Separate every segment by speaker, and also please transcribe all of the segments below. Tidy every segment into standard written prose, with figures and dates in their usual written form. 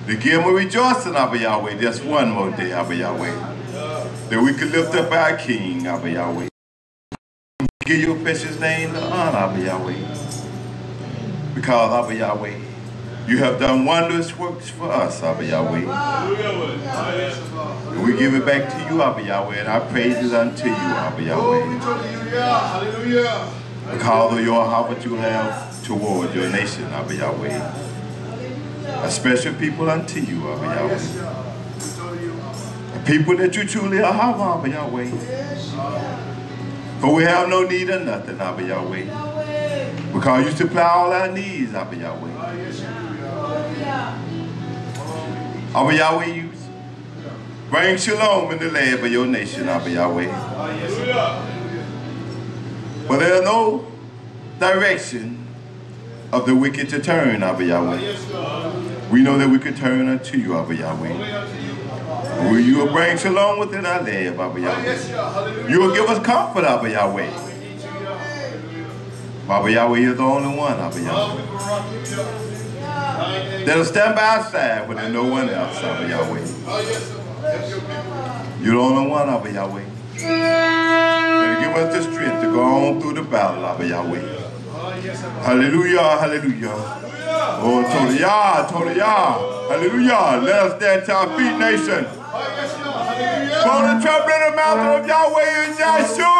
Speaker 1: Again, we're rejoicing, Abba Yahweh, just one more day, Abba Yahweh, that we can lift up our King, Abba Yahweh. Give your precious name the honor, Abba Yahweh. Because, Abba Yahweh, you have done wondrous works for us, Abba Yahweh. And we give it back to you, Abba Yahweh, and our praises unto you, Abba Yahweh. Because of your how what you have toward your nation, Abba Yahweh. A special people unto you, Abba Yahweh. A people that you truly are, Abba Yahweh. For we have no need of nothing, Abba Yahweh. Because you supply all our needs, Abba Yahweh. Abba Yahweh, you bring shalom in the land of your nation, Abba Yahweh. But there is no direction of the wicked to turn, Abba Yahweh. We know that we can turn unto you, Abba Yahweh. Will you bring shalom within our land, Abba Yahweh? You will give us comfort, Abba Yahweh. Abba Yahweh, you're the only one, Abba Yahweh. That'll stand by our side when there's no one else, Abba Yahweh. You're the only one, Abba Yahweh. That'll give us the strength to go on through the battle, Abba Yahweh. Hallelujah, hallelujah. Oh, Torah, Torah, hallelujah. Let us stand to our feet, nation. For the trumpet in the mountain of Yahweh and YHWH,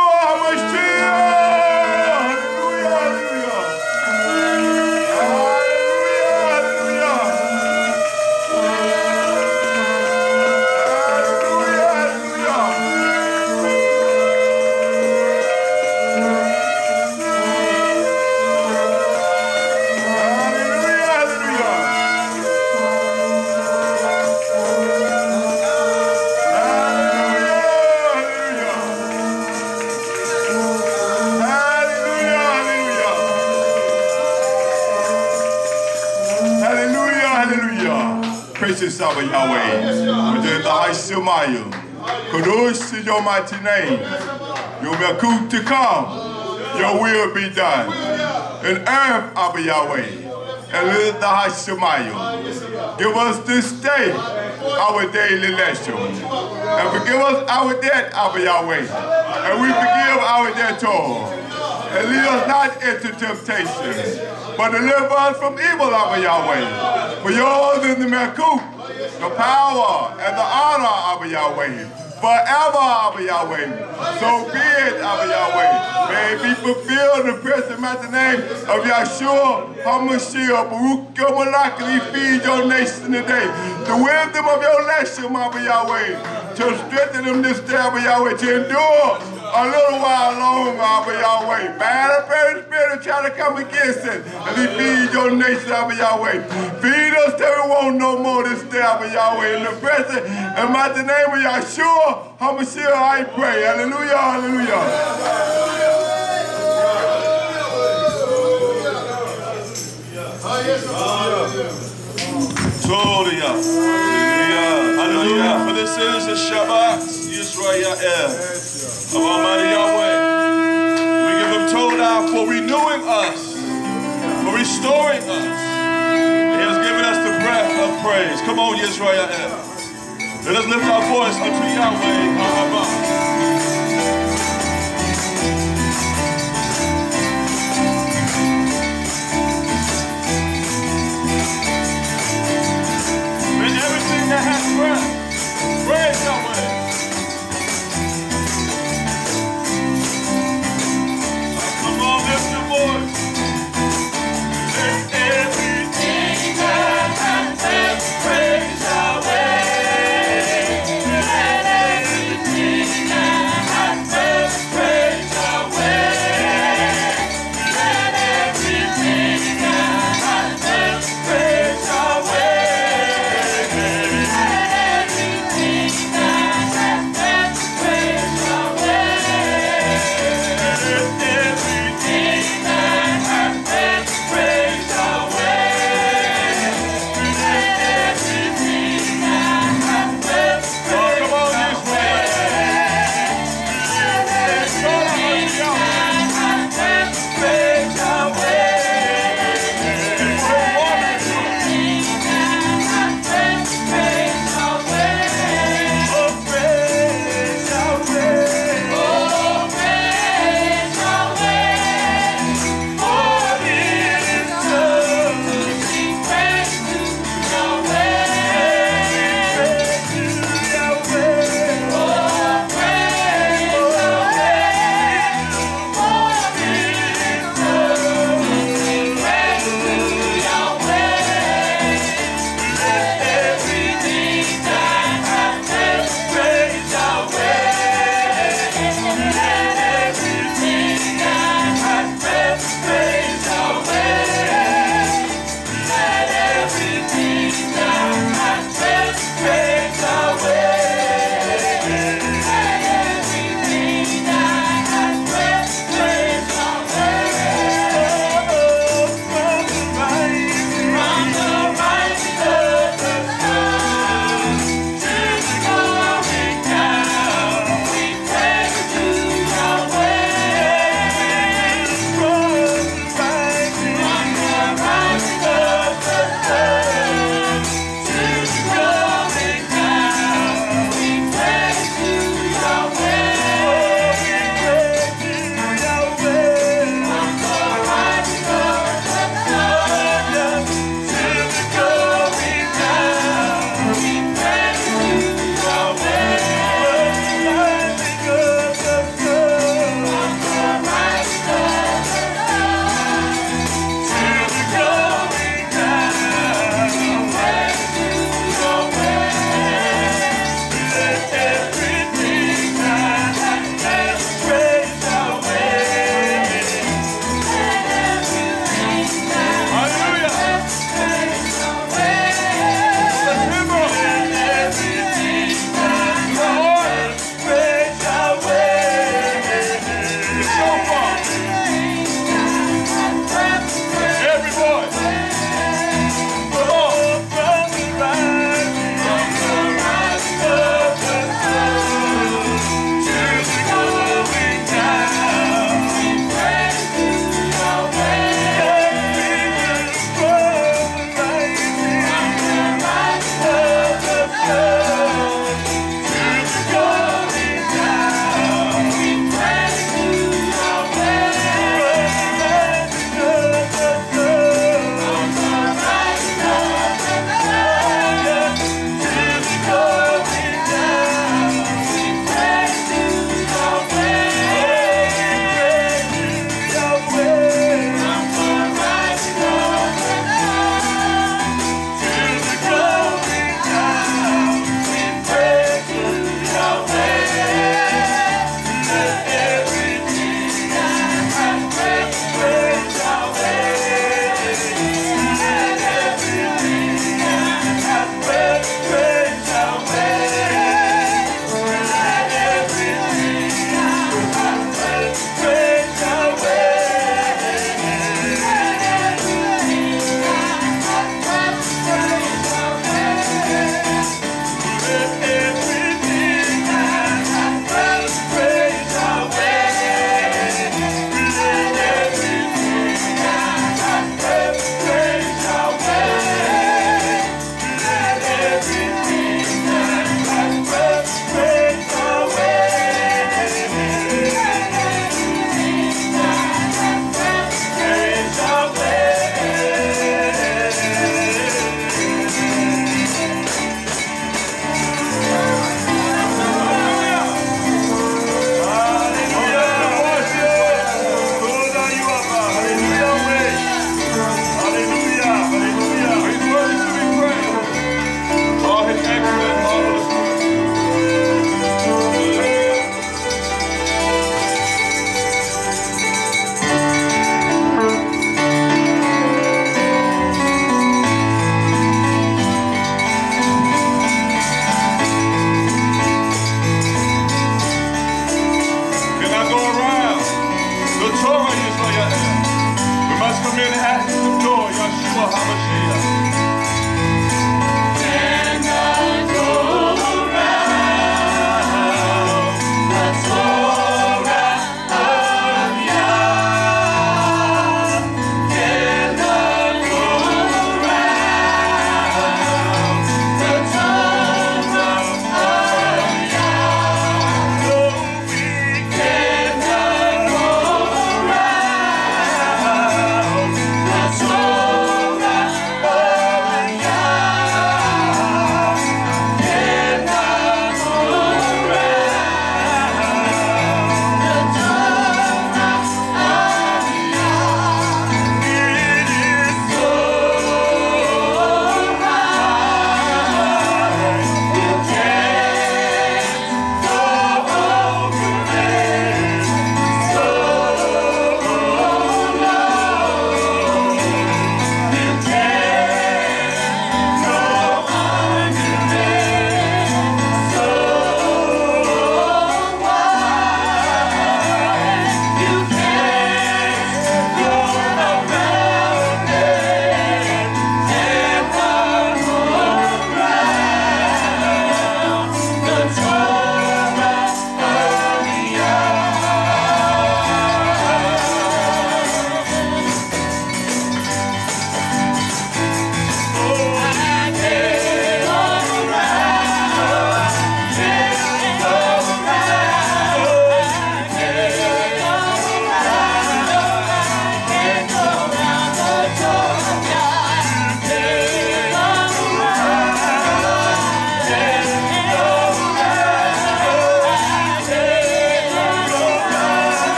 Speaker 1: Precious Abba Yahweh, which is the Hashemayim. Kadosh is your mighty name. Your Melkut to come. Your will be done. In earth, Abba Yahweh, and live the Hashemayim. Give us this day our daily lesson. And forgive us our debt, Abba Yahweh. And we forgive our debtors. And lead us not into temptation, but deliver us from evil, Abba Yahweh. For yours is the Melkut, the power, and the honor, Abba Yahweh. Forever, Abba Yahweh. So be it, Abba Yahweh. May it be fulfilled in the present mighty name of YHWH, HaMashiach, Baruch Yomalakali, feed your nation today. The wisdom of your nation, Abba Yahweh, to strengthen them this day, Abba Yahweh, to endure a little while longer, Abba Yahweh. Bad and bad spirit try to come against it. And he feed your nation, Abba Yahweh. Feed us till we won't no more this day, Abba Yahweh. In the present and mighty name of YHWH, HaMashiach, I pray. Hallelujah, hallelujah.
Speaker 2: Hallelujah. Hallelujah. For this is the SHABBAT Yisrayah'ale of Almighty Yahweh. We give him Torah for renewing us, for restoring us. He has given us the breath of praise. Come on, Yisrayah'ale. Let us lift our voice unto Yahweh, our Abba. That has breath, praise Yahweh. Come on, lift your voice. Let everything that has breath, praise Yahweh. Let everything that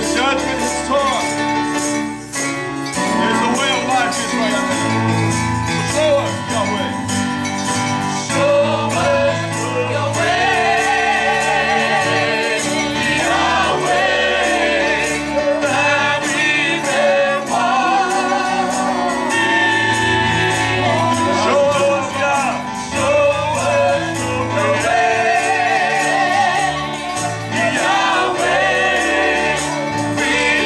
Speaker 2: His judgment, His Torah. There's a way of life, Israel. Show us, Yahweh. Show us your way, Yahweh, that we may walk in. Show us, Yah. Show us your way, Yahweh. We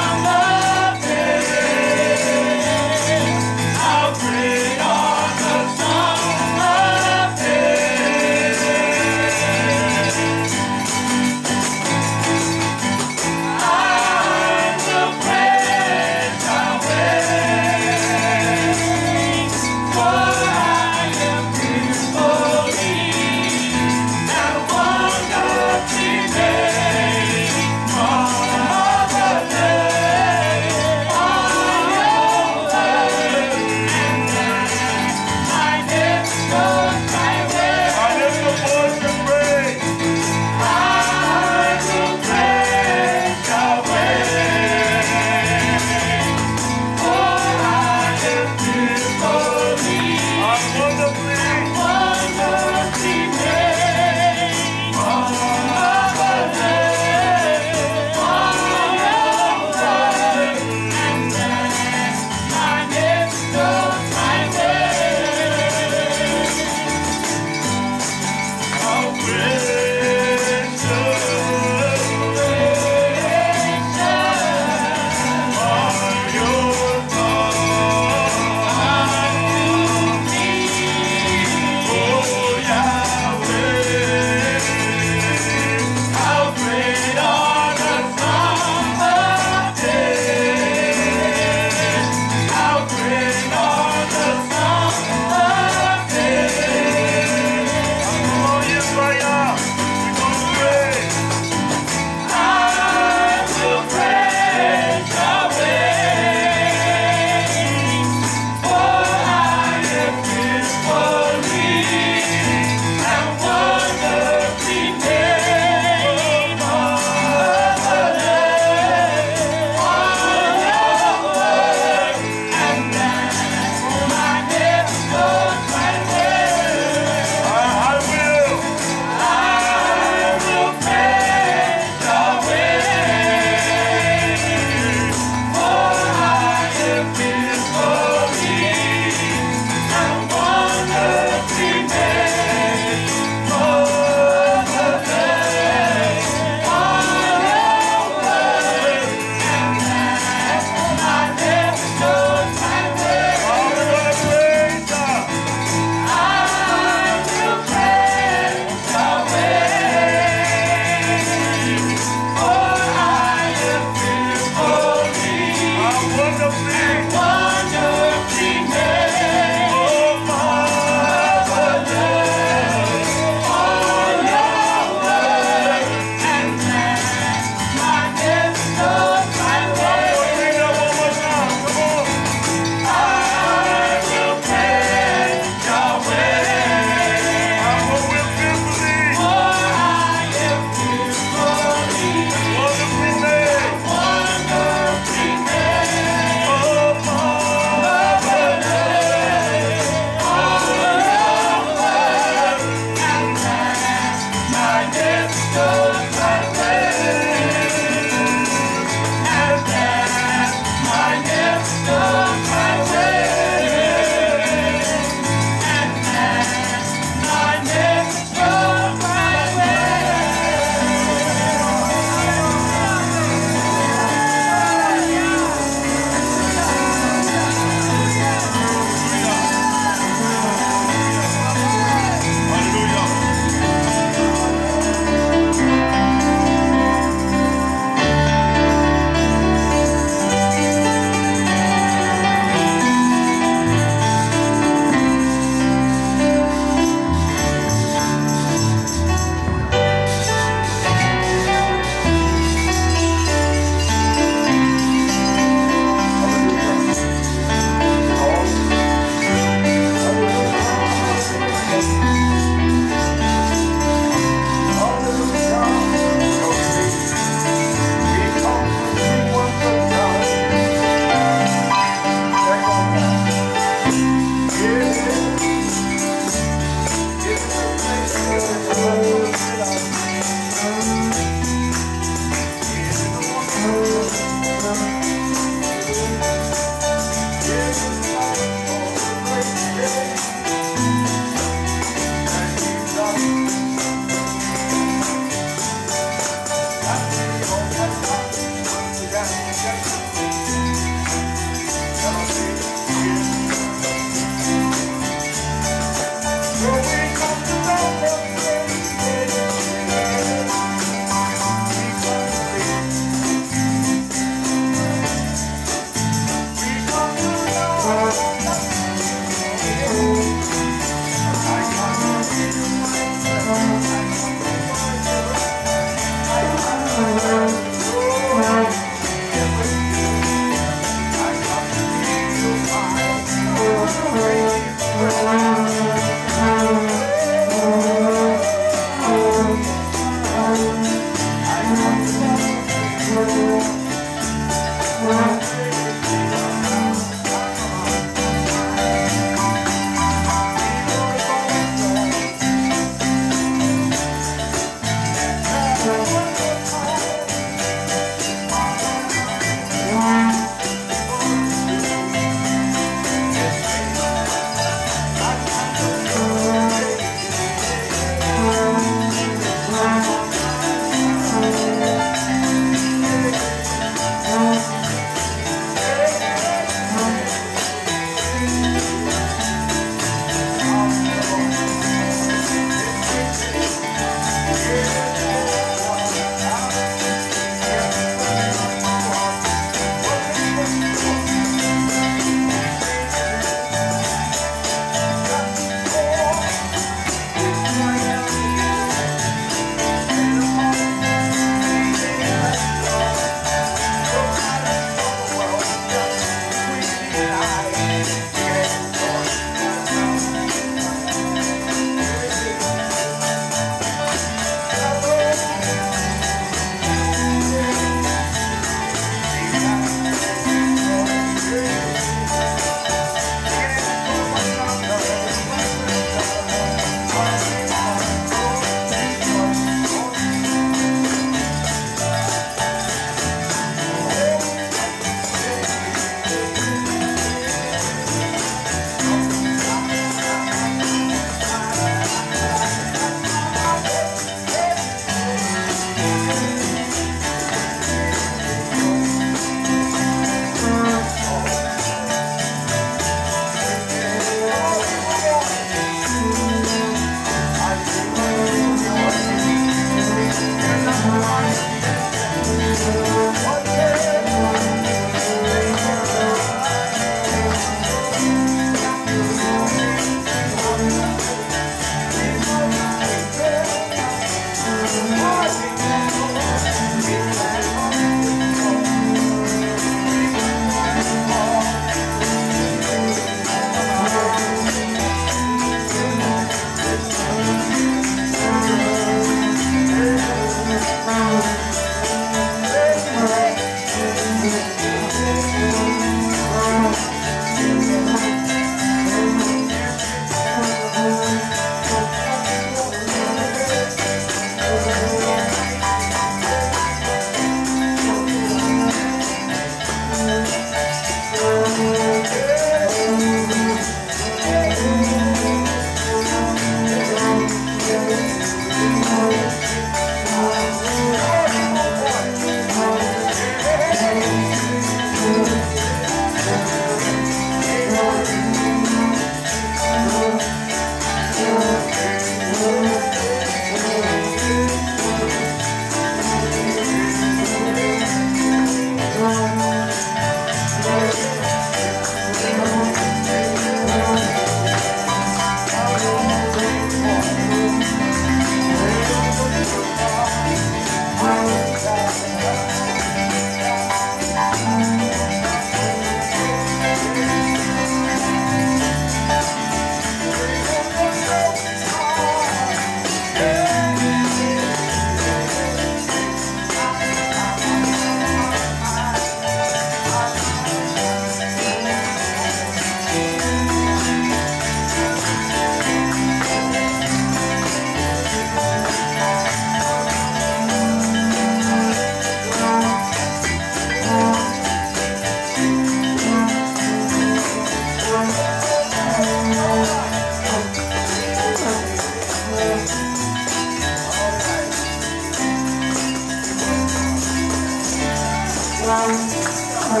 Speaker 3: There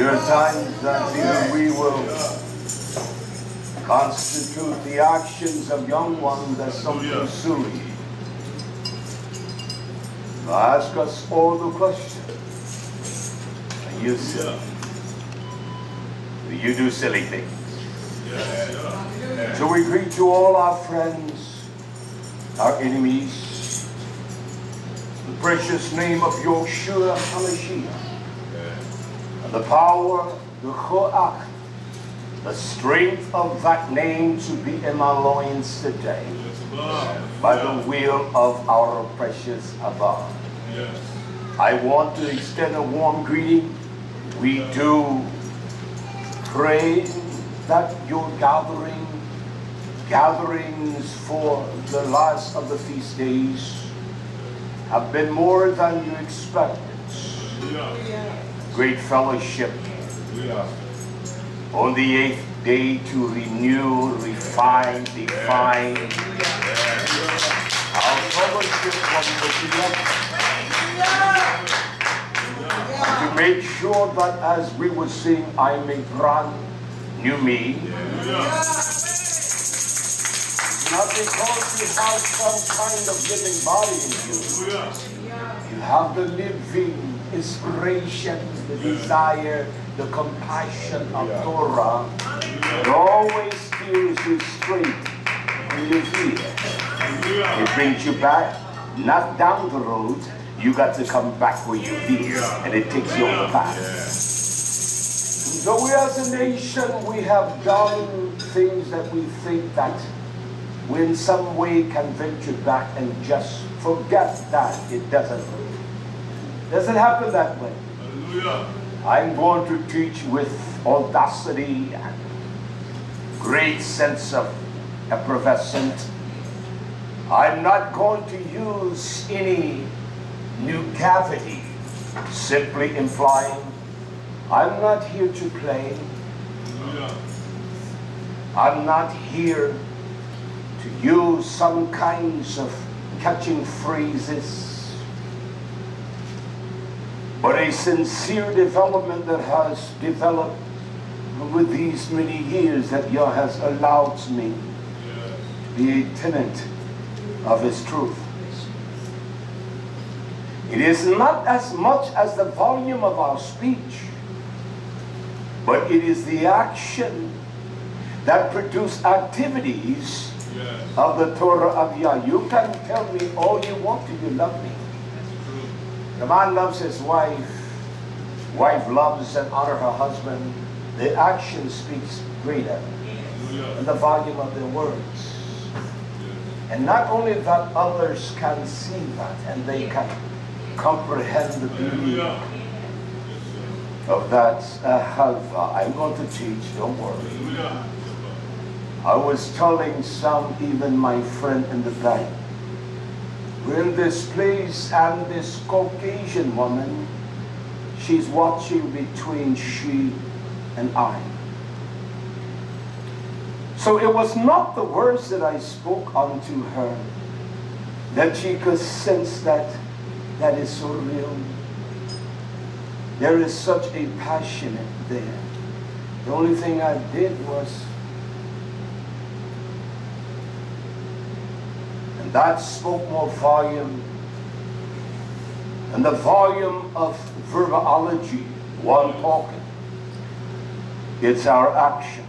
Speaker 3: are times that even we will constitute the actions of young ones as something silly. Ask us all the question. Are you silly? Do you do silly things? So we greet to all our friends, our enemies, the precious name of YHWH HaMashiach, and the power, the Choach, the strength of that name to be in our loins today, by the will of our precious Abba. I want to extend a warm greeting. We do pray that your gatherings for the last of the feast days have been more than you expected. Great fellowship on the 8th day to renew, refine, define our fellowship from the to make sure that as we were saying, I may grant new me. Not because you have some kind of living body in you. You have the living inspiration, the desire, the compassion of Torah. It always steers you straight when you're here. It brings you back, not down the road. You got to come back where you're here, and it takes you on the path. So we as a nation, we have done things that we think that we in some way can venture back and just forget that it doesn't happen that way. I'm going to teach with audacity and great sense of effervescence. I'm not going to use any new cavity, simply implying I'm not here to play. I'm not here to use some kinds of catching phrases, but a sincere development that has developed with these many years that Yah has allowed me to be a tenant of His truth. It is not as much as the volume of our speech, but it is the action that produce activities of the Torah of Yah. You can tell me all you want to, you love me. The man loves his wife. Wife loves and honors her husband. The action speaks greater than the volume of their words. And not only that, others can see that and they can comprehend the beauty of that halva. I'm going to teach, don't worry. I was telling some, even my friend in the back, we're in this place and this Caucasian woman, she's watching between she and I. So it was not the words that I spoke unto her that she could sense that is so real. There is such a passion there. The only thing I did was, and that spoke more volume and the volume of verbology, one talking. It's our action.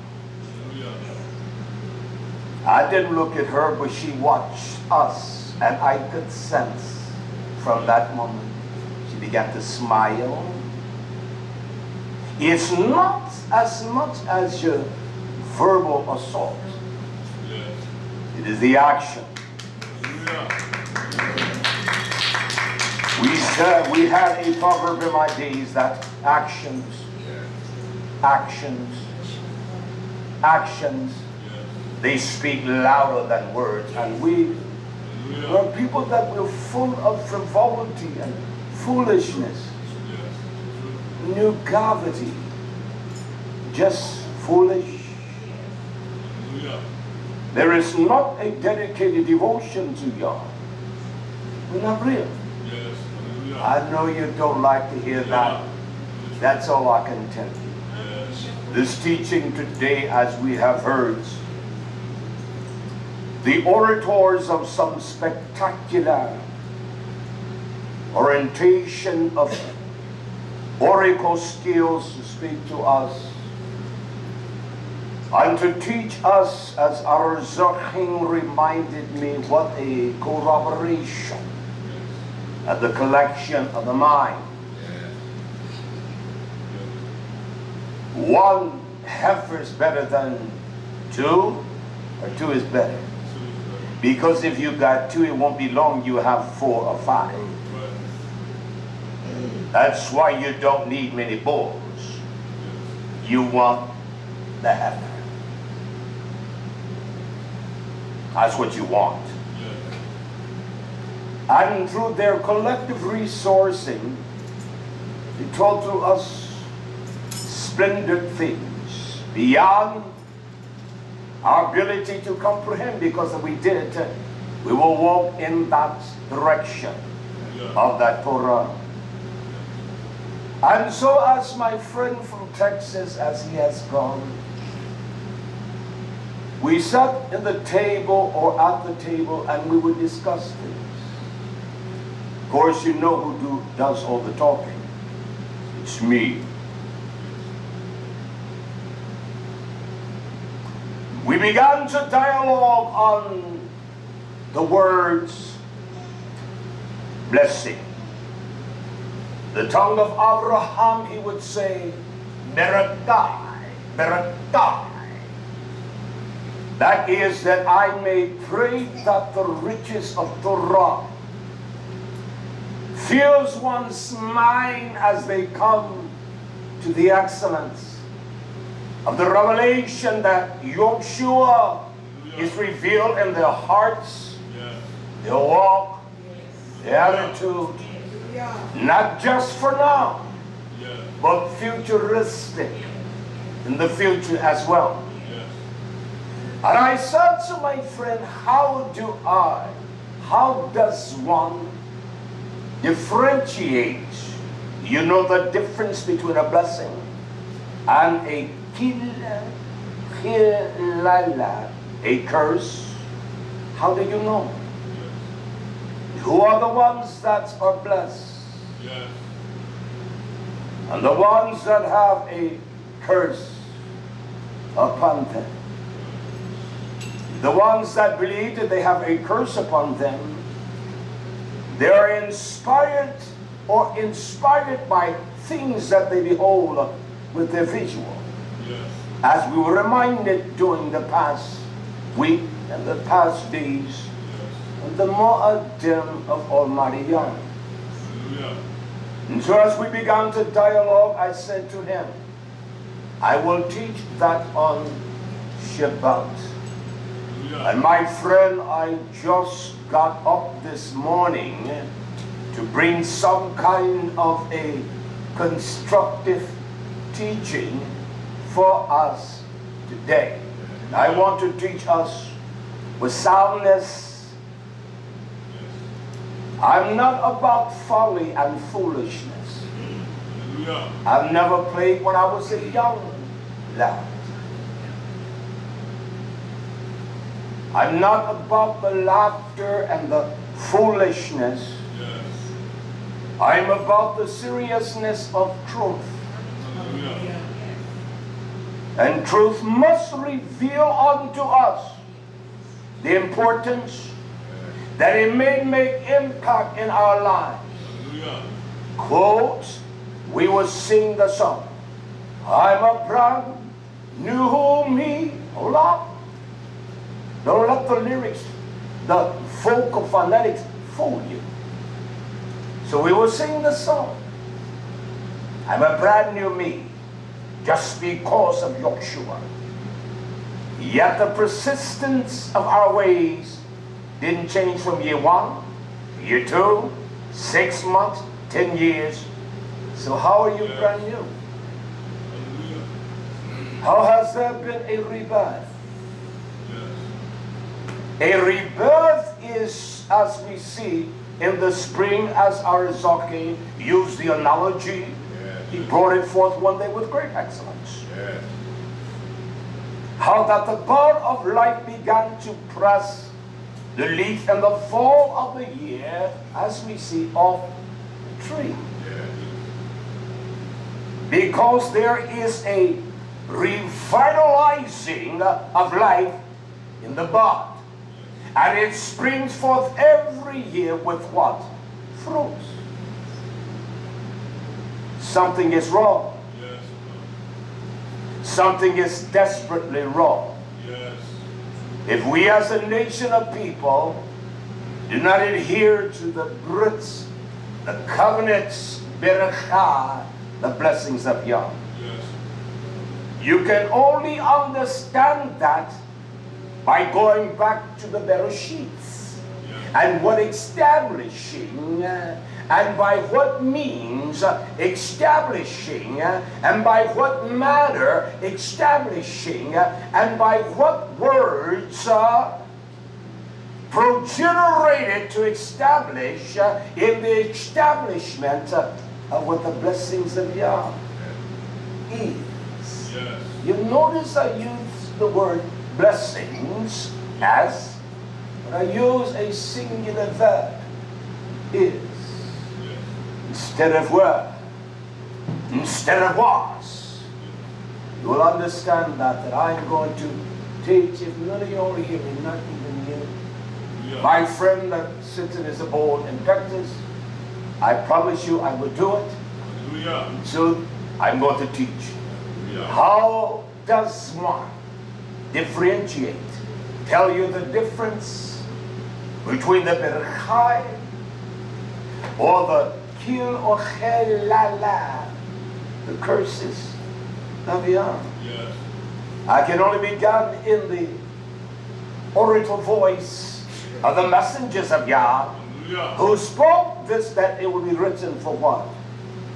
Speaker 3: I didn't look at her, but she watched us, and I could sense from that moment she began to smile. It's not as much as your verbal assault. It is the action. We had a proverb in my days that actions, they speak louder than words. And we are people that were full of frivolity and foolishness, new gravity, just foolish. There is not a dedicated devotion to Yah. We're not real.
Speaker 2: Yes.
Speaker 3: I know you don't like to hear that. That's all I can tell you.
Speaker 2: Yes.
Speaker 3: This teaching today, as we have heard, the orators of some spectacular orientation of oracle skills to speak to us and to teach us, as our Zochim reminded me, what a corroboration of the collection of the mind. One heifer is better than two, or two is better. Because if you got two, it won't be long you have 4 or 5. That's why you don't need many bulls. You want the heifer. That's what you want. And through their collective resourcing, they taught to us splendid things beyond our ability to comprehend, because if we did, we will walk in that direction of that Torah. And so, as my friend from Texas, as he has gone, we sat in the table or at the table and we would discuss things. Of course, you know who does all the talking. It's me. We began to dialogue on the words blessing. The tongue of Abraham, he would say, Berakai, Berakai. That is, that I may pray that the riches of Torah fills one's mind as they come to the excellence of the revelation that YHWH is revealed in their hearts, their walk, their attitude, not just for now, but futuristic in the future as well. And I said to my friend, how does one differentiate? You know the difference between a blessing and a curse. How do you know? Who are the ones that are blessed? And the ones that have a curse upon them. The ones that believe that they have a curse upon them, they are inspired or inspired by things that they behold with their visual. As we were reminded during the past week and the past days, and the Mo'adim of Almighty Yah. And so as we began to dialogue, I said to him, I will teach that on Shabbat. And my friend, I just got up this morning to bring some kind of a constructive teaching for us today. I want to teach us with soundness. I'm not about folly and foolishness. I've never played when I was a young lad. I'm not about the laughter and the foolishness. I'm about the seriousness of truth. And truth must reveal unto us the importance that it may make impact in our lives. Quote, we will sing the song, I'm a brand new me. Hold on. Don't let the lyrics, the vocal phonetics fool you. So we will sing the song, I'm a brand new me, just because of YHWH. Yet the persistence of our ways didn't change from year 1, year 2, 6 months, 10 years. So how are you brand new? How has there been a rebirth? A rebirth is, as we see in the spring, as Arizaki used the analogy, he brought it forth one day with great excellence. How that the bud of life began to press the leaf in the fall of the year, as we see of the tree. Because there is a revitalizing of life in the bud. And it springs forth every year with what? Fruits. Something is wrong.
Speaker 2: Yes.
Speaker 3: Something is desperately wrong.
Speaker 2: Yes.
Speaker 3: If we as a nation of people do not adhere to the brits, the covenants, berakah, the blessings of Yah.
Speaker 2: Yes.
Speaker 3: You can only understand that by going back to the Bereshits, and what establishing, and by what means establishing, and by what manner establishing, and by what words progenerated to establish in the establishment with the blessings of Yah is.
Speaker 2: Yes.
Speaker 3: You notice I use the word blessings as, but I use a singular verb, is. Instead of were, instead of was. You will understand that I'm going to teach, if none of you are here, not even you.
Speaker 2: Yeah.
Speaker 3: My friend that sits in his abode in Texas, I promise you I will do it.
Speaker 2: Hallelujah.
Speaker 3: So I'm going to teach.
Speaker 2: Yeah.
Speaker 3: How does one differentiate? Tell you the difference between the berachai or the kil ochel lala, the curses of Yah.
Speaker 2: Yes.
Speaker 3: I can only be done in the orator voice of the messengers of Yah,
Speaker 2: Hallelujah.
Speaker 3: who spoke this, that it will be written for what?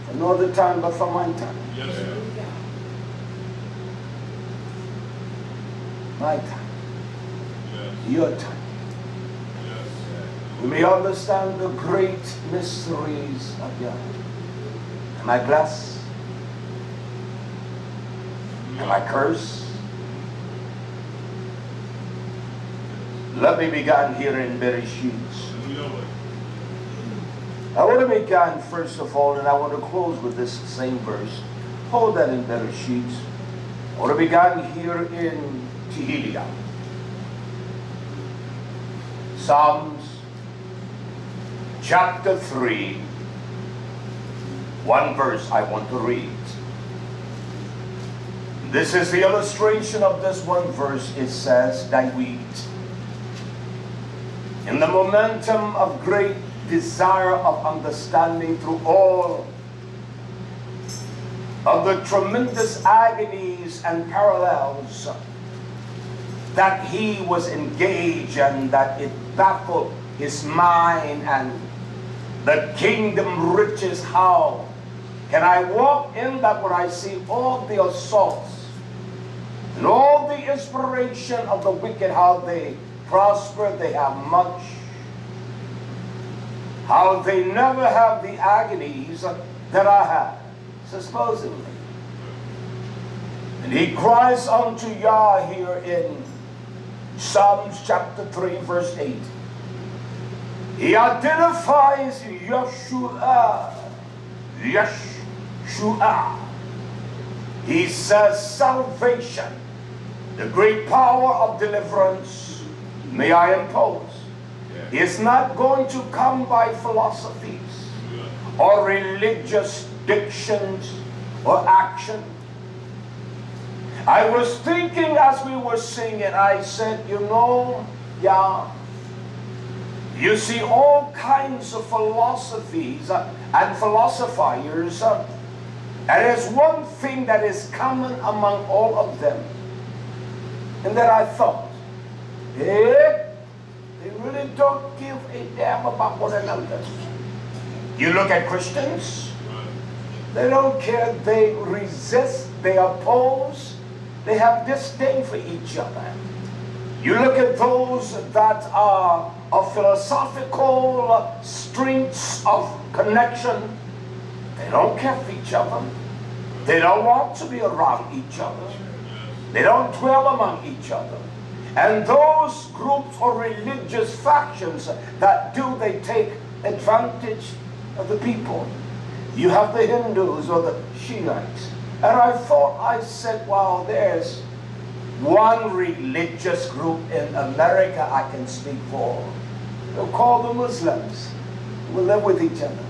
Speaker 3: For no other time but for my time.
Speaker 2: Yes, sir.
Speaker 3: My time.
Speaker 2: Yes.
Speaker 3: Your time.
Speaker 2: Yes.
Speaker 3: We may understand the great mysteries of Yah. Am I blessed? Am I cursed? Let me begin here in Bereshit. I want to begin first of all, and I want to close with this same verse. Hold that in Bereshit. I want to begin here in Tehillim. Psalms chapter 3, one verse I want to read. This is the illustration of this one verse. It says, Dawid, in the momentum of great desire of understanding through all of the tremendous agonies and parallels that he was engaged in, that it baffled his mind, and the kingdom riches, how can I walk in that when I see all the assaults and all the inspiration of the wicked, how they prosper, they have much, how they never have the agonies that I have, supposedly. And he cries unto Yah here in Psalms chapter 3 verse 8. He identifies YHWH. YHWH. He says salvation, the great power of deliverance, may I impose, is not going to come by philosophies or religious dictions or action. I was thinking as we were singing, I said, you know, yeah, you see all kinds of philosophies and philosophers, and there's one thing that is common among all of them, and that I thought, they really don't give a damn about one another. You look at Christians, they don't care, they resist, they oppose, they have disdain for each other. You look at those that are of philosophical strengths of connection. They don't care for each other. They don't want to be around each other. They don't dwell among each other. And those groups or religious factions that do, they take advantage of the people. You have the Hindus or the Shiites. And I said, wow, there's one religious group in America I can speak for. They'll call the Muslims. We live with each other.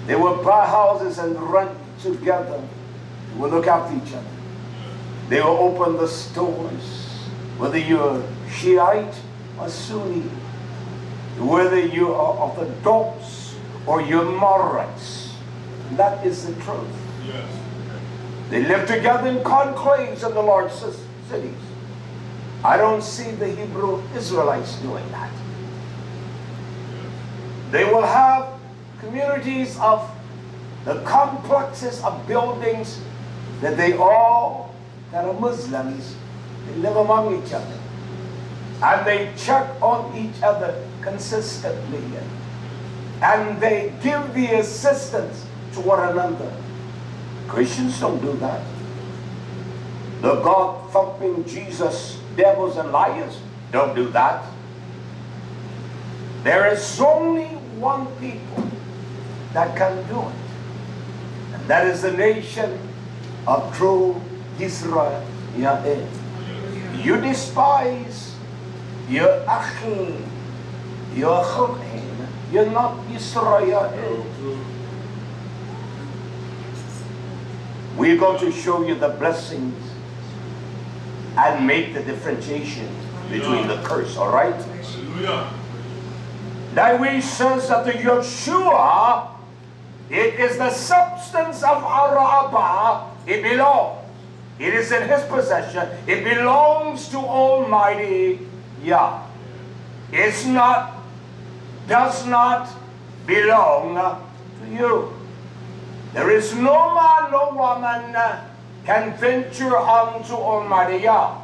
Speaker 3: They will buy houses and rent together. They will look after each other. They will open the stores. Whether you're Shiite or Sunni, whether you are Orthodox or you're Moderates, that is the truth.
Speaker 2: Yes.
Speaker 3: They live together in conclaves in the large cities. I don't see the Hebrew Israelites doing that. They will have communities of the complexes of buildings that they all, that are Muslims, they live among each other. And they check on each other consistently. And they give the assistance to one another. Christians don't do that. The God-thumping Jesus, devils and liars don't do that. There is only one people that can do it. And that is the nation of true Yisrael. You despise your Achim, your Chulin. You're not Yisrael. We're going to show you the blessings and make the differentiation between the curse, all right? Dawid says that the Yeshua, it is the substance of our Abba. It belongs. It is in his possession. It belongs to Almighty Yah. It's not, does not belong to you. There is no man, no woman can venture unto Almighty Yah.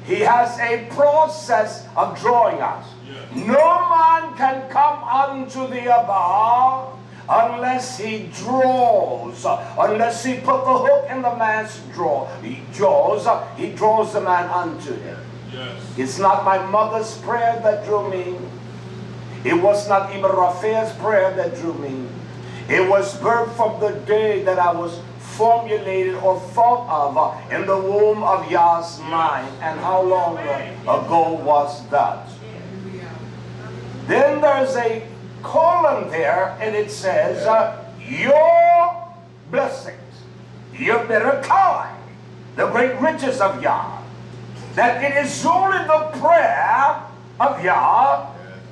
Speaker 3: He has a process of drawing us. Yes. No man can come unto the Abba unless he draws, unless he put the hook in the man's he draws the man unto him. Yes. It's not my mother's prayer that drew me. It was not even Raphael's prayer that drew me. It was birthed from the day that I was formulated or thought of in the womb of Yah's mind. And how long ago was that? Then there's a column there, and it says, your blessings, your berakai, the great riches of Yah. That it is only the prayer of Yah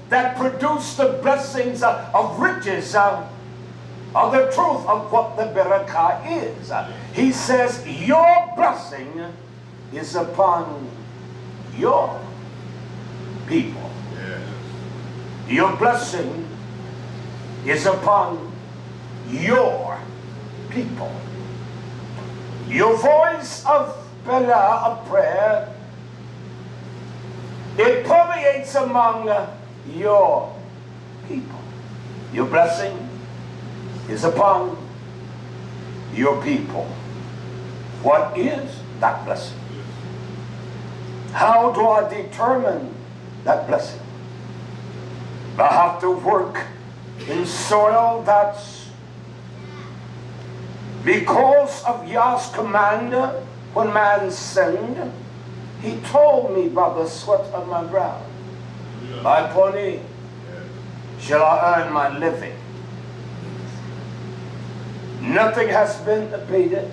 Speaker 3: that produced the blessings of riches, of the truth of what the barakah is. He says, your blessing is upon your people. Your blessing is upon your people. Your voice of Bala, of prayer, it permeates among your people. Your blessing is upon your people. What is that blessing? How do I determine that blessing? I have to work in soil that's because of Yah's command. When man sinned, he told me by the sweat of my brow, by pony shall I earn my living. Nothing has been abated.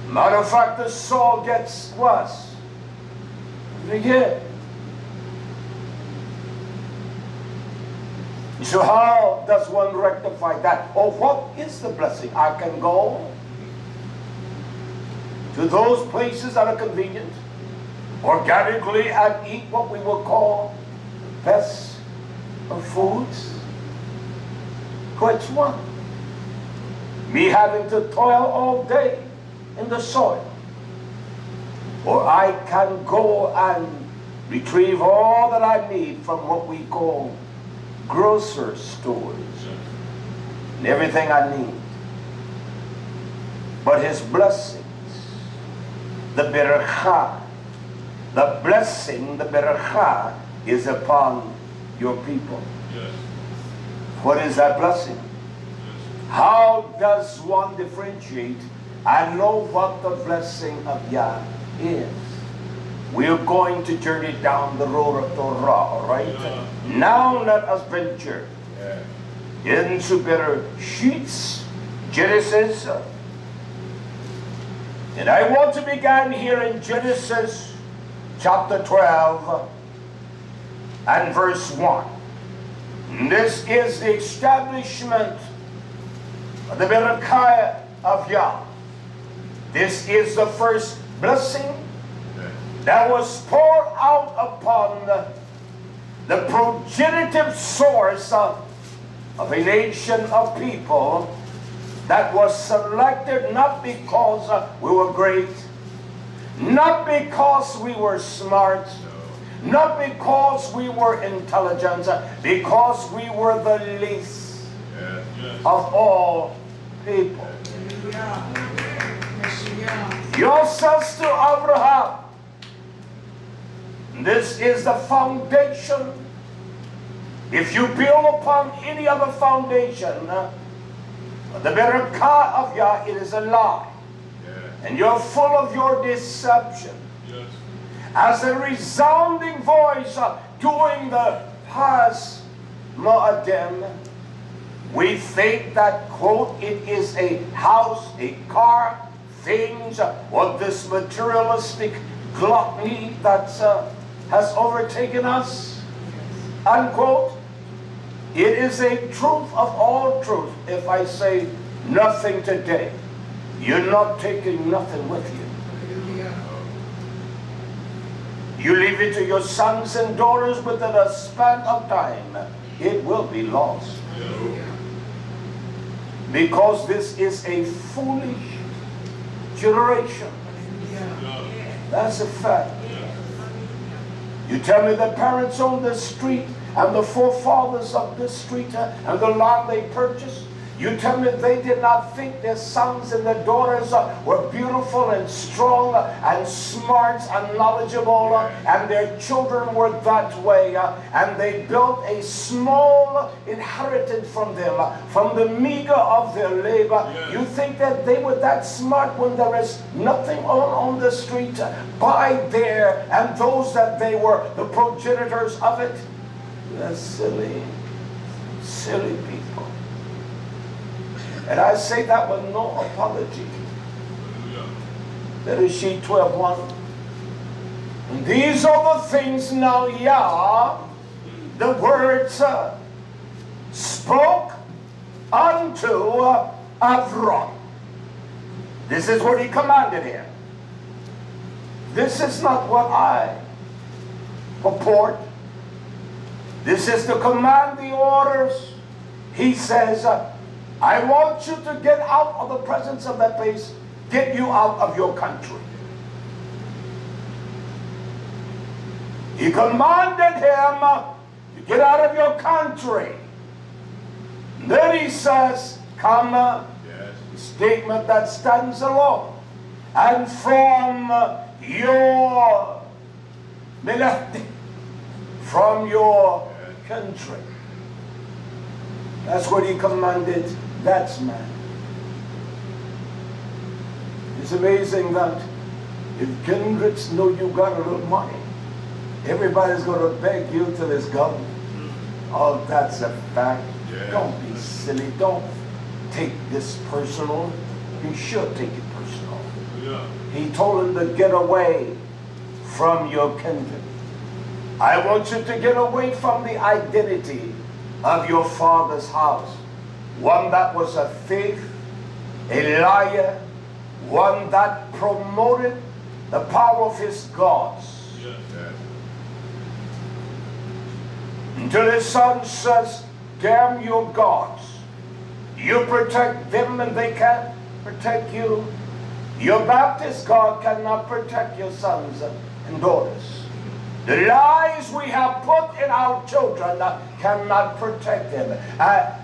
Speaker 3: Matter of fact, the soil gets worse every year. So how does one rectify that? Or what is the blessing? I can go to those places that are convenient, organically, and eat what we would call the best of foods. Which one? Me having to toil all day in the soil, or I can go and retrieve all that I need from what we call grocery stores and everything I need. But His blessings, the barakah, the blessing, the barakah is upon your people.
Speaker 2: Yes.
Speaker 3: What is that blessing? How does one differentiate and know what the blessing of Yah is? We're going to journey down the road of Torah, all right?
Speaker 2: Yeah.
Speaker 3: Now let us venture into better sheets, Genesis. And I want to begin here in Genesis chapter 12 and verse 1. And this is the establishment of the barakah of Yah. This is the first blessing that was poured out upon the progenitive source of a nation of people that was selected not because we were great, not because we were smart, not because we were intelligent, because we were the least of all people. Yah says to Abraham, this is the foundation. If you build upon any other foundation, the barakah of Yah, it is a lie. And you're full of your deception.
Speaker 2: Yes.
Speaker 3: As a resounding voice during the past Mo'adim, we think that, quote, it is a house, a car, things, or this materialistic gluttony that has overtaken us, unquote. It is a truth of all truth. If I say nothing today, you're not taking nothing with you. You leave it to your sons and daughters within a span of time, it will be lost. Because this is a foolish generation. That's a fact. You tell me the parents own the street and the forefathers of this street and the land they purchased. You tell me they did not think their sons and their daughters were beautiful and strong and smart and knowledgeable, and their children were that way, and they built a small inheritance from them, from the meager of their labor. You think that they were that smart when there is nothing on the street by there, and those that they were the progenitors of it? They're silly, silly people. And I say that with no apology. That is Sheet 12:1. And these are the things now Yah, the words spoke unto Avram. This is what he commanded him. This is not what I purport. This is to command the orders. He says, I want you to get out of the presence of that place, get you out of your country. He commanded him to get out of your country. And then he says, comma, statement that stands alone. And from your milati, from your country. That's what he commanded that man. It's amazing that if kindreds know you got a little money, everybody's going to beg you till it's gone. Oh, that's a fact. Yeah. Don't be silly. Don't take this personal. You should take it personal. Yeah. He told him to get away from your kindred. I want you to get away from the identity of your father's house. One that was a thief, a liar, one that promoted the power of his gods. Yes. Until his son says, damn your gods. You protect them and they can't protect you. Your Baptist God cannot protect your sons and daughters. The lies we have put in our children cannot protect them.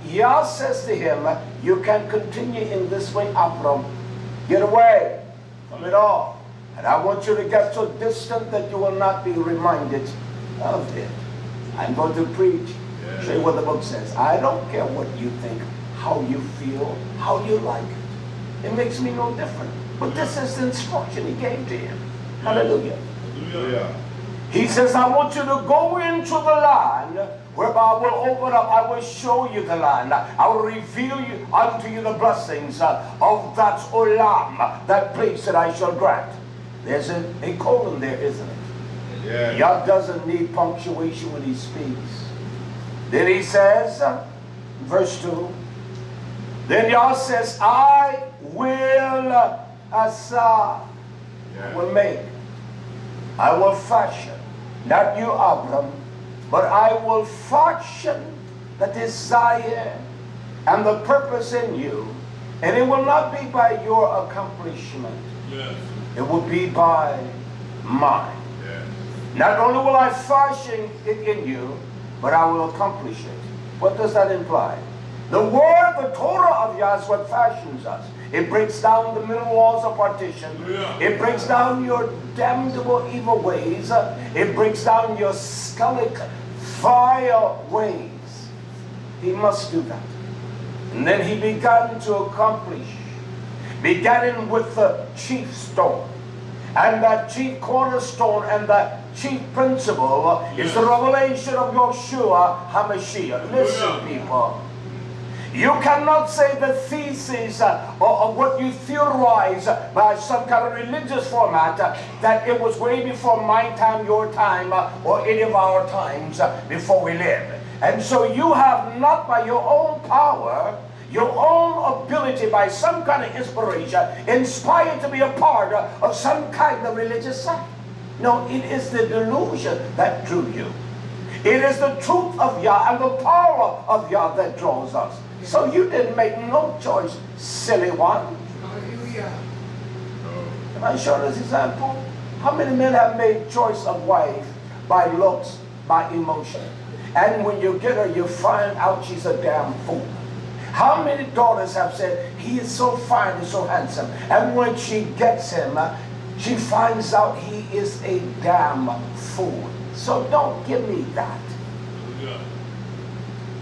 Speaker 3: Yah says to him, you can continue in this way, Abram. Get away from it all. And I want you to get so distant that you will not be reminded of it. I'm going to preach. Show you what the book says. I don't care what you think, how you feel, how you like it. It makes me no different. But this is the instruction he gave to him. Hallelujah. Hallelujah. He says, I want you to go into the land whereby I will open up, I will show you the land. I will reveal you unto you the blessings of that olam, that place that I shall grant. There's a colon there, isn't it? Yeah. Yah doesn't need punctuation when he speaks. Then he says, verse 2, then Yah says, I will asa, will make, I will fashion, not you, Abram, but I will fashion the desire and the purpose in you, and it will not be by your accomplishment. Yes. It will be by mine. Yes. Not only will I fashion it in you, but I will accomplish it. What does that imply? The word, the Torah of Yah is what fashions us. It breaks down the middle walls of partition. It breaks down your damnable evil ways. It breaks down your skullic, vile ways. He must do that. And then he began to accomplish, beginning with the chief stone. And that chief cornerstone and that chief principle is the revelation of Yeshua HaMashiach. Listen, people. You cannot say the thesis or what you theorize by some kind of religious format that it was way before my time, your time, or any of our times before we lived. And so you have not by your own power, your own ability, by some kind of inspiration, inspired to be a part of some kind of religious sect. No, it is the delusion that drew you. It is the truth of Yah and the power of Yah that draws us. So you didn't make no choice, silly one. Hallelujah. Can I show this example? How many men have made choice of wife by looks, by emotion? And when you get her, you find out she's a damn fool. How many daughters have said, he is so fine and so handsome, and when she gets him, she finds out he is a damn fool. So don't give me that.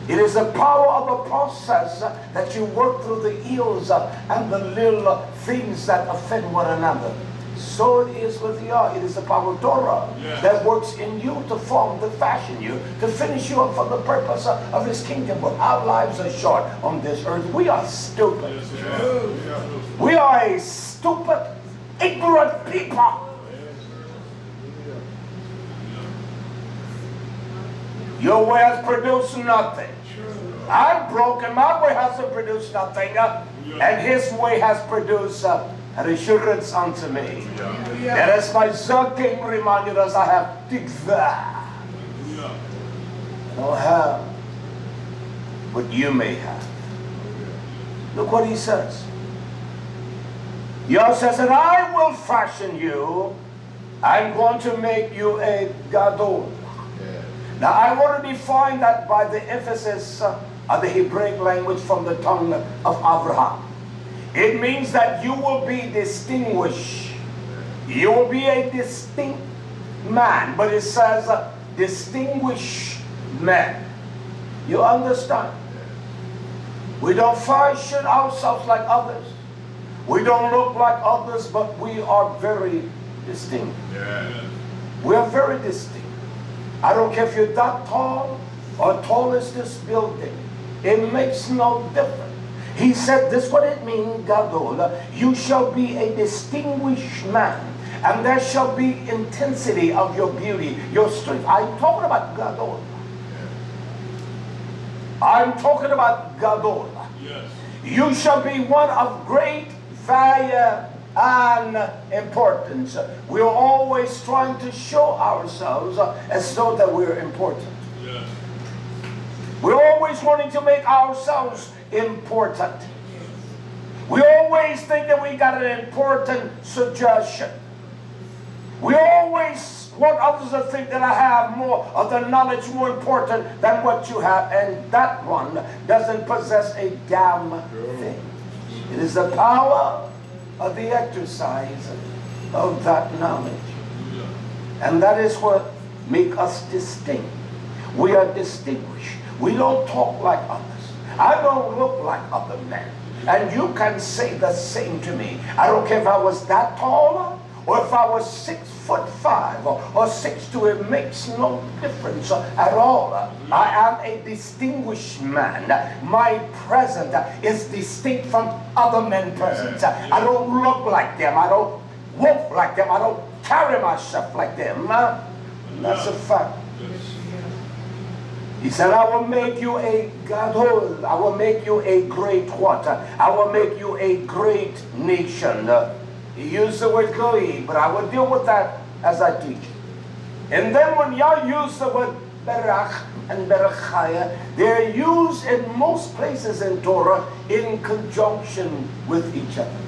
Speaker 3: It is the power of the process that you work through the ills and the little things that offend one another. So it is with Yah. It is the power of Torah that works in you to form, to fashion you, to finish you up for the purpose of His kingdom. But our lives are short on this earth. We are stupid. We are a stupid, ignorant people. Your way has produced nothing. I'm broken. My way has produced nothing. And His way has produced an assurance unto me. And as my King reminded us, I have tikvah. I don't have what you may have. Look what he says. Yah says, and I will fashion you. I'm going to make you a gadol. Now I want to define that by the emphasis of the Hebraic language from the tongue of Abraham. It means that you will be distinguished. You will be a distinct man. But it says distinguished man. You understand? We don't fashion ourselves like others. We don't look like others, but we are very distinct. We are very distinct. I don't care if you're that tall or tall as this building. It makes no difference. He said, this is what it means, Gadol. You shall be a distinguished man, and there shall be intensity of your beauty, your strength. I'm talking about Gadol. I'm talking about Gadol. Yes. You shall be one of great value and importance. We're always trying to show ourselves as though that we're important. Yes. We're always wanting to make ourselves important. We always think that we got an important suggestion. We always want others to think that I have more of the knowledge more important than what you have. And that one doesn't possess a damn thing. It is the power of the exercise of that knowledge. And that is what makes us distinct. We are distinguished. We don't talk like others. I don't look like other men. And you can say the same to me. I don't care if I was that tall or if I was 6'5" or 6'2". It makes no difference at all. I am a distinguished man. My present is distinct from other men's presence. I don't look like them. I don't walk like them. I don't carry myself like them. That's a fact. He said, I will make you a gadol. I will make you a great what? I will make you a great nation. He used the word goy, but I will deal with that as I teach. And then when y'all use the word berach and berachaya, they're used in most places in Torah in conjunction with each other.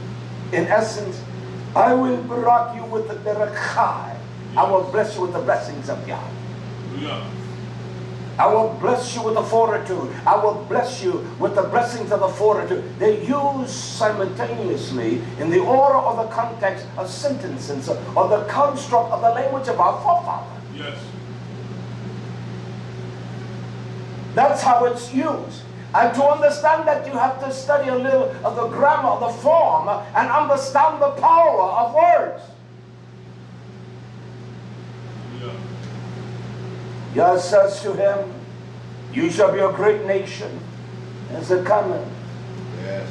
Speaker 3: In essence, I will barak you with the berachai. I will bless you with the blessings of Yah. Yeah. I will bless you with the fortitude. I will bless you with the blessings of the fortitude. They use simultaneously in the order or the context of sentences or the construct of the language of our forefather. Yes. That's how it's used. And to understand that, you have to study a little of the grammar, of the form, and understand the power of words. Yah says to him, you shall be a great nation. There's a comment. Yes.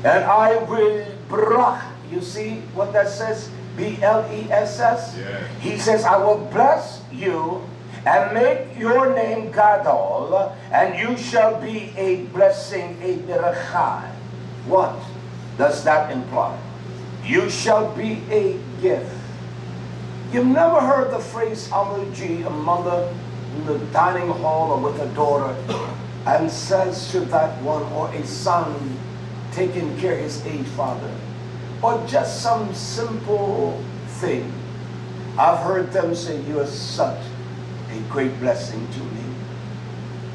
Speaker 3: And I will brach. You see what that says? B-L-E-S-S? Yes. He says, I will bless you and make your name Gadol, and you shall be a blessing, a berachai. What does that imply? You shall be a gift. You've never heard the phrase Amaji, a mother in the dining hall or with a daughter, and says to that one, or a son taking care of his aged father, or just some simple thing. I've heard them say, you are such a great blessing to me.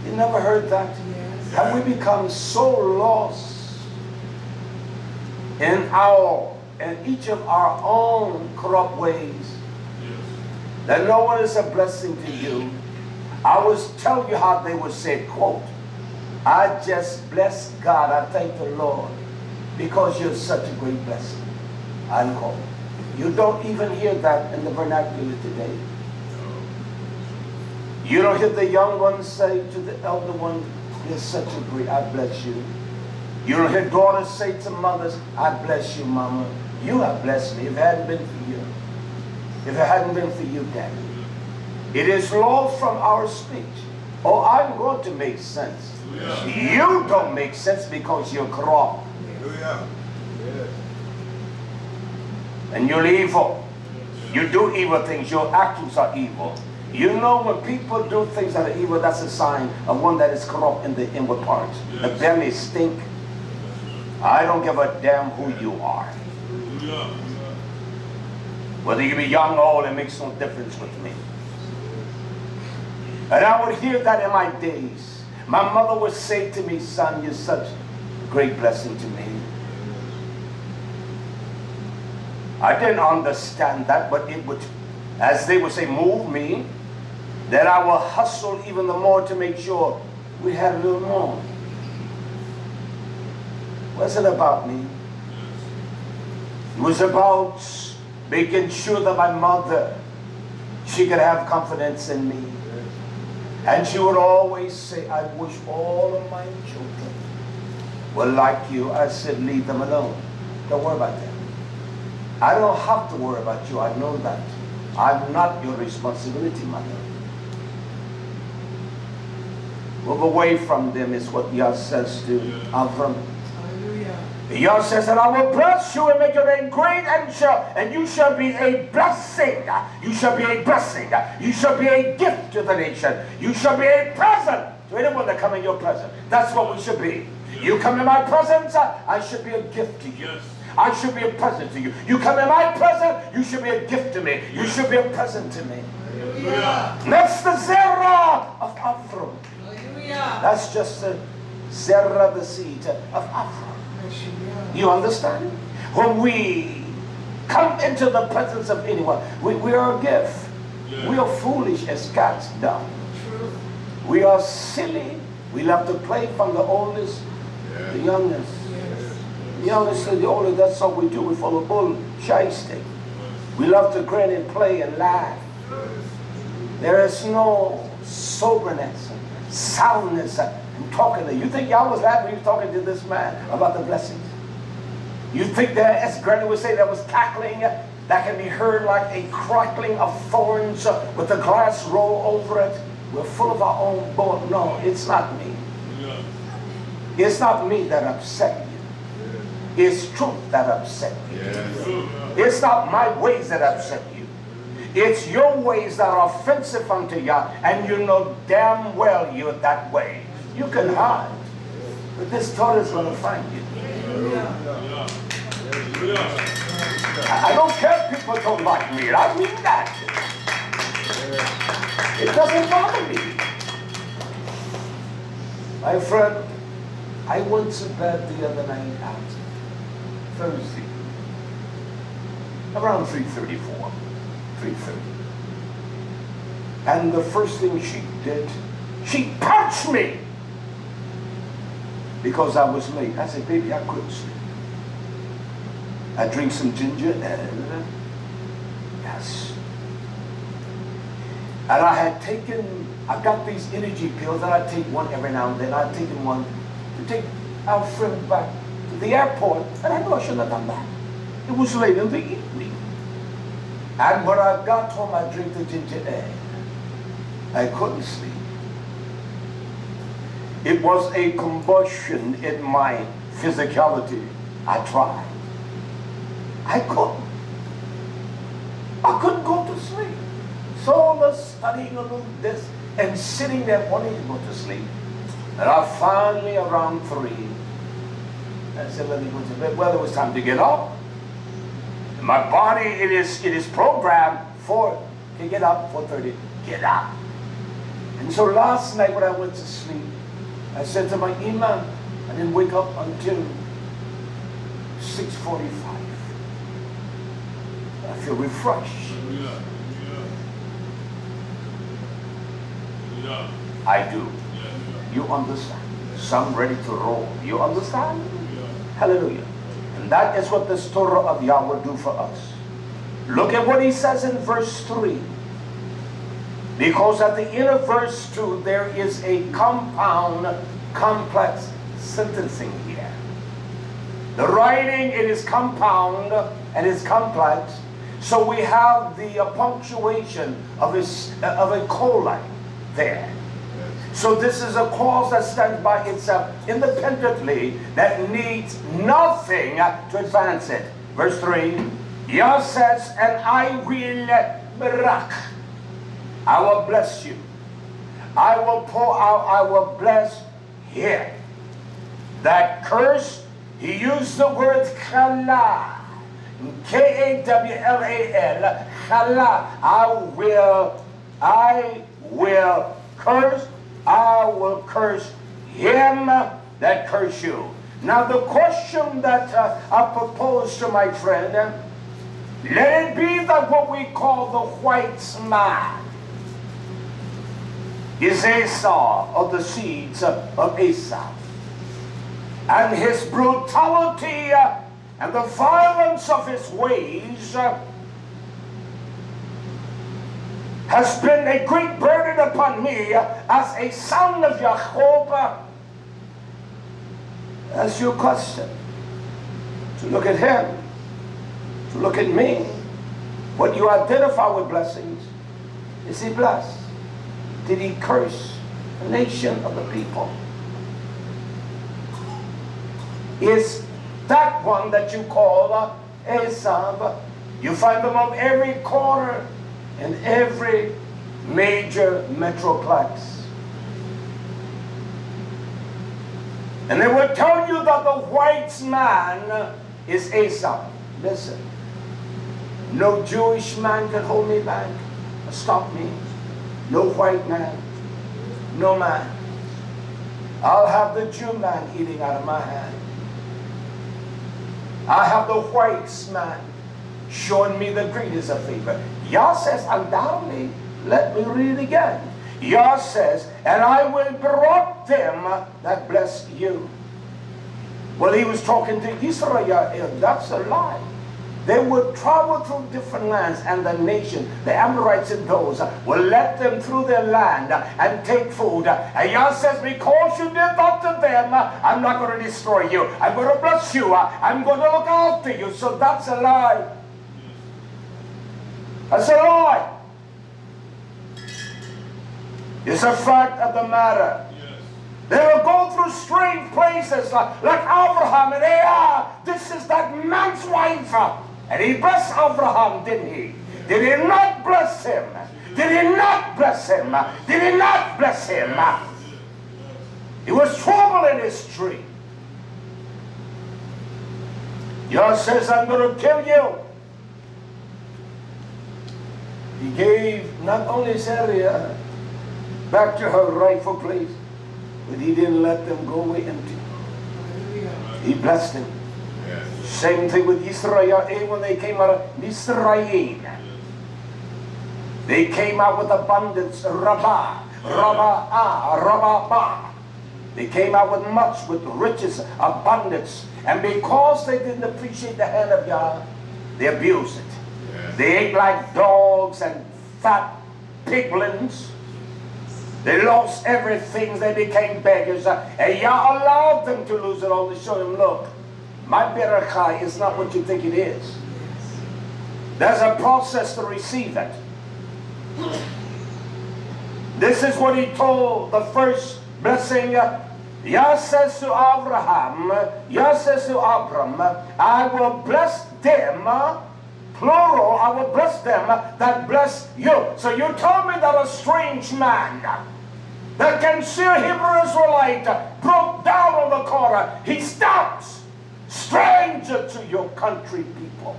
Speaker 3: You never heard that? Yes. Have we become so lost in each of our own corrupt ways that no one is a blessing to you? I was telling you how they would say, quote, I just bless God, I thank the Lord, because you're such a great blessing, unquote. You don't even hear that in the vernacular today. You don't hear the young ones say to the elder one, you're such a great, I bless you. You don't hear daughters say to mothers, I bless you, mama. You have blessed me if it hadn't been for you. If it hadn't been for you, Daddy. It is lost from our speech. Oh, I'm going to make sense. Yeah. You don't make sense because you're corrupt. Yeah. Yes. And you're evil. You do evil things. Your actions are evil. You know, when people do things that are evil, that's a sign of one that is corrupt in the inward parts. Yes. The belly stink. I don't give a damn who you are. Yeah. Whether you be young or old, it makes no difference with me. And I would hear that in my days. My mother would say to me, son, you're such a great blessing to me. I didn't understand that, but it would, as they would say, move me, that I will hustle even the more to make sure we had a little more. It wasn't about me. It was about making sure that my mother, she could have confidence in me. And she would always say, I wish all of my children were like you. I said, leave them alone. Don't worry about them. I don't have to worry about you. I know that. I'm not your responsibility, mother. Move away from them is what Yah says to Avram. Yah says that I will bless you and make your name great, and you shall be a blessing. You shall be a blessing. You shall be a gift to the nation. You shall be a present to anyone that come in your presence. That's what we should be. You come in my presence, I should be a gift to you. I should be a present to you. You come in my presence, you should be a gift to me. You should be a present to me. That's the zera of Avram. That's just the zera, the seed of Avram. You understand? When we come into the presence of anyone, we are a gift. We are foolish as cats dumb. We are silly. We love to play from the oldest to the youngest. The youngest to the oldest, that's all we do. We follow bull, shy stick. We love to grin and play and laugh. There is no soberness and soundness in talking to you. You think y'all was laughing when you were talking to this man about the blessings? You think that, as Granny would say, that was cackling that can be heard like a crackling of thorns with the glass roll over it? We're full of our own boat. No, it's not me. It's not me that upset you. It's truth that upset you. It's not my ways that upset you. It's your ways that are offensive unto you, and you know damn well you're that way. You can hide, but this Torah is going to find you. I don't care if people don't like me. I mean that. It doesn't bother me. My friend, I went to bed the other night out Thursday, around 3:34, 3:30. And the first thing she did, she punched me because I was late. I said, baby, I couldn't sleep. I drink some ginger ale. Yes. And I got these energy pills, and I take one every now and then. I've taken one to take our friend back to the airport, and I know I shouldn't have done that. It was late in the evening. And when I got home, I drank the ginger ale. I couldn't sleep. It was a combustion in my physicality. I tried. I couldn't go to sleep. So I was studying a little this and sitting there wanting to go to sleep. And I finally, around 3, I said, let me go to bed. Well, it was time to get up. My body, it is programmed to get up, 4:30, get up. And so last night when I went to sleep, I said to my imam, I didn't wake up until 6:45. I feel refreshed. I do. You understand? Some ready to roll. You understand? Hallelujah. And that is what the Torah of Yahweh do for us. Look at what he says in verse 3. Because at the end of verse 2, there is a compound, complex sentencing here. The writing, it is compound and it's complex. So we have the punctuation of a colon there. So this is a clause that stands by itself independently, that needs nothing to advance it. Verse 3, Yah says, and I will barak. I will bless you. I will pour out, I will bless here. That curse, he used the word chala. K-A-W-L-A-L. Chala. I will curse. I will curse him that curse you. Now the question that I propose to my friend, let it be that what we call the white man is Esau, of the seeds of Esau. And his brutality and the violence of his ways has been a great burden upon me as a son of Yaakov. That's your question. To look at him, to look at me. What you identify with blessings, is he blessed? Did he curse the nation of the people? Is that one that you call Esau? You find them on every corner in every major metroplex. And they will tell you that the white man is Esau. Listen, no Jewish man can hold me back, stop me. No white man, no man. I'll have the Jew man eating out of my hand. I have the white man showing me the greatest of favor. Yah says, undoubtedly, let me read it again. Yah says, and I will brought them that bless you. Well, he was talking to Israel. That's a lie. They would travel through different lands, and the nation, the Amorites and those, will let them through their land and take food. And Yah says, because you did that to them, I'm not going to destroy you. I'm going to bless you. I'm going to look after you. So that's a lie. That's a lie. It's a fact of the matter. They will go through strange places like Abraham, and this is that man's wife. And he blessed Abraham, didn't he? Did he not bless him? Did he not bless him? Did he not bless him? He was trouble in his tree. Yah says, I'm going to kill you. He gave not only Sarah back to her rightful place, but he didn't let them go away empty. He blessed them. Same thing with Israel when they came out of Israel. They came out with abundance. Rabah. They came out with much, with riches, abundance. And because they didn't appreciate the hand of Yah, they abused it. They ate like dogs and fat piglins. They lost everything. They became beggars. And Yah allowed them to lose it all to show them, look, my barakah is not what you think it is. There's a process to receive it. This is what he told the first blessing. Yah says to Abraham, I will bless them, plural, I will bless them that bless you. So you tell me that a strange man that can see a Hebrew Israelite broke down on the corner, he stops. Stranger to your country people.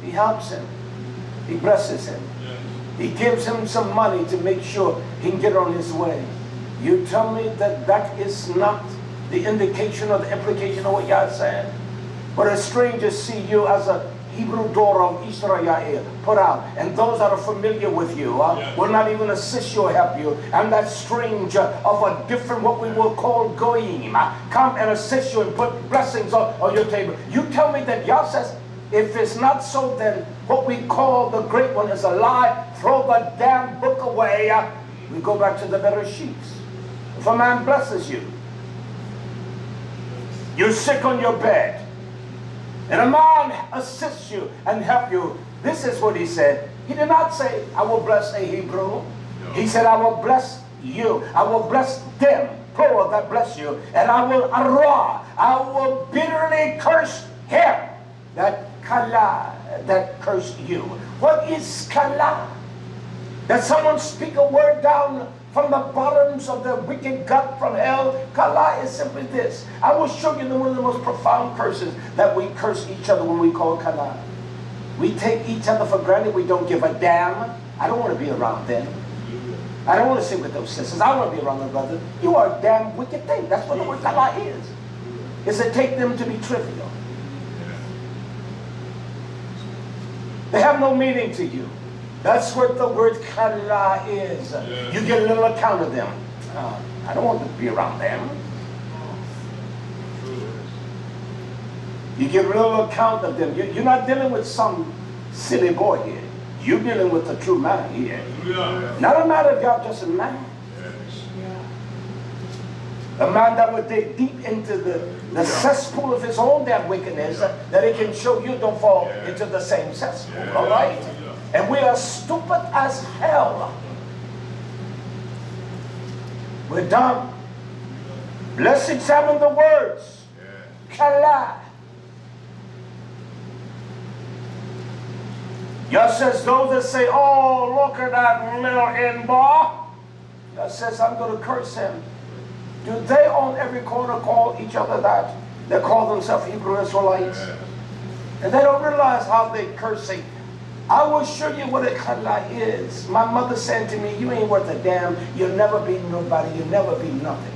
Speaker 3: He helps him. He blesses him. He gives him some money to make sure he can get on his way. You tell me that that is not the indication or the implication of what Yah said? But a stranger see you as a Hebrew daughter of Israel put out, and those that are familiar with you will not even assist you or help you, and that stranger of a different, what we will call goyim, come and assist you and put blessings on your table. You tell me that Yah says, if it's not so, then what we call the great one is a lie. Throw the damn book away. We go back to the better sheets. If a man blesses you, you're sick on your bed, and a man assists you and help you. This is what he said. He did not say, I will bless a Hebrew. He said, I will bless you. I will bless them, plural, that bless you. And I will bitterly curse him that cursed you. What is kala? That someone speak a word down from the bottoms of the wicked gut from hell. Kala is simply this. I will show you one of the most profound curses that we curse each other when we call kala. We take each other for granted. We don't give a damn. I don't want to be around them. I don't want to sit with those sisters. I don't want to be around them, brother. You are a damn wicked thing. That's what the word kala is. Is to take them to be trivial. They have no meaning to you. That's what the word kala is. You get a little account of them. I don't want to be around them. You get a little account of them. You're not dealing with some silly boy here. You're dealing with a true man here. Not a matter of God, just a man. A man that would dig deep into the cesspool of his own damn wickedness, that he can show you don't fall into the same cesspool. All right? And we are stupid as hell. We're dumb. Let's examine the words. Kala. Yah says, those that say, oh, look at that little in-law. Yah says, I'm going to curse him. Do they on every corner call each other that? They call themselves Hebrew Israelites. And they don't realize how they cursing. I will show you what a kala is. My mother said to me, you ain't worth a damn. You'll never be nobody. You'll never be nothing.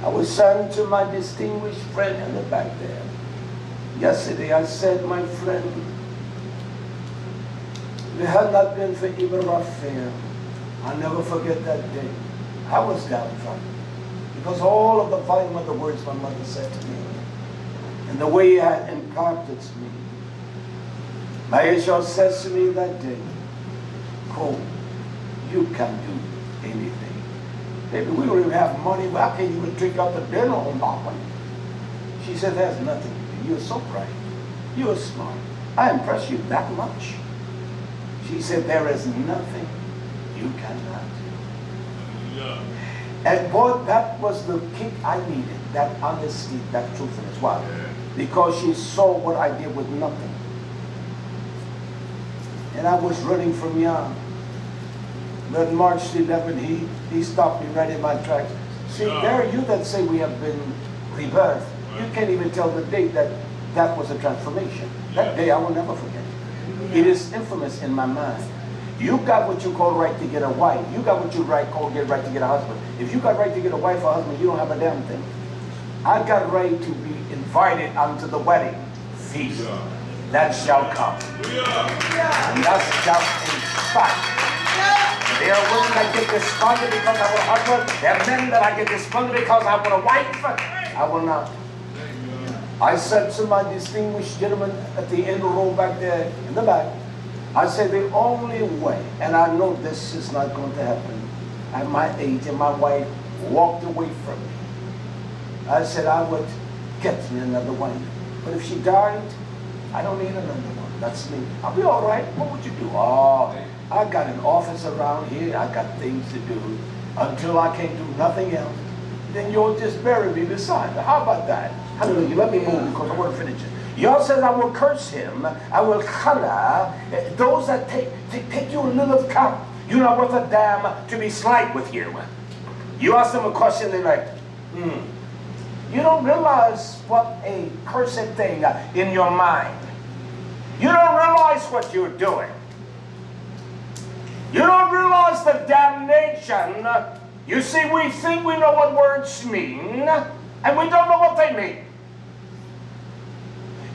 Speaker 3: I was saying to my distinguished friend in the back there. Yesterday I said, my friend, if it had not been for Ibn Raphael, I'll never forget that day. I was downtrodden. Because all of the volume of the words my mother said to me, and the way it had impacted me. My Yeshua says to me that day, Cole, you can do anything. Baby, we don't even have money. I can't even drink out the dinner on my money. She said, there's nothing. You're so bright. You're smart. I impress you that much. She said, there is nothing you cannot do. Yeah. And boy, that was the kick I needed. That honesty, that truthfulness. Why? Yeah. Because she saw what I did with nothing. And I was running from young. But March 11th, he stopped me right in my tracks. See, there are you that say we have been rebirthed. You can't even tell the date that was a transformation. That day I will never forget. It is infamous in my mind. You got what you call right to get a wife. You got what you call get right to get a husband. If you got right to get a wife or husband, you don't have a damn thing. I got right to be invited unto the wedding feast that shall come. And that shall inspire. There are women that get despondent because I want a husband. There are men that I get despondent because I want a wife. I will not. I said to my distinguished gentleman at the end row back there in the back, I said the only way, and I know this is not going to happen at my age, and my wife walked away from me. I said I would get me another wife. But if she died, I don't need another one. That's me. I'll be all right. What would you do? Oh, I got an office around here. I got things to do. Until I can't do nothing else, then you'll just bury me beside her. How about that? Hallelujah. Let me move because I want to finish it. Y'all says I will curse him. I will chala. Those that take you a little account. You're not worth a damn to be slight with you. You ask them a question, they're like, You don't realize what a cursed thing in your mind. You don't realize what you're doing. You don't realize the damnation. You see, we think we know what words mean, and we don't know what they mean.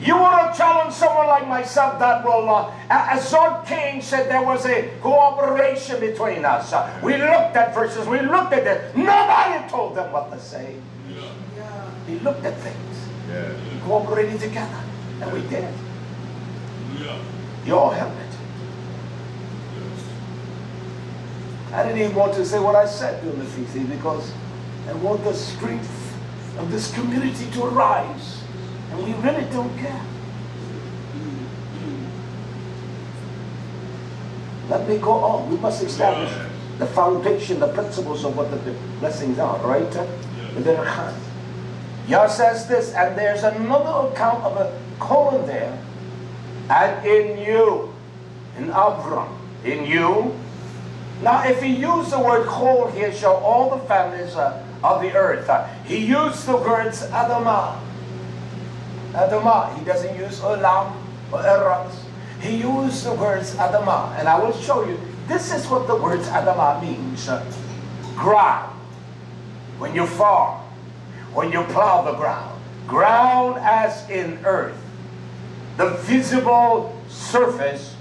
Speaker 3: You want to challenge someone like myself that will, as Zod King said, there was a cooperation between us. We looked at verses, we looked at it. Nobody told them what to say. We looked at things. We cooperated together, and we did it. You all helped it. I didn't even want to say what I said during the feast day because I want the strength of this community to arise. And we really don't care. Let me go on. We must establish the foundation, the principles of what the blessings are, right? Yah says this, and there's another account of a colon there. And in you, in Avram, in you. Now, if he used the word chol here, show all the families of the earth. He used the words Adamah. Adamah. He doesn't use Olam or Eretz. He used the words Adamah. And I will show you. This is what the words Adamah means. Ground. When you farm. When you plow the ground. Ground as in earth. The visible surface.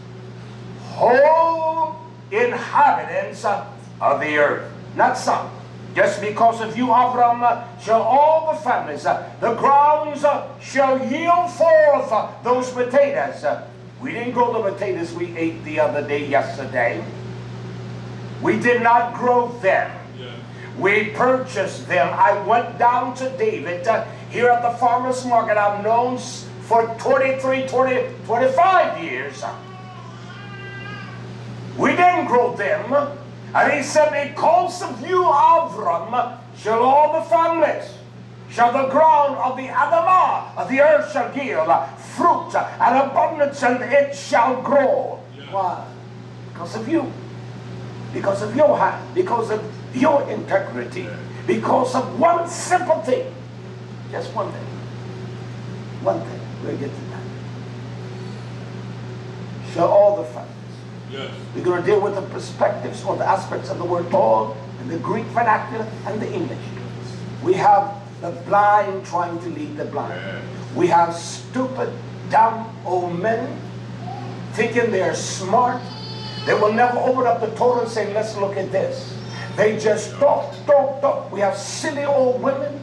Speaker 3: Whole inhabitants of the earth. Not some. Just because of you, Avram, shall all the families, the grounds shall yield forth those potatoes. We didn't grow the potatoes we ate the other day, yesterday. We did not grow them. We purchased them. I went down to David here at the farmer's market. I've known for 25 years. We didn't grow them. And he said, because of you, Avram, shall all the families, shall the ground of the Adamah of the earth shall yield fruit and abundance, and it shall grow. Why? Because of you. Because of your hand. Because of your integrity. because of one simple thing. Just one thing. One thing. We'll get to that. Show all the facts.
Speaker 2: Yes.
Speaker 3: We're going to deal with the perspectives or the aspects of the word all in the Greek vernacular and the English. We have the blind trying to lead the blind.
Speaker 2: Yeah.
Speaker 3: We have stupid, dumb old men thinking they're smart. They will never open up the Torah and say, let's look at this. They just talk. We have silly old women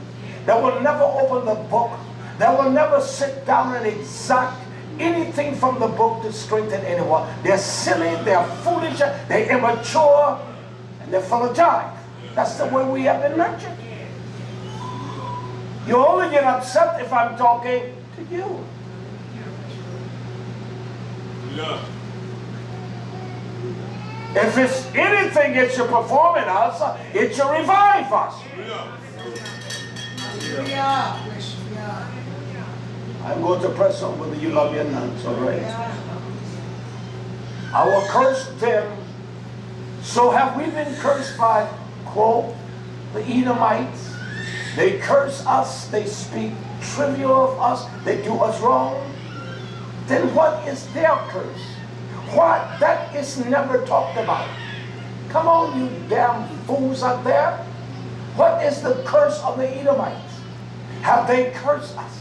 Speaker 3: that will never open the book. That will never sit down and exact anything from the book to strengthen anyone. They're silly, they're foolish, they're immature, and they're full of jive. That's the way we have been nurtured. You only get upset if I'm talking to you.
Speaker 2: Yeah.
Speaker 3: If it's anything it should perform in us, it should revive us. I'm going to press on whether you love me or not, all right? I will curse them. So have we been cursed by, quote, the Edomites? They curse us, they speak trivial of us, they do us wrong. Then what is their curse? What? That is never talked about. Come on, you damn fools out there. What is the curse of the Edomites? Have they cursed us?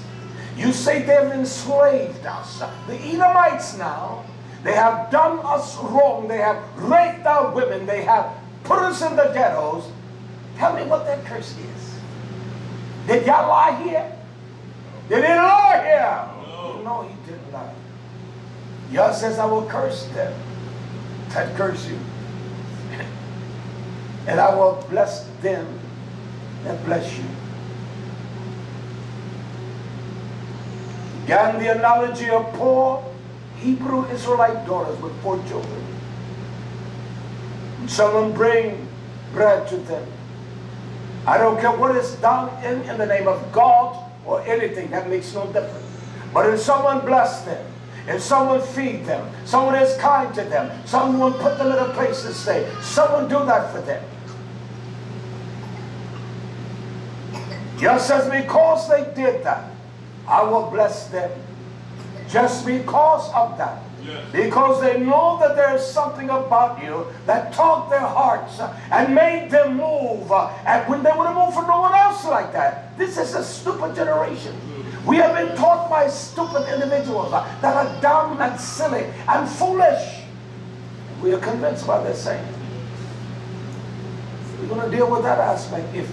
Speaker 3: You say they've enslaved us. The Edomites now, they have done us wrong. They have raped our women. They have put us in the ghettos. Tell me what that curse is. Did y'all lie here? Did he lie here? No, he didn't lie. Yah says, I will curse them that curse you. And I will bless them that bless you. Again, the analogy of poor Hebrew Israelite daughters with 4 children. And someone bring bread to them. I don't care what is done in the name of God or anything, that makes no difference. But if someone bless them, if someone feed them, someone is kind to them, someone put them in a place to stay, someone do that for them. Yah says, because they did that, I will bless them. Just because of that. Yes. Because they know that there is something about you that taught their hearts and made them move. And when they would have moved for no one else like that. This is a stupid generation. We have been taught by stupid individuals that are dumb and silly and foolish. We are convinced by their saying. We're going to deal with that aspect. If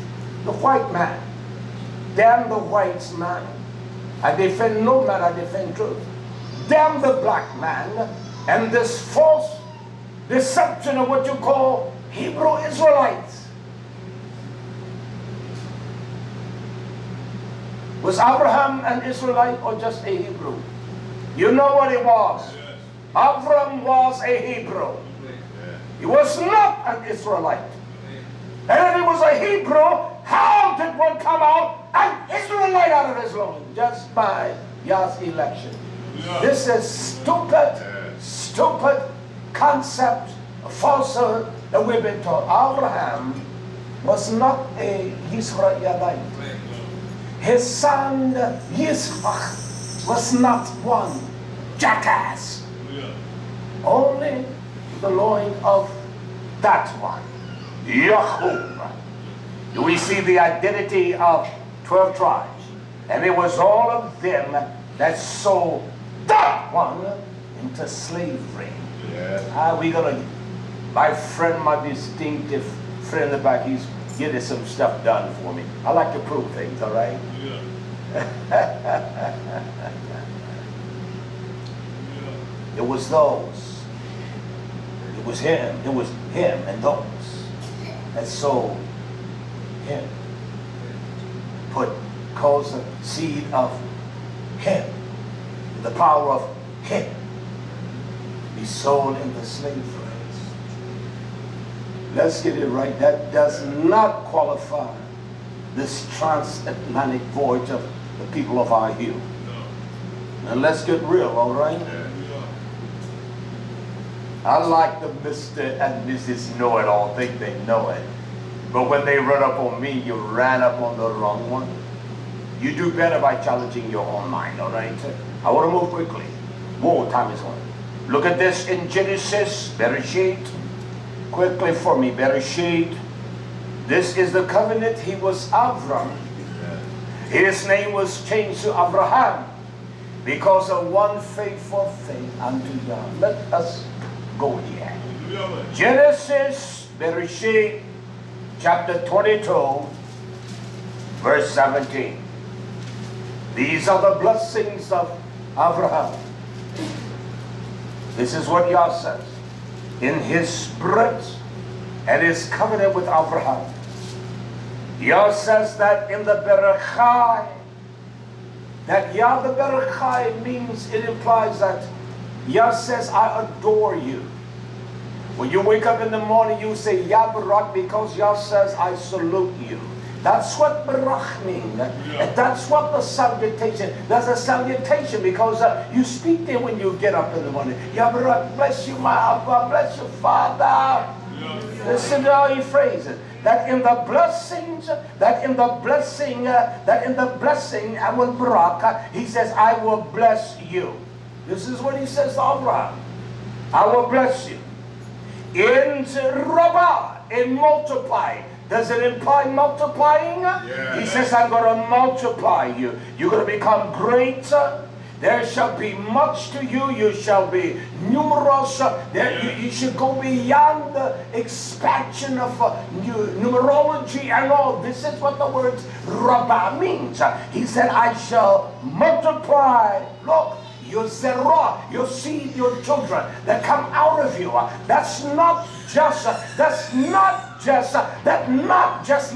Speaker 3: the white man, damn the white man, I defend no man, I defend truth. Damn the black man and this false deception of what you call Hebrew Israelites. Was Abraham an Israelite or just a Hebrew? You know what he was. Yes. Abraham was a Hebrew. He was not an Israelite. And if he was a Hebrew, how did one come out an Israelite out of his loins? Just by Yah's election. Yeah. This is stupid concept, falsehood that we've been taught. Abraham was not a Israelite. His son Yitzchak was not one jackass. Yeah. Only the loin of that one, Yaakov. Do we see the identity of 12 tribes? And it was all of them that sold that one into slavery. Yeah. How are we gonna? My friend, my distinctive friend in the back, he's getting some stuff done for me. I like to prove things, all right? Yeah. It was those. It was him. It was him and those that sold him. Caused the seed of him, the power of him, be sold into slavery. Let's get it right. That does not qualify this transatlantic voyage of the people of our hue. No. And let's get real, all right? Yeah. I like the Mr. and Mrs. Know-it-all think they know it. But when they run up on me, you ran up on the wrong one. You do better by challenging your own mind, all right? I want to move quickly. Whoa, time is on. Look at this in Genesis, Bereshit. Quickly for me, Bereshit. This is the covenant. He was Avram. His name was changed to Abraham because of one faithful thing unto Yah. Let us go here. Genesis, Bereshit, chapter 22, verse 17. These are the blessings of Abraham. This is what Yah says. In his spirit and his covenant with Abraham. Yah says that in the Berachai, that Yah the Berachai means, it implies that Yah says, I adore you. When you wake up in the morning, you say Yah Barak because Yah says, I salute you. That's what Barach means. And that's what the salutation, there's a salutation because you speak there when you get up in the morning. Yah Barak, bless you, my Abba, bless you, Father. Listen to how he phrases. That in the blessings, that in the blessing, I will Barak, he says, I will bless you. This is what he says to Abraham. I will bless you. In Rabbah, in multiply. Does it imply multiplying? Yeah. He says, I'm going to multiply you. You're going to become great. There shall be much to you. You shall be numerous. You should go beyond the expansion of numerology and all. This is what the word Rabbah means. He said, I shall multiply. Look. Your zerah, your seed, your children that come out of you. That's not just,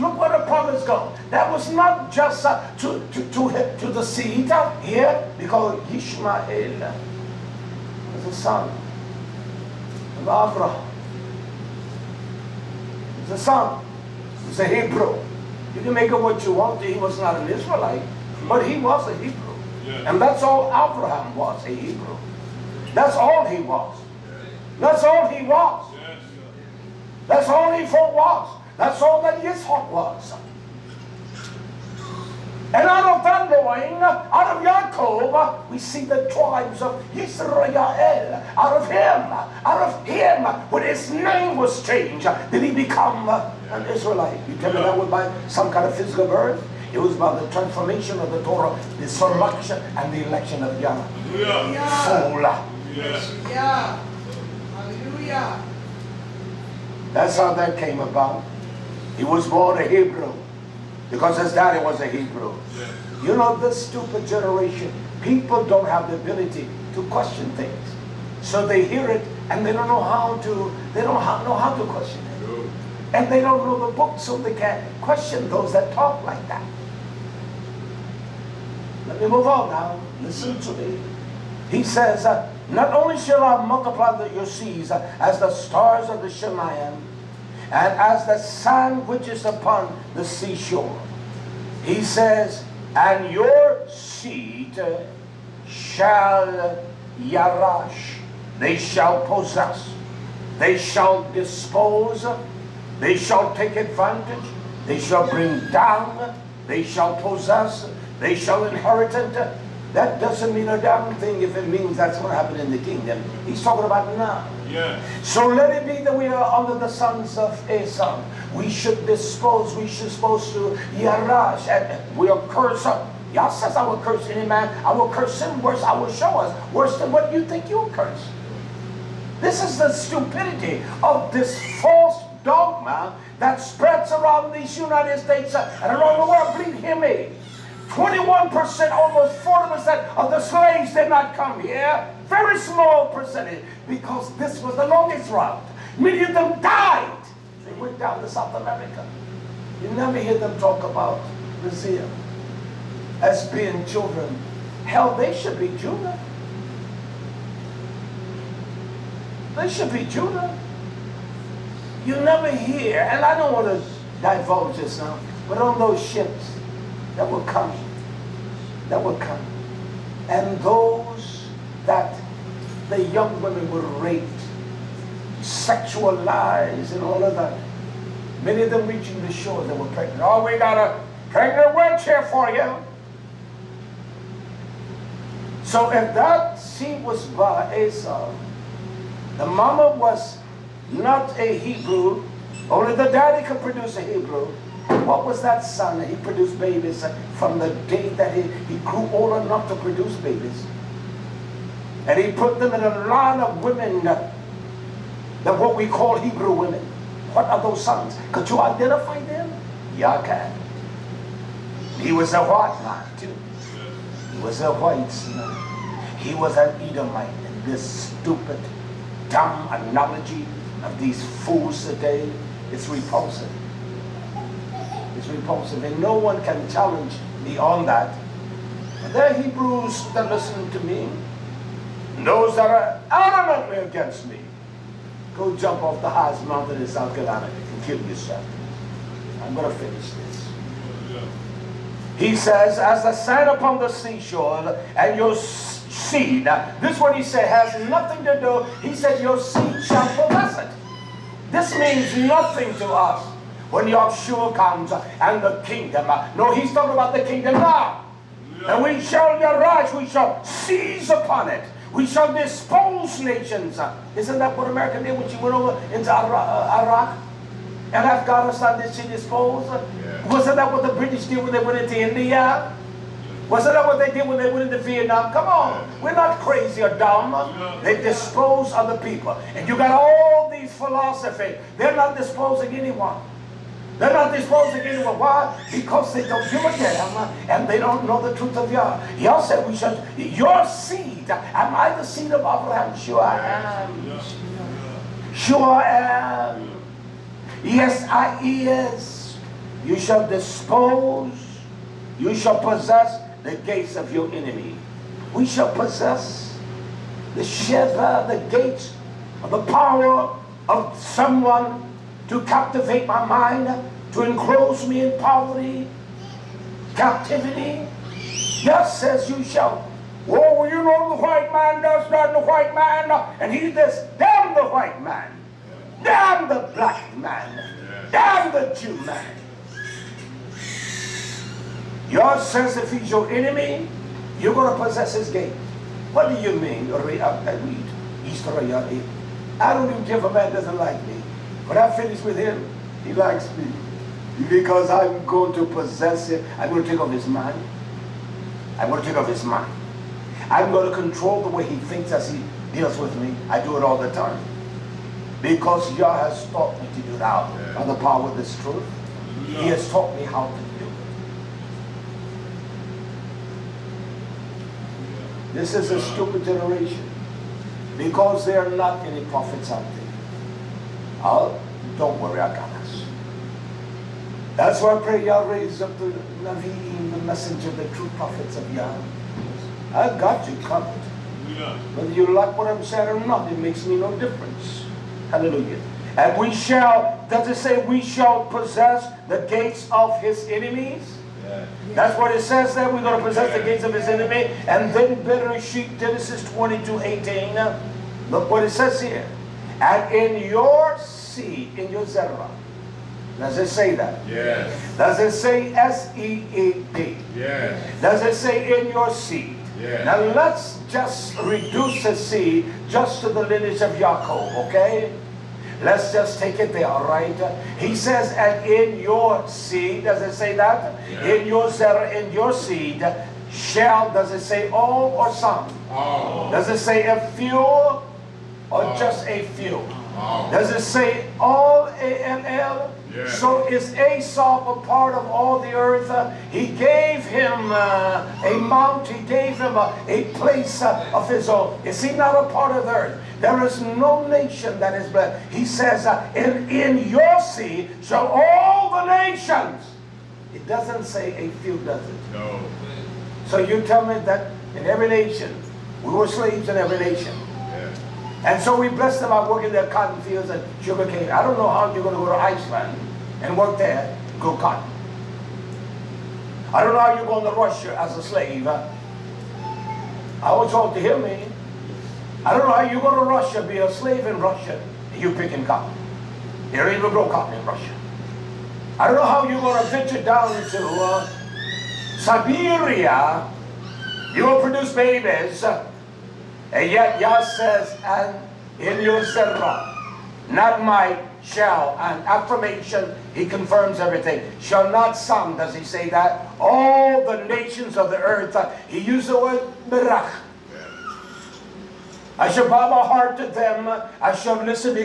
Speaker 3: look where the promise goes. That was not just to the seed here, because Ishmael was a son of Abraham. He's a son. He's a Hebrew. You can make it what you want. He was not an Israelite, but he was a Hebrew. Yeah. And that's all Abraham was, a Hebrew. That's all he was. That's all he was. That's all he was. That's all that Yitzhak was. And out of that line, out of Yaakov, we see the tribes of Yisrael. Out of him, when his name was changed, did he become an Israelite? You tell me that was by some kind of physical birth? It was about the transformation of the Torah, the selection and the election of Yah. Hallelujah.
Speaker 4: Yeah. Hallelujah.
Speaker 3: That's how that came about. He was born a Hebrew because his daddy was a Hebrew. You know, this stupid generation, people don't have the ability to question things. So they hear it and they don't know how to, know how to question it. And they don't know the book, so they can't question those that talk like that. Let me move on now. Listen to me. He says, not only shall I multiply your seeds as the stars of the Shemayim, and as the sand which is upon the seashore. He says, and your seed shall yarash. They shall possess. They shall dispose. They shall take advantage. They shall bring down. They shall possess. They shall inherit it. That doesn't mean a damn thing if it means that's what happened in the kingdom. He's talking about now. Yeah. So let it be that we are under the sons of Esau. We should dispose. We should supposed to yarash. And we are cursed. Yah says, I will curse any man. I will curse him worse. I will show us worse than what you think you'll curse. This is the stupidity of this false dogma that spreads around these United States and around the world. Believe hear me. 21%, almost 40% of the slaves did not come here. Very small percentage, because this was the longest route. Many of them died. They went down to South America. You never hear them talk about Brazil as being children. Hell, they should be Judah. They should be Judah. You never hear, and I don't want to divulge this now, but on those ships that will come, and those that the young women were raped, sexualized, and all of that, Many of them reaching the shores that were pregnant. Oh, we got a pregnant wench here for you. So if that seed was by Esau, the mama was not a Hebrew, only the daddy could produce a Hebrew. What was that son? He produced babies from the day that he grew old enough to produce babies. And he put them in a line of women that what we call Hebrew women. What are those sons? Could you identify them? Yeah, I can. He was a white man too. He was a white son. He was an Edomite. And this stupid, dumb analogy of these fools today, it's repulsive. It's repulsive, and no one can challenge me on that. But there are Hebrews that listen to me, and those that are adamantly against me. Go jump off the highest mountain in South Carolina and kill yourself. I'm going to finish this. He says, as the sand upon the seashore, and your seed. Now, this what he said has nothing to do. He said, your seed shall possess it. This means nothing to us. When YHWH comes and the kingdom. No, he's talking about the kingdom now. And we shall arise, we shall seize upon it. We shall dispose nations. Isn't that what America did when she went over into Iraq and Afghanistan? Did she dispose? Yeah. Wasn't that what the British did when they went into India? Wasn't that what they did when they went into Vietnam? Come on, we're not crazy or dumb. They dispose other people. And you got all these philosophies. They're not disposing anyone. They're not disposing anyone. Why? Because they don't give a damn and they don't know the truth of Yah. Yah said we shall, your seed, am I the seed of Abraham? Sure I am. Sure I am. Yes, I is. You shall dispose, you shall possess the gates of your enemy. We shall possess the Sheva, the gates of the power of someone to captivate my mind, to enclose me in poverty, captivity. God says you shall. Oh, you know the white man does not, the white man, and he does, damn the white man, damn the black man, damn the Jew man. God says if he's your enemy, you're going to possess his gate. What do you mean? I read Yisrael. I don't even care if a man doesn't like me. When I finish with him, he likes me. Because I'm going to possess him. I'm going to take off his mind. I'm going to take off his mind. I'm going to control the way he thinks as he deals with me. I do it all the time. Because Yah has taught me to do that by the power of this truth. He has taught me how to do it. This is a stupid generation. Because there are not any prophets out there. Oh, don't worry, I got us. That's why I pray Yah raise up the Naveem, the messenger, the true prophets of Yah. I got you covered. Whether you like what I'm saying or not, it makes me no difference. Hallelujah. And we shall, does it say we shall possess the gates of his enemies? Yeah. That's what it says there. We're going to possess the gates of his enemy. And then better sheep, Genesis 22:18. Look what it says here. And in your seed, in your zerah. Does it say that? Yes. Does it say S-E-E-D? Yes. Does it say in your seed? Yes. Now let's just reduce the seed just to the lineage of Yaakov, okay? Let's just take it there, all right? He says, and in your seed, does it say that? Yes. In your zerah, in your seed, shall, does it say all or some? All. Does it say a few? Or just a few? Does it say all, A-L-L? Yeah. So is Esau a part of all the earth? He gave him a mount, he gave him a place of his own. Is he not a part of the earth? There is no nation that is blessed. He says, in your seed shall all the nations. It doesn't say a few, does it? No. So you tell me that in every nation, we were slaves in every nation. And so we bless them by working their cotton fields and sugar cane. I don't know how you're going to go to Iceland and work there and grow cotton. I don't know how you're going to Russia as a slave. I was told to hear me. I don't know how you're going to Russia, be a slave in Russia, and you're picking cotton. There ain't no grow cotton in Russia. I don't know how you're going to venture down to Siberia. You will produce babies. And yet Yah says, and in your zerah, not might, shall, and affirmation, he confirms everything. Shall not some, does he say that? All the nations of the earth, he used the word berach. I shall bow my heart to them. I shall listen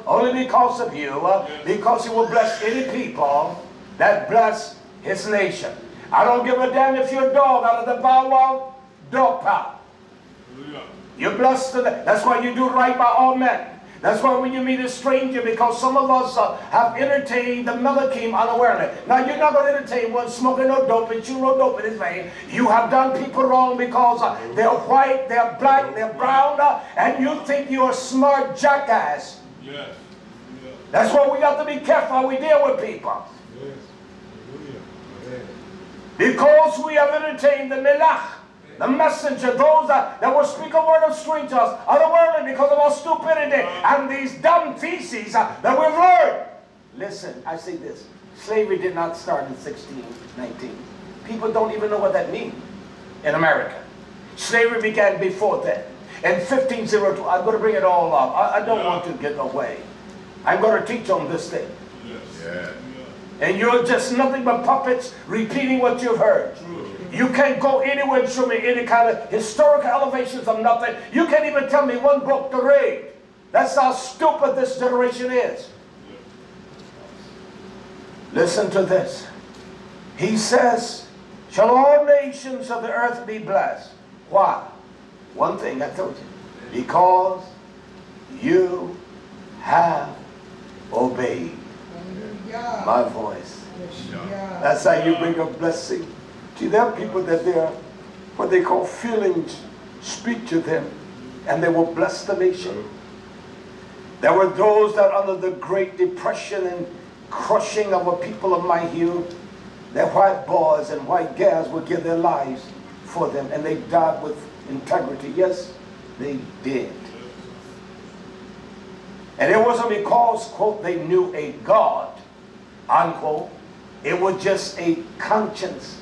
Speaker 3: only because of you, because he will bless any people that bless his nation. I don't give a damn if you're a dog out of the bow wow, dog pound. You're blessed to them. That's why you do right by all men. That's why when you meet a stranger, because some of us have entertained the Melachim unawareness. Now, you're not going to entertain one smoking no dope and chewing no dope in his vein. You have done people wrong because they're white, they're black, they're brown, and you think you're a smart jackass. Yes. Yeah. That's why we got to be careful how we deal with people. Yes. Because we have entertained the Melach, the messenger, those that will speak a word of strangers, otherworldly because of our stupidity and these dumb feces that we've learned. Listen, I say this. Slavery did not start in 1619. People don't even know what that means in America. Slavery began before then. In 1502, I'm going to bring it all up. I don't want to get away. I'm going to teach on this thing. Yes. Yeah. And you're just nothing but puppets repeating what you've heard. You can't go anywhere and show me any kind of historical elevations of nothing. You can't even tell me one book to read. That's how stupid this generation is. Listen to this. He says, shall all nations of the earth be blessed? Why? One thing I told you. Because you have obeyed my voice. That's how you bring a blessing. See, there are people that what they call feelings speak to them, and they will bless the nation. There were those that under the Great Depression and crushing of a people of my hue, their white boys and white gals would give their lives for them, and they died with integrity. Yes, they did. And it wasn't because, quote, they knew a God, unquote. It was just a conscience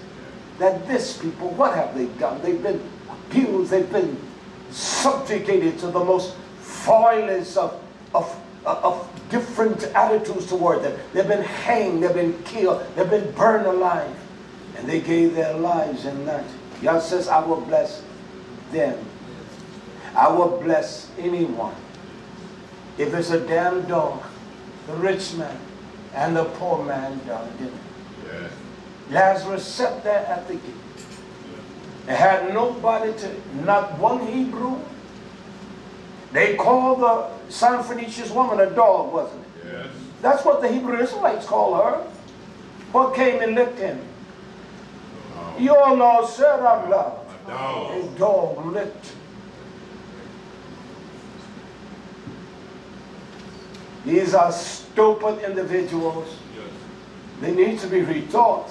Speaker 3: that this people, what have they done? They've been abused, they've been subjugated to the most violence of different attitudes toward them. They've been hanged, they've been killed, they've been burned alive. And they gave their lives in that. God says, I will bless them. I will bless anyone. If it's a damn dog, the rich man and the poor man died. Yeah. Lazarus sat there at the gate. They had nobody not one Hebrew. They called the Syrophoenician woman a dog, wasn't it? Yes. That's what the Hebrew Israelites call her. What came and licked him? You all know, sir, I'm loved. A dog licked. These are stupid individuals. Yes. They need to be retaught.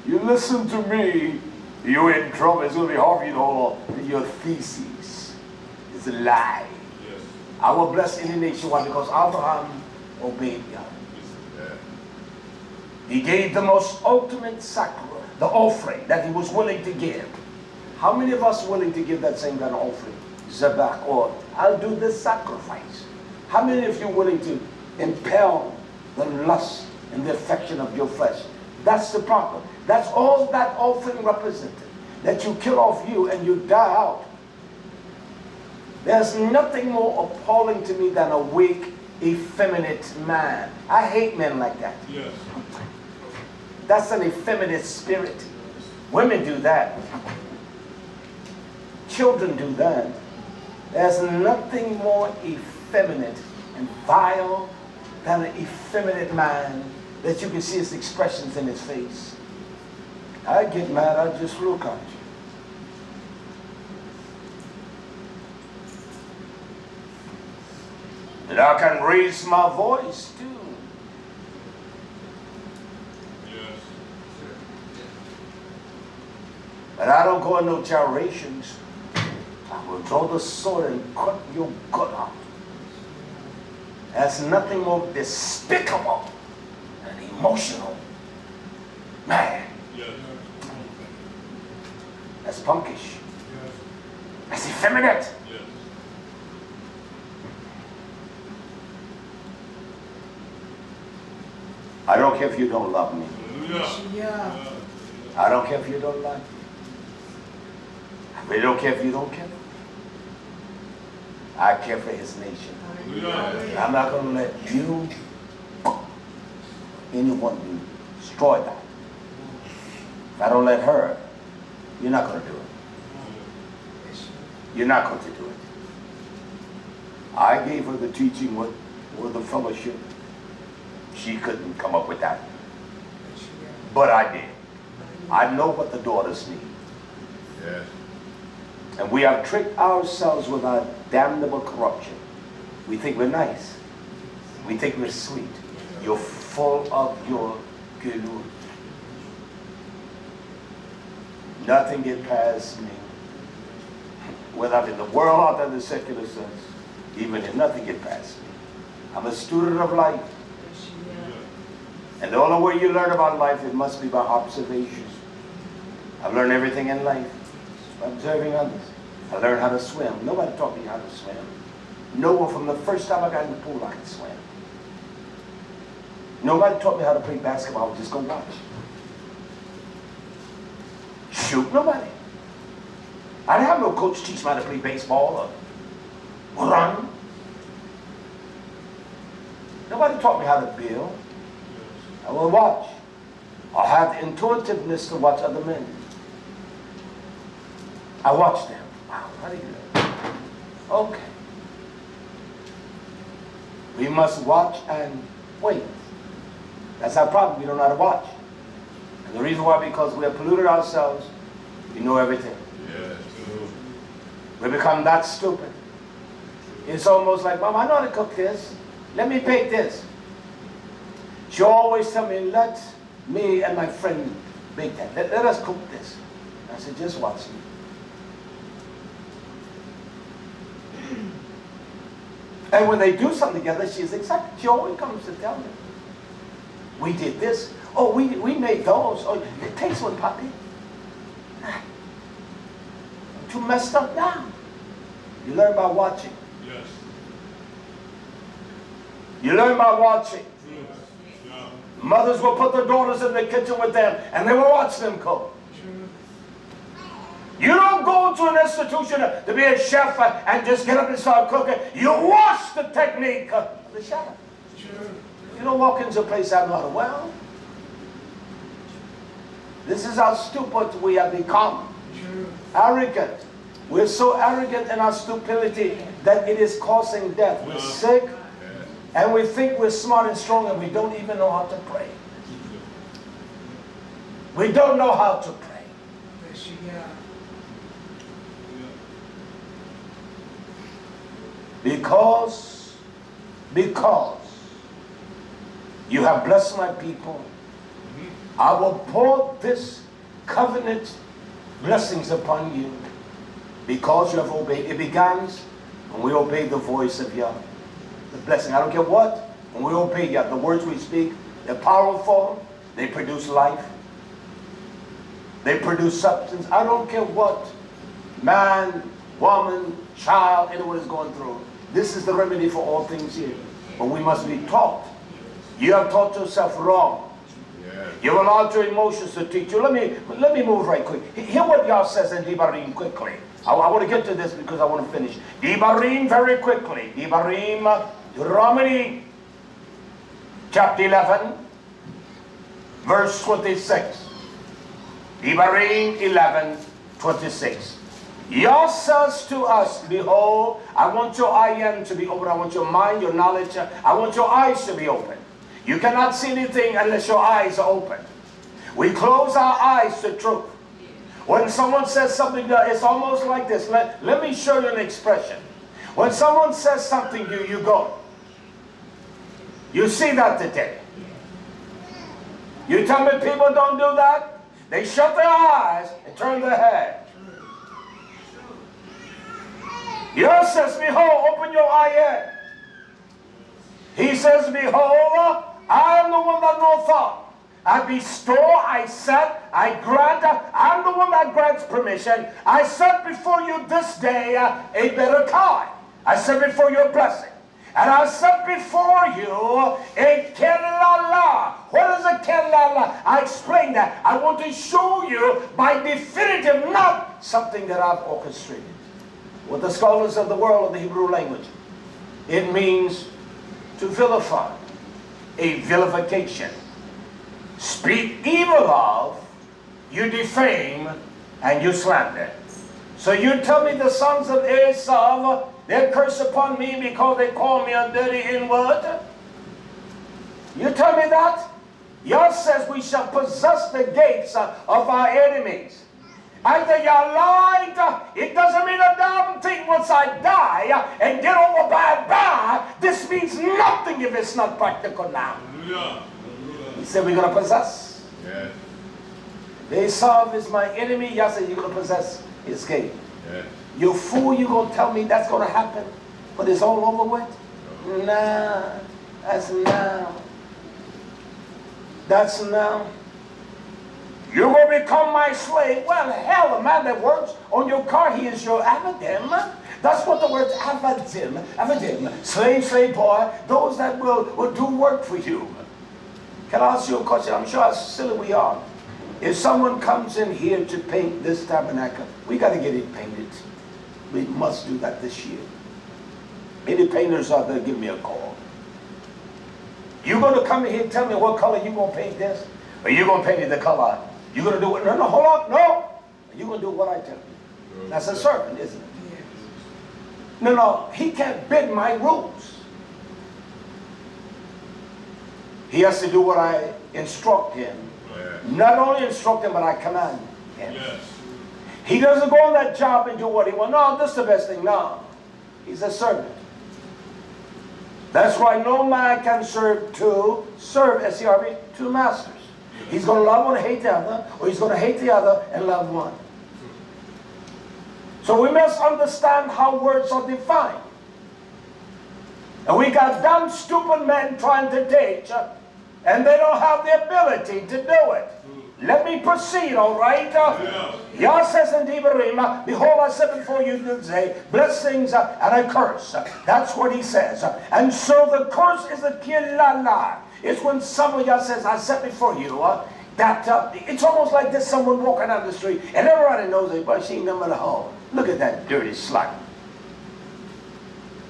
Speaker 3: You listen to me, you're in trouble. It's going to be hard for you to hold on. Your thesis is a lie. Yes. I will bless any nation. Why? Because Abraham obeyed God. Yeah. He gave the most ultimate sacrifice, the offering that he was willing to give. How many of us are willing to give that same kind of offering? Zabak, or I'll do this sacrifice. How many of you are willing to impel the lust and the affection of your flesh? That's the problem. That's all that offering represented. That you kill off you and you die out. There's nothing more appalling to me than a weak, effeminate man. I hate men like that. Yes. That's an effeminate spirit. Women do that. Children do that. There's nothing more effeminate and vile than an effeminate man that you can see his expressions in his face. I get mad, I just look at you. And I can raise my voice too. Yes. But I don't go in no gyrations. I will draw the sword and cut your gut out. There's nothing more despicable and emotional That's punkish. That's effeminate. I don't care if you don't love me. I don't care if you don't like me. I really don't care if you don't care. I care for his nation. I'm not going to let you, anyone, destroy that. If I don't let her, you're not going to do it. You're not going to do it. I gave her the teaching with the fellowship. She couldn't come up with that. But I did. I know what the daughters need.
Speaker 1: Yes.
Speaker 3: And we have tricked ourselves with our damnable corruption. We think we're nice. We think we're sweet. You're full of your good. Nothing get past me. Whether I'm in the world or in the secular sense, even if nothing get past me. I'm a student of life. And the only way you learn about life, it must be by observation. I've learned everything in life by observing others. I learned how to swim. Nobody taught me how to swim. No one from the first time I got in the pool, I could swim. Nobody taught me how to play basketball. I would just go watch. Shoot, nobody. I didn't have no coach teach me how to play baseball or run. Nobody taught me how to build. I will watch. I have the intuitiveness to watch other men. I watch them. Wow, how do you do that? Okay. We must watch and wait. That's our problem. We don't know how to watch. And the reason why, because we have polluted ourselves, we know everything.
Speaker 1: Yes.
Speaker 3: We become that stupid. It's almost like, Mom, I know how to cook this. Let me bake this. She always tell me, let me and my friend bake that. Let us cook this. I said, just watch me. And when they do something together, she's excited. She always comes to tell me. We did this. Oh, we made those. Oh, it takes one, Papi. Too messed up now. You learn by watching.
Speaker 2: Yes.
Speaker 3: You learn by watching. Mothers will put their daughters in the kitchen with them and they will watch them cook. You don't go to an institution to be a chef and just get up and start cooking. You watch the technique of the chef. You don't walk into a place I know how to well. This is how stupid we have become. Arrogant. We're so arrogant in our stupidity that it is causing death. We're sick. And we think we're smart and strong and we don't even know how to pray. We don't know how to pray. Because you have blessed my people, I will pour this covenant blessings upon you because you have obeyed. It begins when we obey the voice of Yah. The blessing, I don't care what, when we obey Yah, the words we speak, they're powerful, they produce life, they produce substance. I don't care what man, woman, child, anyone is going through. This is the remedy for all things here. But we must be taught. You have taught yourself wrong. Yeah. You allowed your emotions to teach you. Let me move right quick. Hear what Yah says in Devarim quickly. I want to get to this because I want to finish. Devarim very quickly. Devarim, Deuteronomy, chapter 11, verse 26. Devarim 11:26. Yah says to us, behold, I want your eye to be open. I want your mind, your knowledge. I want your eyes to be open. You cannot see anything unless your eyes are open. We close our eyes to truth. When someone says something, it's almost like this. Let me show you an expression. When someone says something to you, you go. You see that today. You tell me people don't do that? They shut their eyes and turn their head. Yah says, behold, open your eye. He says, behold, I am the one that know thought. I bestow, I set, I grant, I'm the one that grants permission. I set before you this day a better time. I set before you a blessing. And I set before you a kelala. What is a kelala? I explained that. I want to show you by definitive, not something that I've orchestrated. With the scholars of the world of the Hebrew language, it means to vilify, a vilification. Speak evil of, you defame, and you slander. So you tell me the sons of Esau, they curse upon me because they call me a dirty N-word? You tell me that? Yah says we shall possess the gates of our enemies. Either you lied, it doesn't mean a damn thing once I die and get over bye-bye. This means nothing if it's not practical now. He said we're going to possess.
Speaker 1: Yes.
Speaker 3: Esau is my enemy. Yah said you're going to possess his gate.
Speaker 1: Yes.
Speaker 3: You fool, you going to tell me that's going to happen, but it's all over with? Nah, that's now. That's now. You're going to become my slave. Well, hell, a man that works on your car, he is your avadim. That's what the word avadim, slave, slave boy, those that will do work for you. Can I ask you a question? I'm sure how silly we are. If someone comes in here to paint this tabernacle, we got to get it painted. We must do that this year. Any painters out there, give me a call. You're going to come in here and tell me what color you're going to paint this? Or you're going to paint it the color? You're going to do it? No, no, hold on. No. You're going to do what I tell you. That's a servant, isn't it? No, no. He can't bend my rules. He has to do what I instruct him. Not only instruct him, but I command him. Yes. He doesn't go on that job and do what he wants. No, this is the best thing. No. He's a servant. That's why no man can serve two masters. He's going to love one and hate the other, or he's going to hate the other and love one. So we must understand how words are defined. And we got dumb, stupid men trying to teach, and they don't have the ability to do it. Let me proceed, all right? Yah says in Devarim, behold, I set before you this day blessings and a curse. That's what he says. And so the curse is a kilala. It's when someone, Yah says, I set before you, that it's almost like there's someone walking down the street, and everybody knows it, but she ain't number the hole. Look at that dirty slut.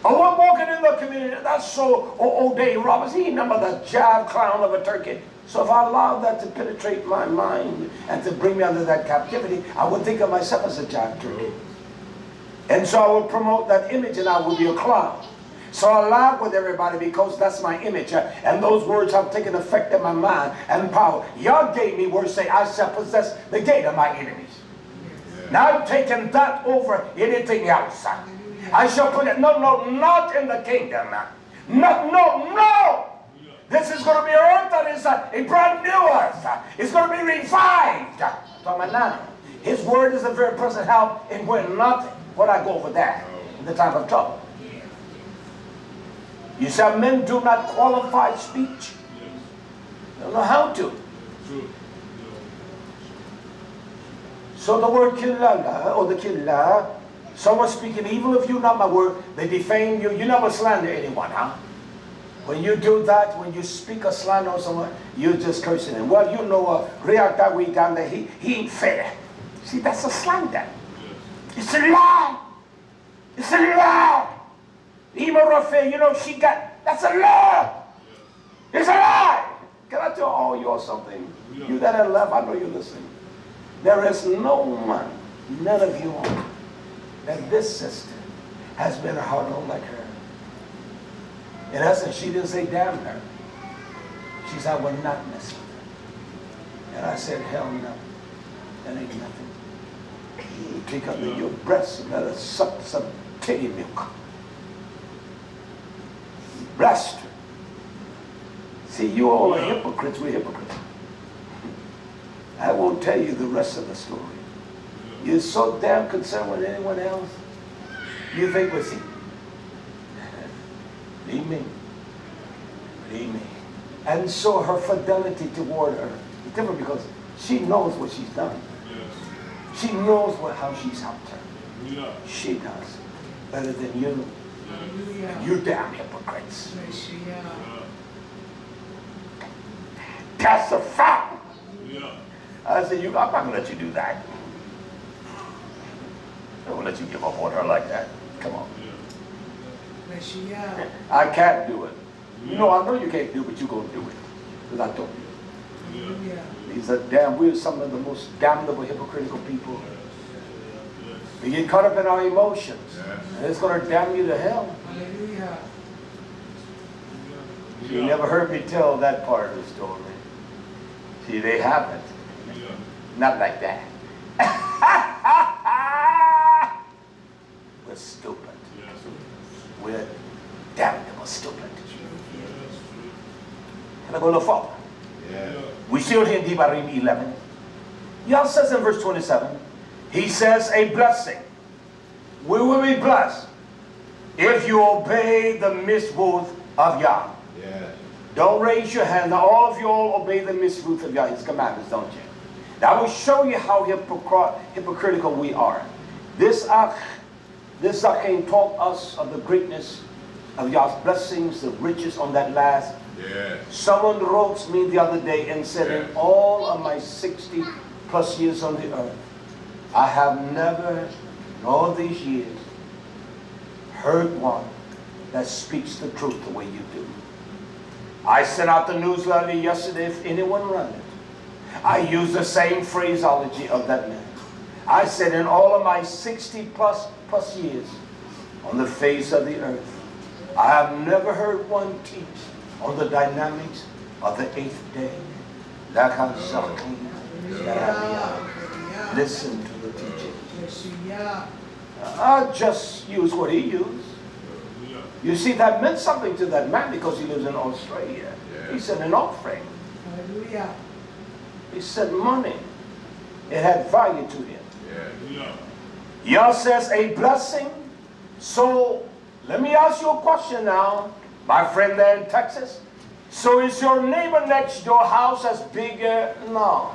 Speaker 3: Oh, I'm walking in the community, that's so old Dave Roberts, he ain't number the jive clown of a turkey. So if I allowed that to penetrate my mind and to bring me under that captivity, I would think of myself as a jive turkey. And so I would promote that image and I would be a clown. So I laugh with everybody because that's my image. And those words have taken effect in my mind and power. Yah gave me words say, I shall possess the gate of my enemies. Yeah. Now I've taken that over anything else. I shall put it, no, not in the kingdom. No. This is going to be an earth that is a brand new earth. It's going to be revived. Talking about now. His word is a very present help in when nothing. When I go over there in the time of trouble. You say men do not qualify speech. They don't know how to. So the word killala, or the killah, someone speaking evil of you, not my word, they defame you. You never slander anyone, huh? When you do that, when you speak a slander on someone, you're just cursing him. Well, you know, Riak Dawid down there, he ain't fair. See, that's a slander. It's a lie. It's a lie. Ima Rafe, you know, that's a lie. It's a lie. Can I tell all you something? You that are left, I know you're listening. There is no one, none of you, that this sister has been hard on like her. In essence, she didn't say damn her. She said, I will not mess with her. And I said, hell no. That ain't nothing. You take up your breasts and let her suck some titty milk. Blessed her. See, you all are hypocrites. We're hypocrites. I won't tell you the rest of the story. You're so damn concerned with anyone else. You think we'll see. Leave me. Leave me. And so her fidelity toward her different because she knows what she's done. She knows how she's helped her. She does better than you. You damn hypocrites. That's a fact. I said, I'm not going to let you do that. I won't let you give up on her like that. Come on. I can't do it. You know, I know you can't do it, but you're going to do it. Because I told you. These are we're some of the most damnable, hypocritical people. We get caught up in our emotions. And it's going to damn you to hell. You never heard me tell that part of the story. See, they haven't. Not like that. We're stupid. We're damnable stupid. Can I go a little further? We still hear in Devarim 11. Yah says in verse 27, he says a blessing. We will be blessed if you obey the mitzvot of Yah. Don't raise your hand. Now all of you all obey the mitzvot of Yah, his commandments, don't you? Now I will show you how hypocritical we are. This Zaken taught us of the greatness of Yah's blessings, the riches on that last. Someone wrote me the other day and said, in all of my 60 plus years on the earth, I have never, in all these years, heard one that speaks the truth the way you do. I sent out the newsletter yesterday, if anyone ran it. I used the same phraseology of that man. I said, in all of my 60 plus years on the face of the earth, I have never heard one teach on the dynamics of the 8th day. Listen to the teaching. I just use what he used. You see, that meant something to that man because he lives in Australia. He said an offering. He said money. It had value to him. Yah says a blessing. So let me ask you a question now, my friend there in Texas. So is your neighbor next door house as bigger? No.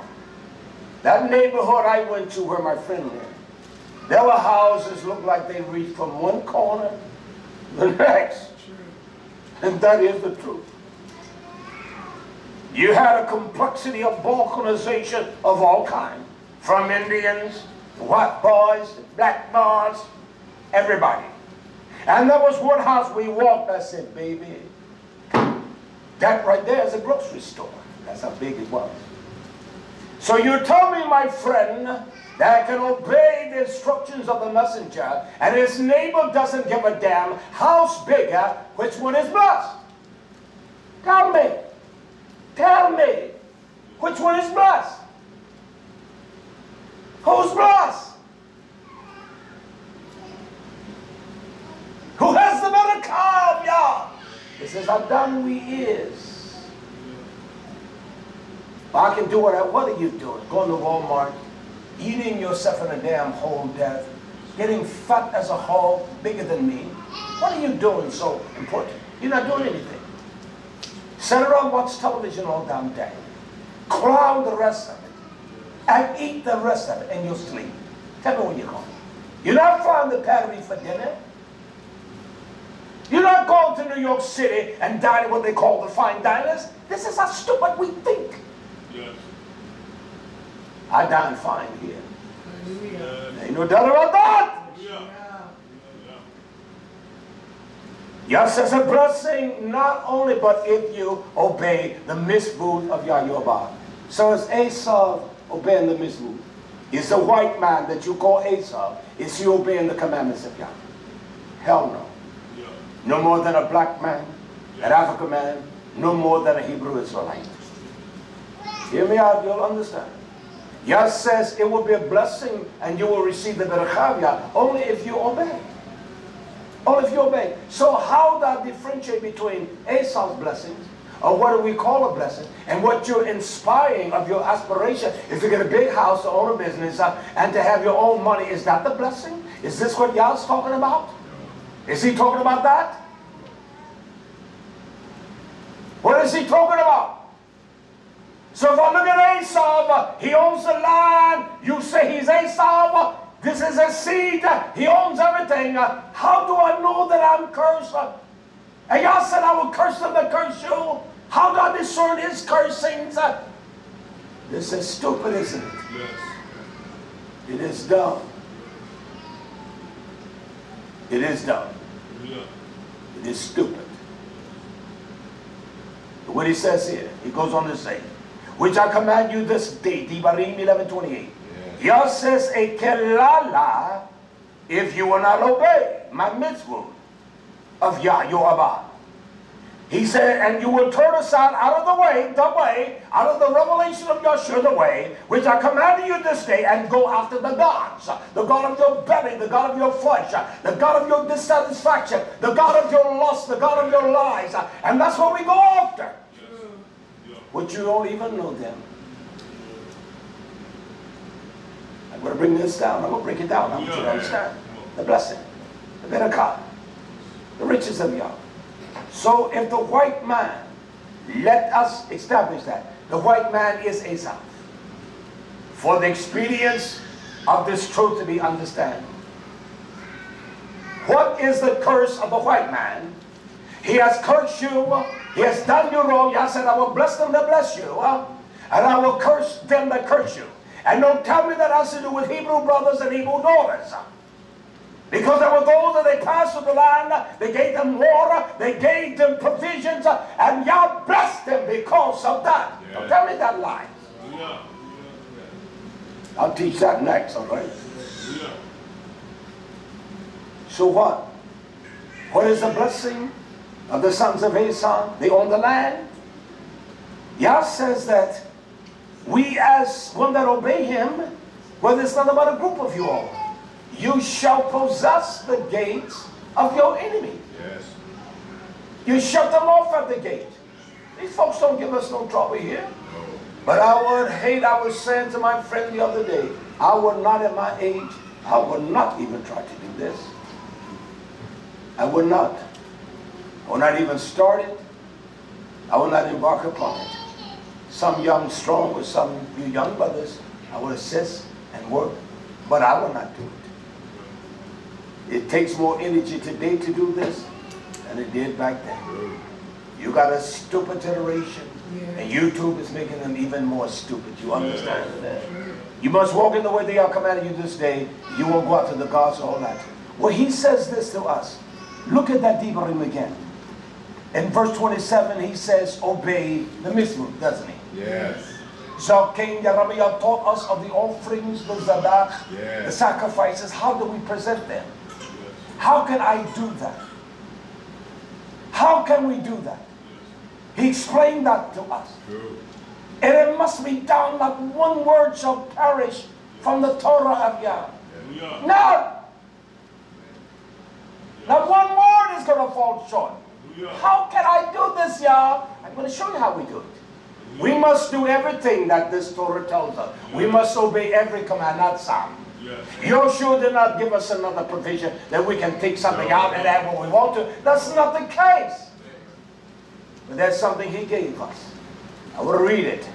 Speaker 3: That neighborhood I went to where my friend lived, there were houses looked like they reached from one corner to the next. And that is the truth. You had a complexity of balkanization of all kinds. From Indians, to white boys, to black boys, everybody. And there was one house we walked, I said, baby, that right there is a grocery store. That's how big it was. So you tell me, my friend, that can obey the instructions of the messenger, and his neighbor doesn't give a damn house bigger, which one is blessed? Tell me. Tell me. Which one is blessed? Who's blessed? Who has the better calm, Yah? This is how done we is. I can do what are you doing? Going to Walmart, eating yourself in a damn hole death, getting fat as a hog, bigger than me. What are you doing so important? You're not doing anything. Sit around, watch television all damn day. Clown the rest of it. And eat the rest of it, and you'll sleep. Tell me when you're going. You're not flying the Paris for dinner. You're not going to New York City and dining what they call the fine diners. This is how stupid we think. Yes. I dine fine here. There ain't no doubt about that. Yes, it's a blessing not only but if you obey the mitzvot of Yahuwah. So is Esau obeying the mitzvot? Is the white man that you call Esau, is he obeying the commandments of Yah? Hell no. No more than a black man, an African man, no more than a Hebrew Israelite. Hear me out, you'll understand. Yah says it will be a blessing and you will receive the beracha of Yah only if you obey. Only if you obey. So how do I differentiate between Esau's blessings, or what do we call a blessing, and what you're inspiring of your aspiration is to get a big house, to own a business, and to have your own money? Is that the blessing? Is this what Yah's talking about? Is he talking about that? What is he talking about? So if I look at Esau, he owns the land. You say he's Esau. This is a seed. He owns everything. How do I know that I'm cursed? And y'all said I will curse them that curse you. How do I discern his cursings? This is stupid, isn't it?
Speaker 2: Yes.
Speaker 3: It is dumb. It is dumb.
Speaker 2: Yeah.
Speaker 3: It is stupid. What he says here, he goes on to say, which I command you this day, Devarim 11:28. Yah says a kelala if you will not obey my mitzvah of Yah, your Abba. He said, and you will turn aside out of the way, out of the revelation of Yahshua, the way, which I commanded you this day, and go after the gods, the God of your belly, the God of your flesh, the God of your dissatisfaction, the God of your lust, the God of your lies. And that's what we go after. But you don't even know them. I'm going to bring this down. I'm going to break it down. I want you to understand the blessing, the benefit, the riches of Yah. So if the white man, let us establish that the white man is Esau. For the expedience of this truth to be understood. What is the curse of the white man? He has cursed you. He has done you wrong. Yah said, I will bless them that bless you. And I will curse them that curse you. And don't tell me that has to do with Hebrew brothers and Hebrew daughters. Because there were those that they passed through the land, they gave them water, they gave them provisions, and Yah blessed them because of that. Yeah. Don't tell me that lie. Yeah. I'll teach that next, all right? Yeah. So what? What is the blessing of the sons of Esau? They own the land. Yah says that we as one that obey him, well, it's not about a group of you all. You shall possess the gates of your enemy. Yes. You shut them off at the gate. These folks don't give us no trouble here. No. But I would hate, I was saying to my friend the other day, I would not at my age, I would not even try to do this. I would not. I would not even start it. I would not embark upon it. Some young, strong, or some you young brothers, I would assist and work, but I would not do it. It takes more energy today to do this than it did back then. You got a stupid generation, and YouTube is making them even more stupid. You understand that? You must walk in the way they are commanding you this day. You won't go after the gods and all that. Well, he says this to us. Look at that Devarim again. In verse 27, he says, obey the mitzvah, doesn't he? Yes. So King Yeremiah taught us of the offerings, the zabach, the sacrifices. How do we present them? How can I do that? How can we do that? He explained that to us. And it must be done, not one word shall perish from the Torah of Yah. None. Not one word is going to fall short. How can I do this, Yah? I'm going to show you how we do it. We must do everything that this Torah tells us. We must obey every command, not some. Yahshua did not give us another provision that we can take something out and add what we want to. That's not the case. But that's something he gave us. I want to read it.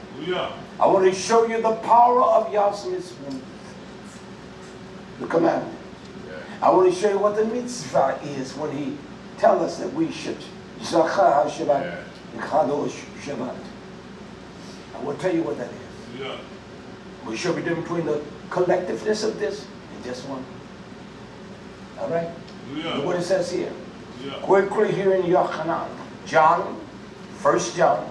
Speaker 3: I want to show you the power of Yah's mitzvah, the commandment. I want to show you what the mitzvah is when he tells us that we should Zachar Shabbat and Chadosh Shabbat. I will tell you what that is. We should be doing between the collectiveness of this and just one. All right? Look what it says here. Quickly here in Yochanan. John, 1 John,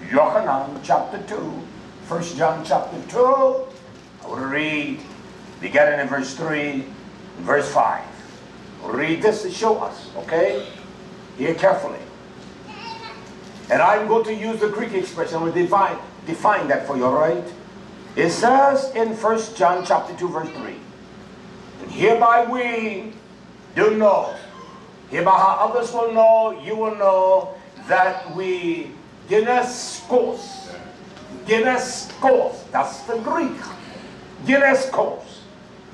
Speaker 3: Yochanan chapter 2, 1 John chapter 2. I will read, beginning in verse 3, verse 5. We'll read this to show us, okay? Hear carefully. And I'm going to use the Greek expression. I'm going to define that for you, all right? It says in 1 John chapter 2, verse 3, and hereby we do know, hereby how others will know, you will know, that we ginoskos, that's the Greek, ginoskos,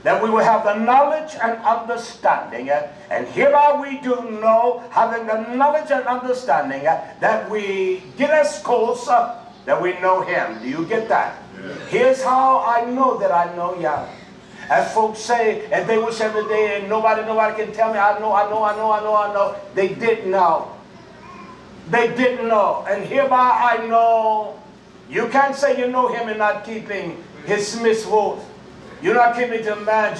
Speaker 3: that we will have the knowledge and understanding. And hereby we do know, having the knowledge and understanding, that we get as close that we know Him. Do you get that? Yeah. Here's how I know that I know Yah. As folks say, and they wish every day, and nobody can tell me, I know. They didn't know. They didn't know. And hereby I know. You can't say you know Him and not keeping His mitzvot. You're not keeping the commands.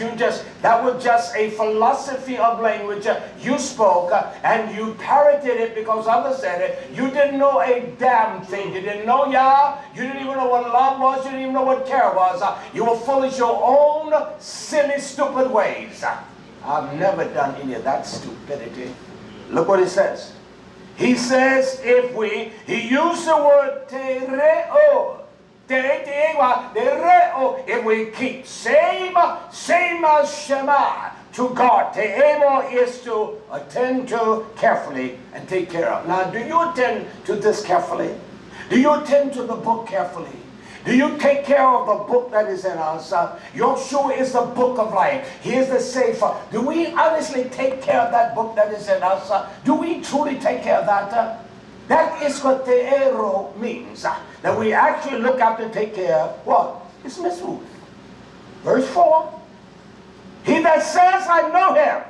Speaker 3: That was just a philosophy of language you spoke, and you parroted it because others said it. You didn't know a damn thing. You didn't know Yah. You didn't even know what love was. You didn't even know what care was. You were foolish your own silly, stupid ways. I've never done any of that stupidity. Look what it says. He says, he used the word tereo. If we keep same as Shema to God. Te'emo is to attend to carefully and take care of. Now, do you attend to this carefully? Do you attend to the book carefully? Do you take care of the book that is in us? YHWH is the book of life. He is the safer. Do we honestly take care of that book that is in us? Do we truly take care of that? That is what te'ero means. That we actually look after and take care of what? It's mitzvot. Verse 4. He that says, I know Him,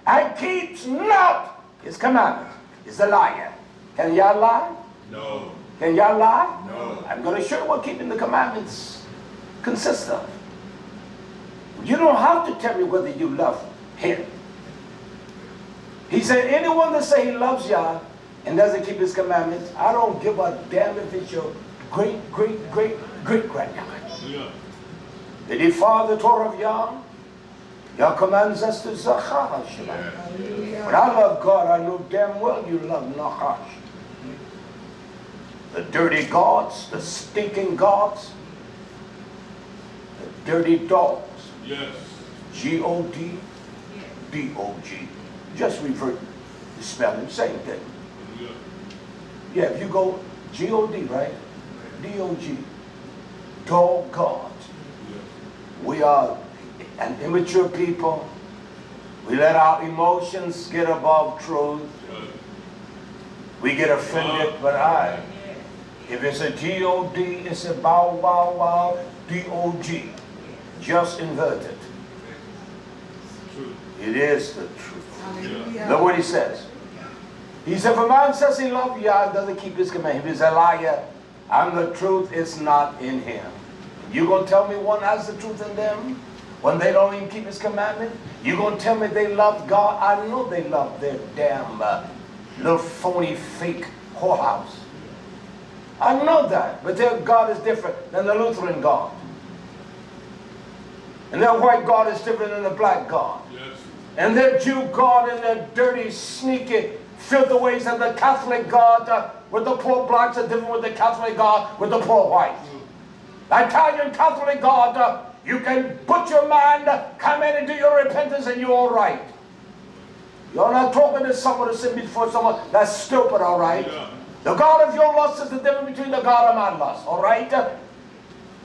Speaker 3: and keeps not His commandments, is a liar. Can y'all lie?
Speaker 1: No.
Speaker 3: Can y'all lie?
Speaker 1: No.
Speaker 3: I'm going to show you what keeping the commandments consists of. You don't have to tell me whether you love Him. He said, anyone that say he loves Yah and doesn't keep His commandments, I don't give a damn if it's your great-great-great-great-grandmother. Yeah. Did he follow the Torah of Yah? Yah commands us to Zachar Hashem. Yeah. When I love God, I know damn well you love Nachash. The dirty gods, the stinking gods, the dirty dogs.
Speaker 1: Yes.
Speaker 3: G-O-D, D-O-G. Just revert the spelling, same thing. Yeah, if you go G-O-D, right? D-O-G. Dog gods. We are an immature people. We let our emotions get above truth. We get offended, but if it's a G-O-D, it's a bow, bow, wow, D-O-G. Just invert it. It is the truth. Look what he says. He said, if a man says he loves Yah and doesn't keep His command, he's a liar, and the truth is not in him. You going to tell me one has the truth in them when they don't even keep His commandment? You going to tell me they love God? I know they love their damn little phony fake whorehouse. I know that, but their God is different than the Lutheran God. And their white God is different than the black God. Yes. And their Jew God and their dirty, sneaky, filthy ways of the Catholic God with the poor blacks are different with the Catholic God with the poor whites. The Italian Catholic God, you can put your mind, come in and do your repentance and you're all right. You're not talking to someone who's sitting before someone that's stupid, all right? Yeah. The God of your lust is the difference between the God of my lust, all right?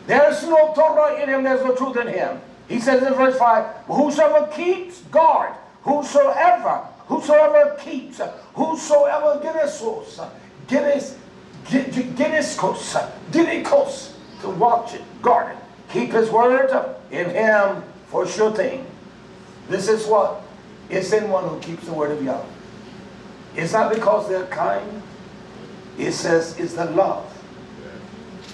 Speaker 3: There's no Torah in him, there's no truth in him. He says in verse 5, whosoever keeps guard, whosoever keeps, whosoever gedikos, to watch it, guard it, keep His word in him for sure thing. This is what is in one who keeps the word of Yah. It's not because they're kind. It says it's the love.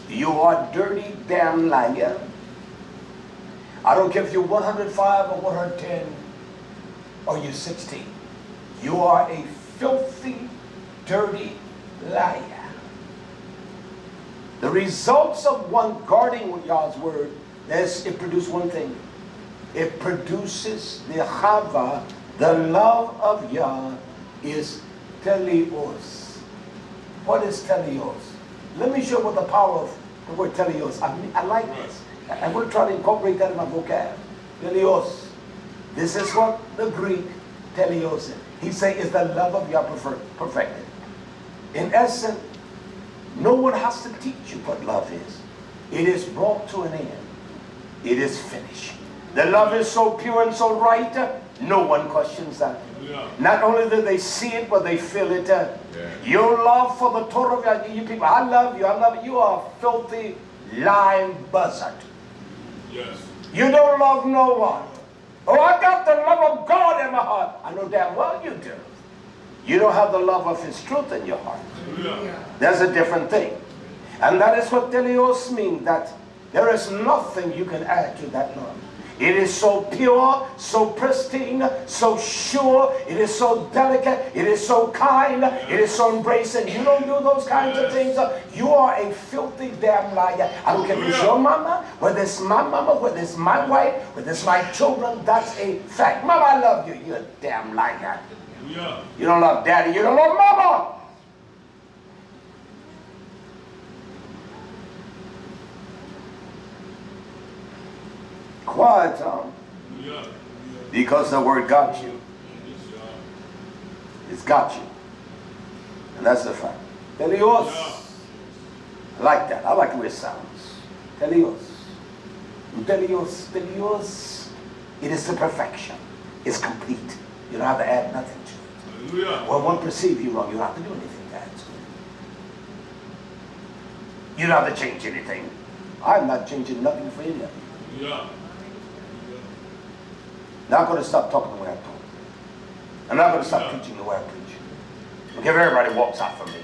Speaker 3: You are dirty damn liar. I don't care if you're 105 or 110 or you're 16. You are a filthy, dirty liar. The results of one guarding with Yah's word, it produces one thing. It produces the chava, the love of Yah is telios. What is telios? Let me show you what the power of the word telios. I like this. I'm going to try to incorporate that in my vocab. Telios. This is what the Greek telios is. He says is the love of Yah perfected. In essence, no one has to teach you what love is. It is brought to an end. It is finished. The love is so pure and so right, no one questions that. Not only do they see it, but they feel it. Your love for the Torah, you people, I love you, I love you. You are a filthy, lying buzzard.
Speaker 2: Yes.
Speaker 3: You don't love no one. Oh, I got the love of God in my heart. I know damn well you do. You don't have the love of His truth in your heart. That's a different thing. And that is what teleos means, that there is nothing you can add to that love. It is so pure, so pristine, so sure. It is so delicate. It is so kind. It is so embracing. You don't do those kinds of things. You are a filthy damn liar. I don't care if it's your mama, whether it's my mama, whether it's my wife, whether it's my children. That's a fact. Mama, I love you. You're a damn liar. You don't love daddy. You don't love mama. Quiet, Tom. Because the word got you. It's got you. And that's the fact. Teleos. I like that. I like the way it sounds. Teleos. Teleos. Teleos. It is the perfection. It's complete. You don't have to add nothing to it. Well, one perceive you wrong. You don't have to do anything to add to it. You don't have to change anything. I'm not changing nothing for any of you. Not going to stop talking the way I talk. I'm not going to stop preaching the way I preach. Look, if everybody walks out from me.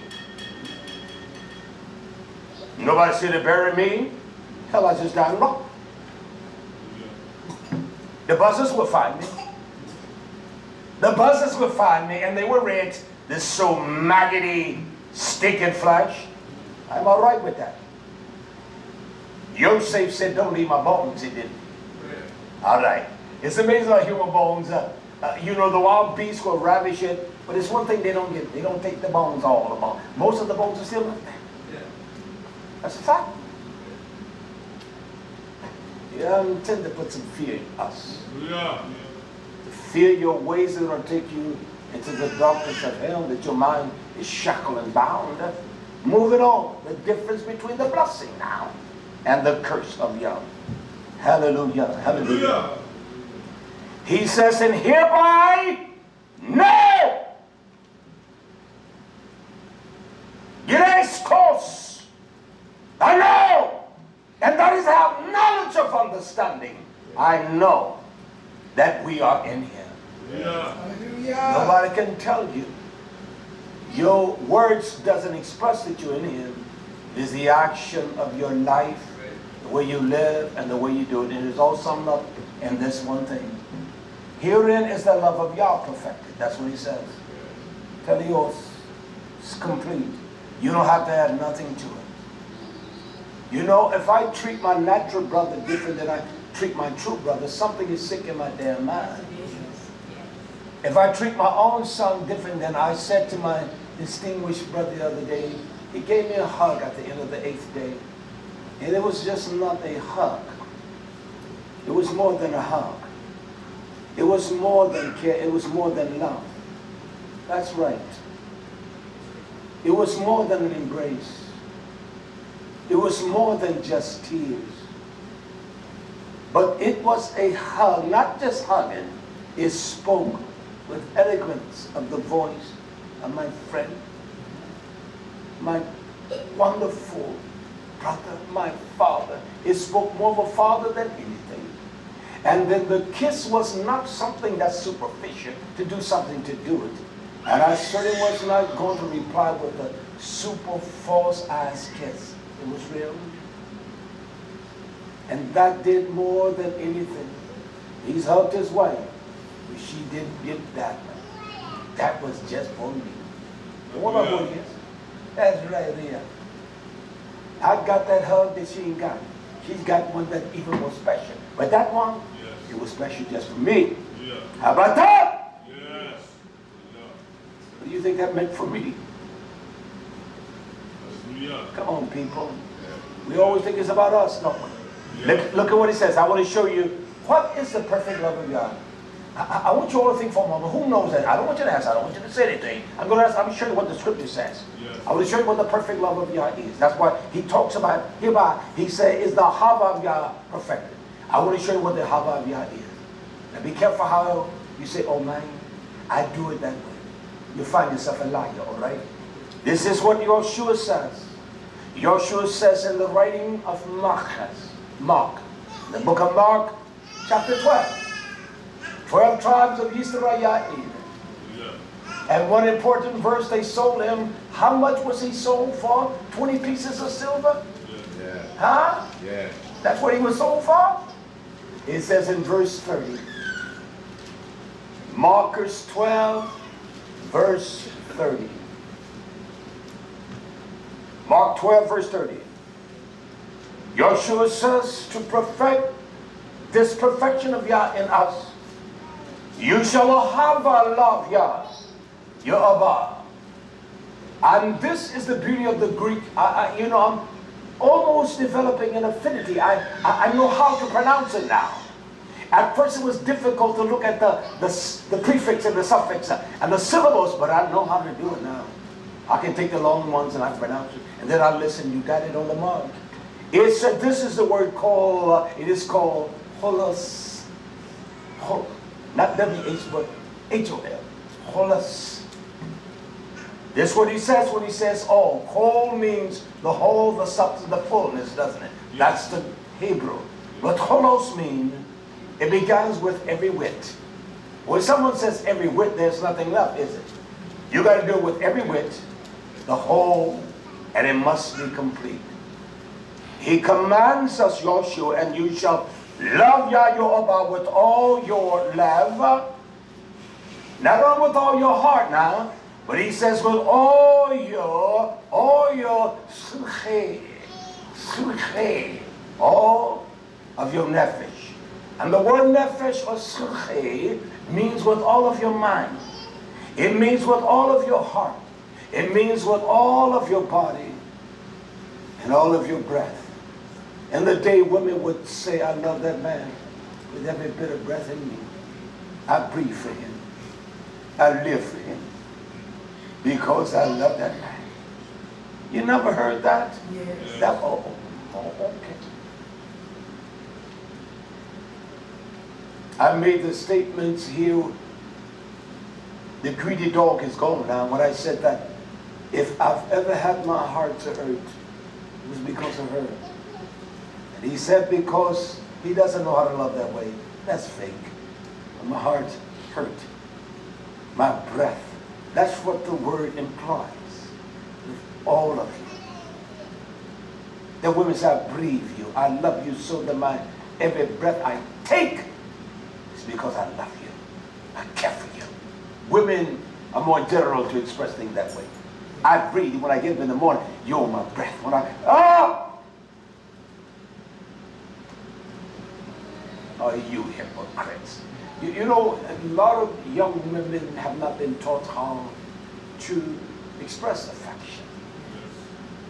Speaker 3: Nobody said to bury me. Hell, I just died wrong. The buzzers will find me. The buzzers will find me, and they will read this so maggoty, stinking flesh. I'm all right with that. Yosef said, don't leave my bones. He didn't. All right. It's amazing how human bones, you know, the wild beasts will ravish it, but it's one thing they don't get. They don't take the bones, all the bones. Most of the bones are still left there. That's a fact. You intend to put some fear in us. To fear your ways that will take you into the darkness of hell, that your mind is shackled and bound. Moving on. The difference between the blessing now and the curse of Yahweh. Hallelujah. Hallelujah. He says, and hereby, no! Grace course. I know. And that is have knowledge of understanding. I know that we are in Him. Nobody can tell you. Your words doesn't express that you're in Him. It is the action of your life, the way you live, and the way you do it. And it is all summed up in this one thing. Herein is the love of Yah perfected. That's what He says. Teleos. It's complete. You don't have to add nothing to it. You know, if I treat my natural brother different than I treat my true brother, something is sick in my damn mind. If I treat my own son different than I said to my distinguished brother the other day, he gave me a hug at the end of the 8th day. And it was just not a hug. It was more than a hug. It was more than care. It was more than love. That's right. It was more than an embrace. It was more than just tears. But it was a hug, not just hugging. It spoke with eloquence of the voice of my friend, my wonderful brother, my father. It spoke more of a father than anything. And then the kiss was not something that's superficial, to do something to do it. And I certainly was not going to reply with a super false eyes kiss. It was real. And that did more than anything. He's hugged his wife, but she didn't get that one. That was just for me. What about what it is? That's right there. I got that hug that she ain't got. She's got one that even more special. But that one, it was special just for me. How about that?
Speaker 2: Yes.
Speaker 3: What do you think that meant for me? Come on, people. We always think it's about us, don't we? Look at what he says. I want to show you what is the perfect love of God. I want you all to think for a moment. Who knows that? I don't want you to ask. I don't want you to say anything. I'm going to ask. I'm going to show you what the scripture says. I want to show you what the perfect love of Yah is. That's what he talks about hereby. He said, is the Hava of Yah perfected. I want to show you what the Hava of Yah is. Now be careful how you say, oh man, I do it that way. You find yourself a liar, all right? This is what Yeshua says. Yeshua says in the writing of Mark, the book of Mark, chapter 12. 12 tribes of Yisrael. And one important verse, they sold him. How much was he sold for? 20 pieces of silver?
Speaker 1: Yeah.
Speaker 3: Huh?
Speaker 1: Yeah.
Speaker 3: That's what he was sold for? It says in verse 30. Markers 12, verse 30. Mark 12, verse 30. Yeshua says to perfect this perfection of Yah in us, you shall have a love Yah, your Abba. And this is the beauty of the Greek. You know, I'm almost developing an affinity. I know how to pronounce it now. At first it was difficult to look at the prefix and the suffix and the syllables, but I know how to do it now. I can take the long ones and I pronounce it. And then I listen, you got it on the mark. It said this is the word called, it is called holos. Not W-H, but H-O-L. Holos. This is what he says when he says all. Whole means the whole, the substance, the fullness, doesn't it? That's the Hebrew. But holos means it begins with every whit. When someone says every whit, there's nothing left, is it? You got to do it with every whit, the whole, and it must be complete. He commands us, Yoshua, and you shall love Yah your Abba with all your love. Not only with all your heart now, but he says with all your suche, all of your nefesh. And the word nefesh or suche means with all of your mind. It means with all of your heart. It means with all of your body and all of your breath. In the day women would say, I love that man with every bit of breath in me. I breathe for him. I live for him. Because I love that man. You never heard that? Yes. That, oh, okay. I made the statements here. The greedy dog is gone now. When I said that, if I've ever had my heart to hurt, it was because of her. And he said because he doesn't know how to love that way. That's fake. But my heart hurt. My breath. That's what the word implies. With all of you. The women say, I breathe you. I love you so that my every breath I take is because I love you. I care for you. Women are more general to express things that way. I breathe when I get up in the morning. You're my breath. When Oh, you hypocrites. You know, a lot of young women have not been taught how to express affection.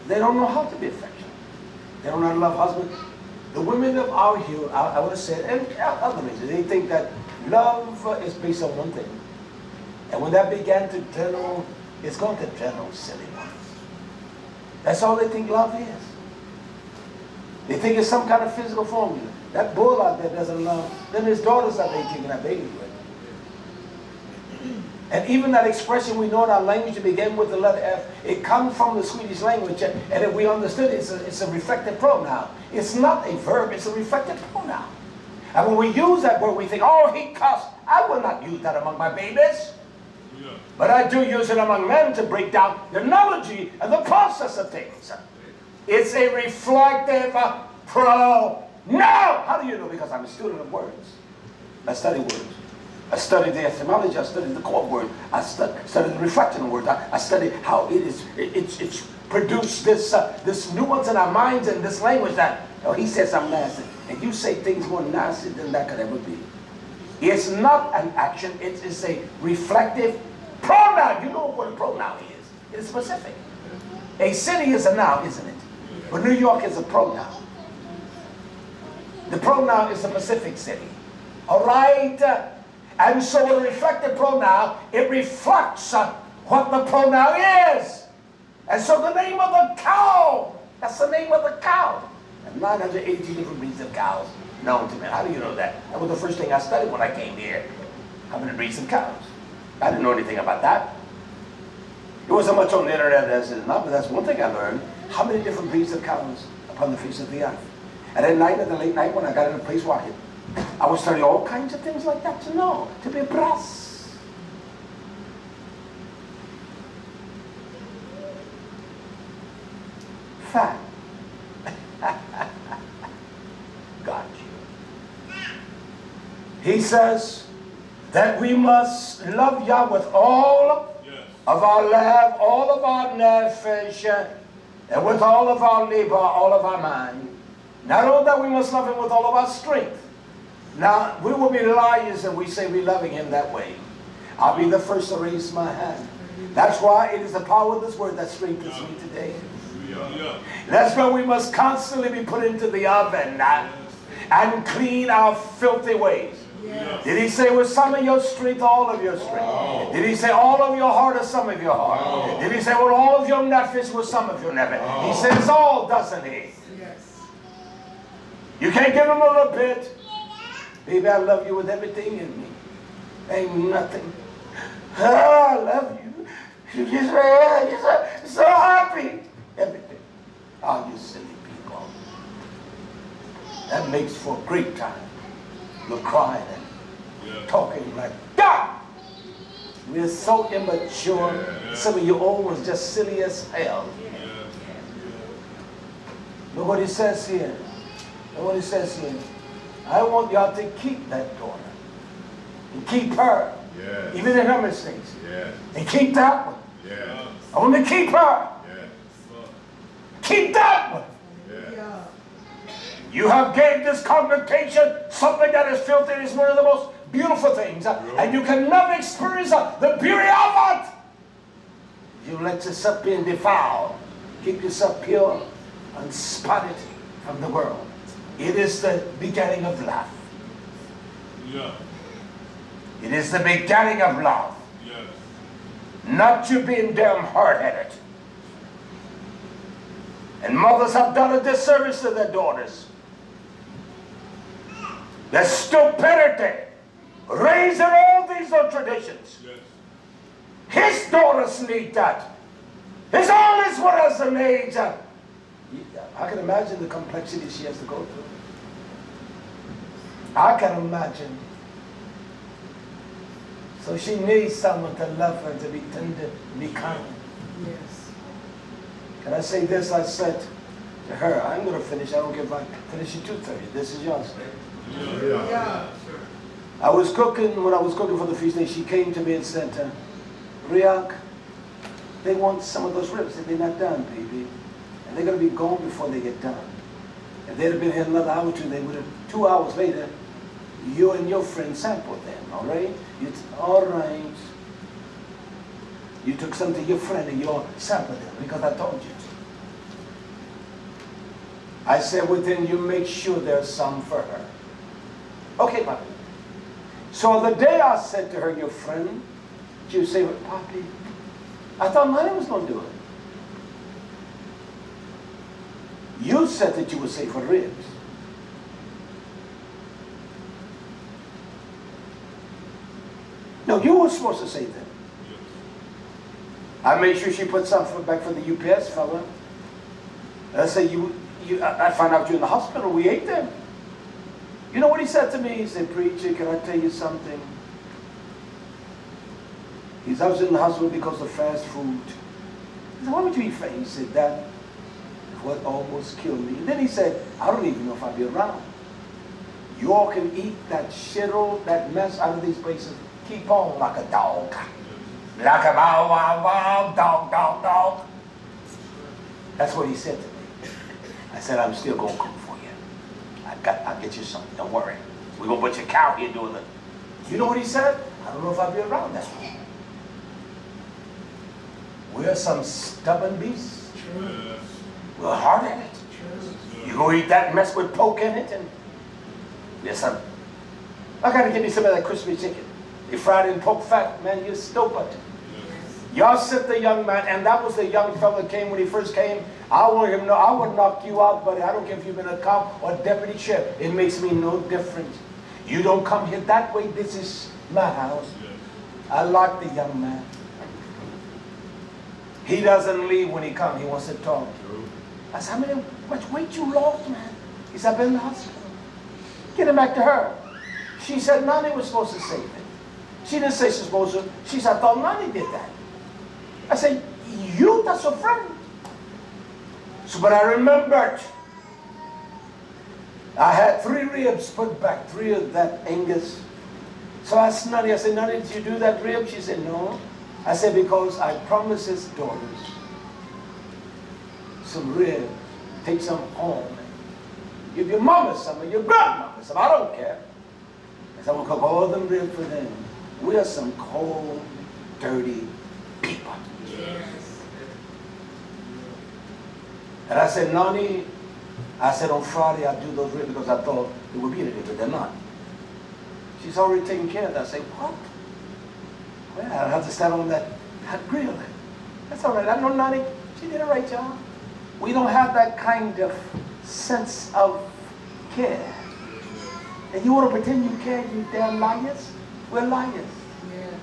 Speaker 3: They don't know how to be affectionate. They don't know how to love husbands. The women of our hill, I would have said, and other reasons, they think that love is based on one thing. And when that began to general, it's going to general silly ones. That's all they think love is. They think it's some kind of physical formula. That bull out there doesn't love. Then his daughters out there kicking that baby with. And even that expression we know in our language to begin with the letter F, it comes from the Swedish language. And if we understood it, it's a reflective pronoun. It's not a verb, it's a reflective pronoun. And when we use that word, we think, oh, he cussed. I will not use that among my babies. Yeah. But I do use it among men to break down the knowledge and the process of things. It's a reflective pronoun. How do you know? Because I'm a student of words. I study words. I study the etymology. I study the core word. I study the reflection of words. I study how it's produced this nuance in our minds and this language that, oh, he says I'm nasty. And you say things more nasty than that could ever be. It's not an action. It is a reflective pronoun. You know what a pronoun is. It's specific. A city is a noun, isn't it? But New York is a pronoun. The pronoun is a Pacific city. All right? And so a reflective pronoun, it reflects what the pronoun is. And so the name of the cow, that's the name of the cow. And 982 different breeds of cows known to man. How do you know that? That was the first thing I studied when I came here. How many breeds of cows? I didn't know anything about that. There wasn't much on the internet as it is now, but that's one thing I learned. How many different breeds of cows upon the face of the earth? And at night, at the late night, when I got in a place walking, I was studying all kinds of things like that to know, to be abreast. Fact. Got you. He says that we must love Yah with all of our love, all of our nefesh, and with all of our labor, all of our mind. Not only that, we must love Him with all of our strength. Now, we will be liars and we say we're loving Him that way. I'll be the first to raise my hand. That's why it is the power of this word that strengthens me today. That's why we must constantly be put into the oven and clean our filthy ways. Did He say with some of your strength, all of your strength? Did He say all of your heart or some of your heart? Did He say with all of your nefesh with some of your nefesh? He says all, doesn't He? You can't give Him a little bit. Baby, I love you with everything in me. Ain't nothing. Oh, I love you. You just you're so happy. Everything. Oh, you silly people. That makes for a great time. You're crying and talking like God. We're so immature. Some of you old was just silly as hell. Look what He says here. Look what He says here. I want y'all to keep that daughter. And keep her. Even in her mistakes. And keep that one. I want to keep her. Keep that one. You have gave this congregation something that is filthy. It is one of the most beautiful things. And you can never experience the beauty of it. You let yourself be defiled. Keep yourself pure and spotted from the world. It is the beginning of love. It is the beginning of love. Not you being damn hard-headed. And mothers have done a disservice to their daughters. The stupidity, raising all these old traditions. His daughters need that. His oldest one has an age. I can imagine the complexity she has to go through. I can imagine. So she needs someone to love her, to be tender, be kind. Can I say this? I said to her, I'm going to finish. I don't give a finish at 2:30. This is yours. I was cooking, when I was cooking for the feast day, she came to me and said, Riak, they want some of those ribs. They're not done, baby. And they're going to be gone before they get done. If they'd have been here another hour or two, they would have, 2 hours later, you and your friend sampled them, all right? All right. You took some to your friend and you sampled them because I told you to. I said, well, then you make sure there's some for her. Okay, Papi. So the day I said to her, your friend, she would say, well, Papi, I thought my name was going to do it. You said that you would say for ribs. No, you were supposed to say that. I made sure she put some back for the UPS fella. I said, I found out you're in the hospital. We ate them. You know what he said to me? He said, preacher, can I tell you something? He said, I was in the hospital because of fast food. I said, why would you eat fast? He said, that is what almost killed me. And then he said, I don't even know if I'll be around. You all can eat that shithole, that mess out of these places. Keep on like a dog. Like a wow, wow, wow, dog, dog, dog. That's what he said to me. I said, I'm still going to cook for you. I'll get you something. Don't worry. We're going to put your cow here doing it. You know what he said? I don't know if I'll be around that long. We're some stubborn beasts. We're hard-headed. You go eat that mess with pork in it, and there's some. I got to give me some of that crispy chicken. They fried in pork fat, man, you're stupid. Y'all sit the young man, and that was the young fella that came when he first came. I want him to know, I would knock you out, buddy. I don't care if you've been a cop or a deputy sheriff. It makes me no difference. You don't come here that way. This is my house. I like the young man. He doesn't leave when he comes. He wants to talk. I said, how much weight you lost, man? He said, I've been in the hospital. Get him back to her. She said, Nani was supposed to save him. She didn't say she's supposed to. She said, I thought Nani did that. I said, you, that's your friend. So, but I remembered. I had 3 ribs put back, 3 of that Angus. So I asked Nani, I said, Nani, did you do that rib? She said, no. I said, because I promised his daughters some ribs. Take some home. Give your mama some or your grandmama some. I don't care. I said, I'm going to cook all them ribs for them. We are some cold, dirty people. Yes. And I said, Nani, I said, on Friday I'll do those ribs because I thought it would be today, but they're not. She's already taken care of that. I said, what? Well, I'll have to stand on that hot grill. That's all right. I know Nani. She did a right job. We don't have that kind of sense of care. And you want to pretend you care, you damn liars? We're liars. Yes.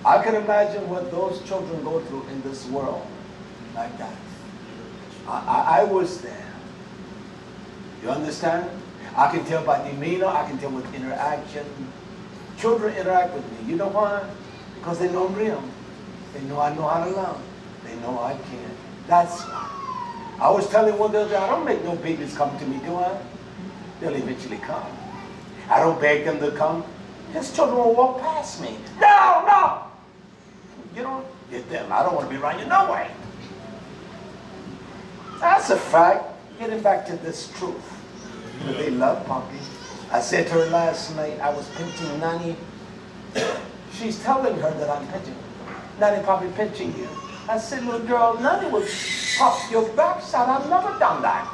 Speaker 3: I can imagine what those children go through in this world like that. I was there. You understand? I can tell by demeanor, I can tell with interaction. Children interact with me. You know why? Because they know I'm real. They know I know how to love. They know I can. That's why. I was telling one the other day, I don't make no babies come to me, do I? They'll eventually come. I don't beg them to come. His children will walk past me. No, no! You don't get them. I don't want to be around you no way. That's a fact. Getting back to this truth. But they love Poppy. I said to her last night, I was pinching Nani. She's telling her that I'm pinching her. Nani, Poppy pinching you. I said, little girl, Nani would pop your backside. I've never done that.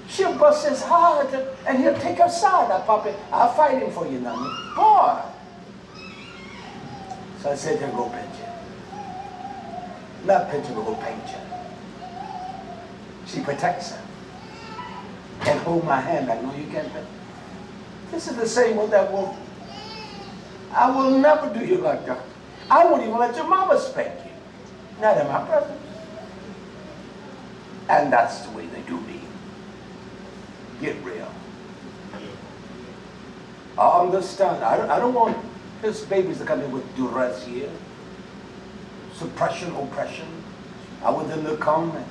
Speaker 3: She'll bust his heart and he'll take her side. I Poppy, I'll fight him for you, Nani. Boy. So I said to her, go pinch her. Not pinch her, but go paint her. She protects her. Can't hold my hand back. No, you can't. This is the same with that woman. I will never do you like that. I won't even let your mama spank you. Not in my presence. And that's the way they do me. Get real. I understand. I don't want his babies to come in with duress here. Suppression, oppression. I want them to come and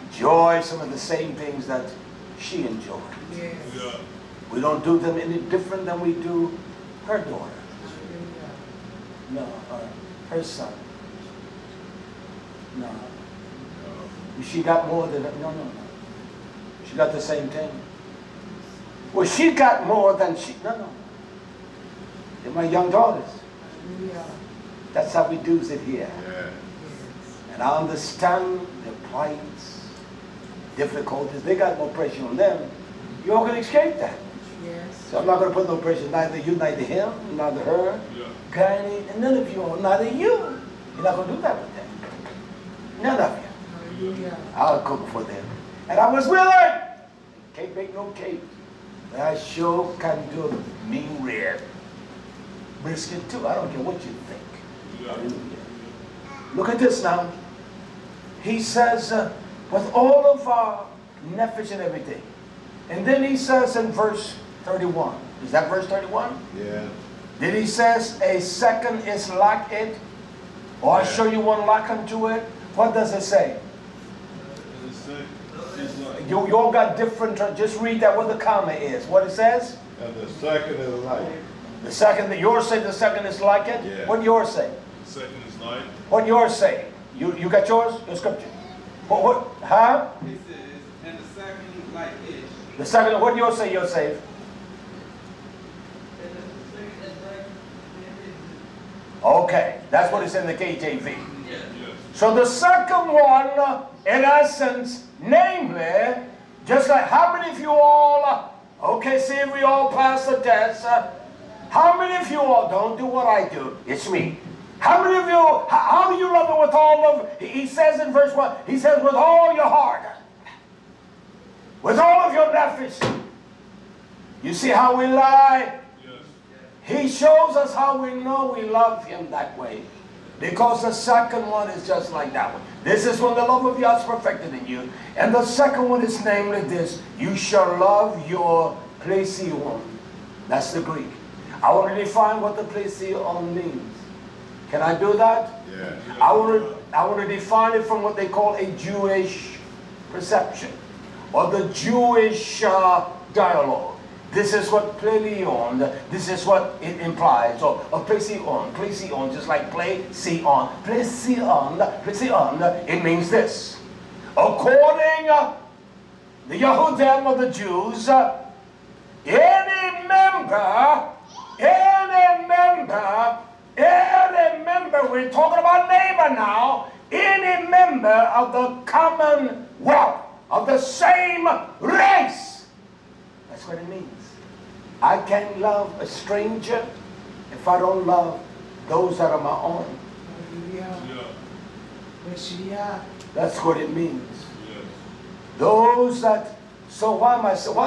Speaker 3: enjoy some of the same things that she enjoys. Yes. Yeah. We don't do them any different than we do her daughter. No, her son. No. She got more than, no. She got the same thing. Well, she got more than she, no. They're my young daughters. Yeah. That's how we do it here. Yeah. And I understand their plights, difficulties. They got more pressure on them. You're all going to escape that. Yes. So I'm not going to put no pressure, neither you, neither him, neither her, Granny, and none of you, neither you. You're not going to do that with them. None of you. Hallelujah. I'll cook for them. And I was willing. Can't make no cake. But I sure can do a mean rib. Brisket too. I don't care what you think. Hallelujah. Look at this now. He says, with all of our nefesh and everything. And then he says in verse 31. Is that verse 31? Yeah. Then he says, a second is like it. Or I'll show you one like unto it. What does it say? You all got different, just read that what the comma is. What it says?
Speaker 1: And the second is like it.
Speaker 3: The second, yours say the second is like it? Yeah. What yours say?
Speaker 1: The second is like it.
Speaker 3: What yours say? You got yours? Your scripture. What huh?
Speaker 5: It says, and the second like it.
Speaker 3: The second, what yours say, yours say? Okay, that's what it's in the KJV.
Speaker 5: Yeah.
Speaker 3: So the second one, in essence, namely, just like how many of you all, okay, see if we all pass the test, how many of you all don't do what I do? It's me. How many of you, how do you love him with all of, he says in verse 1, he says with all your heart, with all of your nefesh. You see how we lie? Yes. He shows us how we know we love him that way. Because the second one is just like that one. This is when the love of God is perfected in you. And the second one is namely this. You shall love your plesion. That's the Greek. I want to define what the plesion means. Can I do that? Yeah. I want to define it from what they call a Jewish perception. Or the Jewish dialogue. This is what plesion, this is what it implies. So a plesion, just like plesion, it means this. According the Yehudim of the Jews, any member, we're talking about neighbor now, any member of the commonwealth, of the same race. That's what it means. I can't love a stranger if I don't love those that are my own. That's what it means. Those that, so why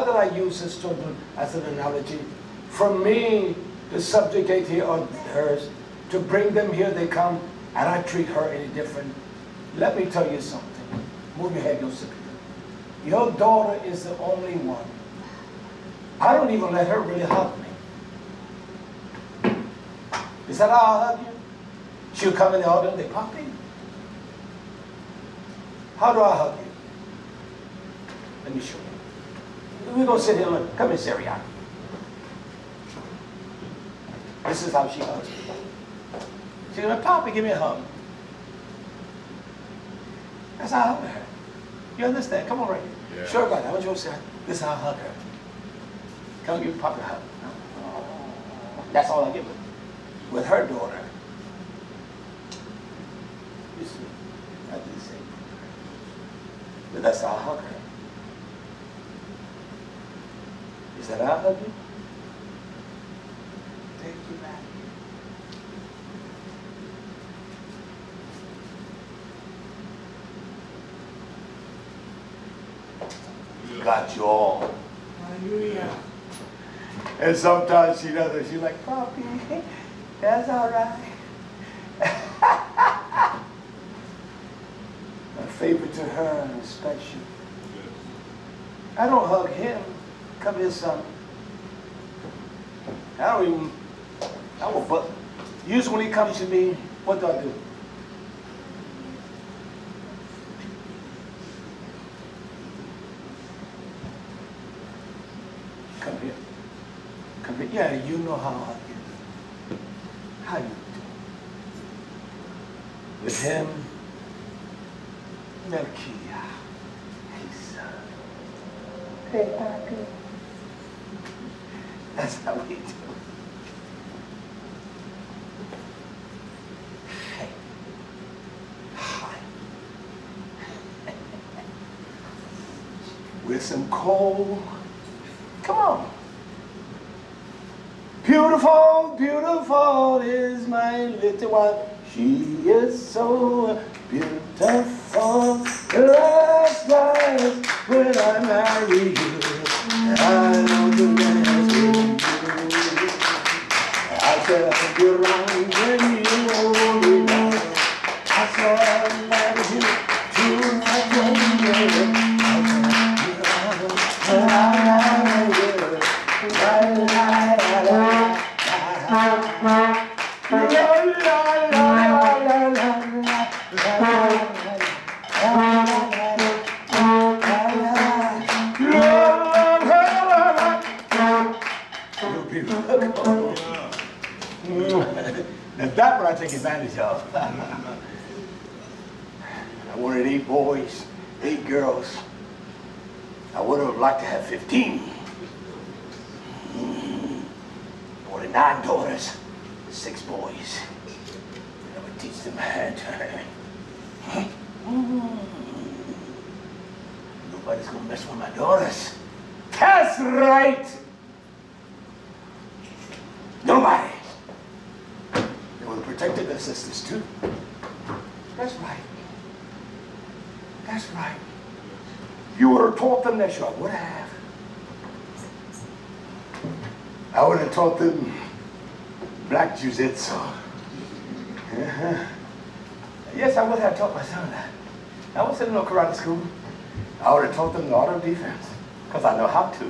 Speaker 3: did I use this children as an analogy? For me to subjugate here on hers, to bring them here they come, and I treat her any different. Let me tell you something. Move your head, Yosef. Your daughter is the only one. I don't even let her really hug me. Is that how I hug you? She'll come in the audience and they pop in. How do I hug you? Let me show you. We're going to sit here and look. Come in, Syria. This is how she hugs me. She's going to Poppy, give me a hug. That's how I hug her. You understand? Come on right here. Yeah. Sure about that. I want you to say, this is how I hug her. Come give Poppy a hug. That's all I give her. With her daughter, you see, I do the same. But that's how I hug her. Is that how I hug you? Take you back. Got you all. Hallelujah. And sometimes she does it. She's like, Poppy, that's all right. My favorite to her is special. I don't hug him. Come here, son. But usually when he comes to me, what do I do? Come here. Come here. Yeah, you know how I hug you. How you do? With him, Melchia. Hey, son. Hey, Papi. That's how we do. Hey. Hi. With some coal. Come on. Beautiful, beautiful is my little one. She is so beautiful. Last night when I married you, I know the rest with you. I said you're wrong when you hold me down. I saw I married you to my friend. That one I take advantage of. I wanted 8 boys, 8 girls. I would have liked to have 15. I wanted 9 daughters, 6 boys. I would teach them how to. Nobody's gonna mess with my daughters. That's right. Nobody. They would have protected your sisters too. That's right. That's right. You would have taught them that, sure, I would have. I would have taught them black jiu-jitsu. Yes, I would have taught my son that. I was in no karate school. I would have taught them the art of defense, because I know how to.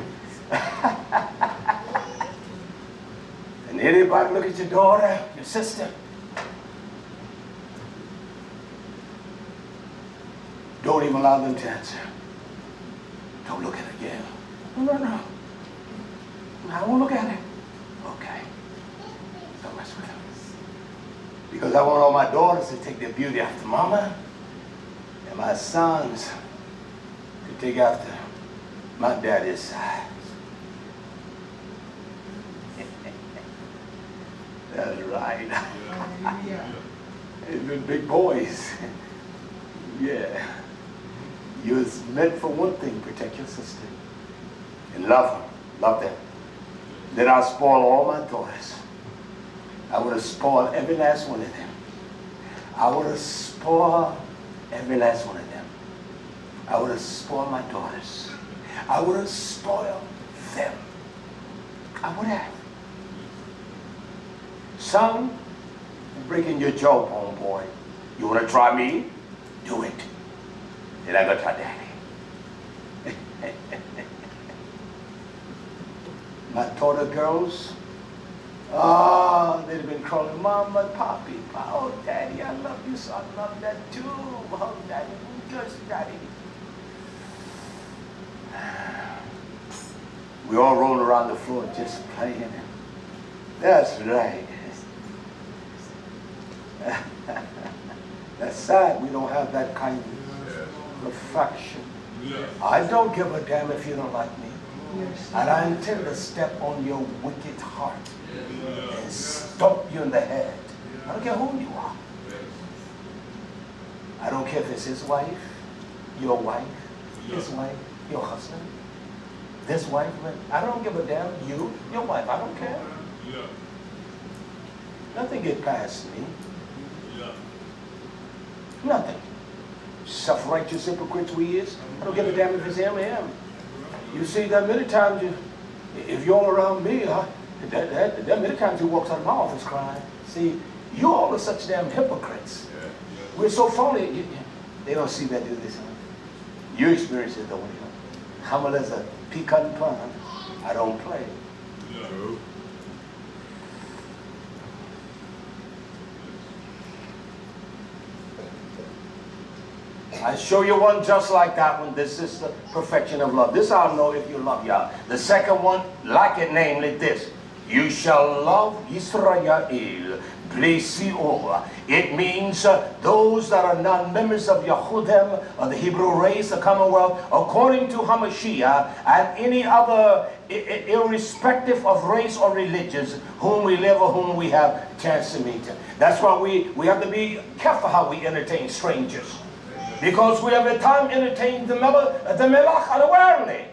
Speaker 3: And anybody look at your daughter, your sister, don't even allow them to answer. Don't look at it again. No. I won't look at it. Okay. Don't mess with them. Because I want all my daughters to take their beauty after mama, and my sons to take after my daddy's side. That's right. They've been big boys. Yeah. You was meant for one thing, protect your sister. And love her. Love them. Then I spoil all my daughters. I would have spoiled every last one of them. I would have spoiled every last one of them. I would have spoiled my daughters. I would have spoiled them. I would have. Son, you're breaking your jawbone, boy. You want to try me? Do it. Then I go try daddy. My daughter girls, they've been calling Mama, Papi, oh, Daddy, I love you, so I love that too. Oh, Daddy, good, Daddy. We all roll around the floor just playing. That's right. That's sad we don't have that kind of affection. I don't give a damn if you don't like me. And I intend to step on your wicked heart and stomp you in the head. I don't care who you are. I don't care if it's his wife, your wife, his wife, your husband, this wife. I don't give a damn. You, your wife, I don't care. Nothing get past me. Nothing. Self-righteous hypocrites we is. I don't give a damn if it's him or him. You see that many times, if you're around me, that many times he walks out of my office crying. See, you all are such damn hypocrites. We're so phony. They don't see that, do this. You experience it, though. Humble as a pecan pond. I don't play. No. I show you one just like that one. This is the perfection of love. This I'll know if you love Yah. The second one, like it, namely this. You shall love Yisrael. It means those that are non-members of Yehudim, or the Hebrew race, the Commonwealth, according to Hamashiach, and any other, irrespective of race or religions, whom we live or whom we have chance to meet. That's why we have to be careful how we entertain strangers. Because we have at time entertained the melach unawarely.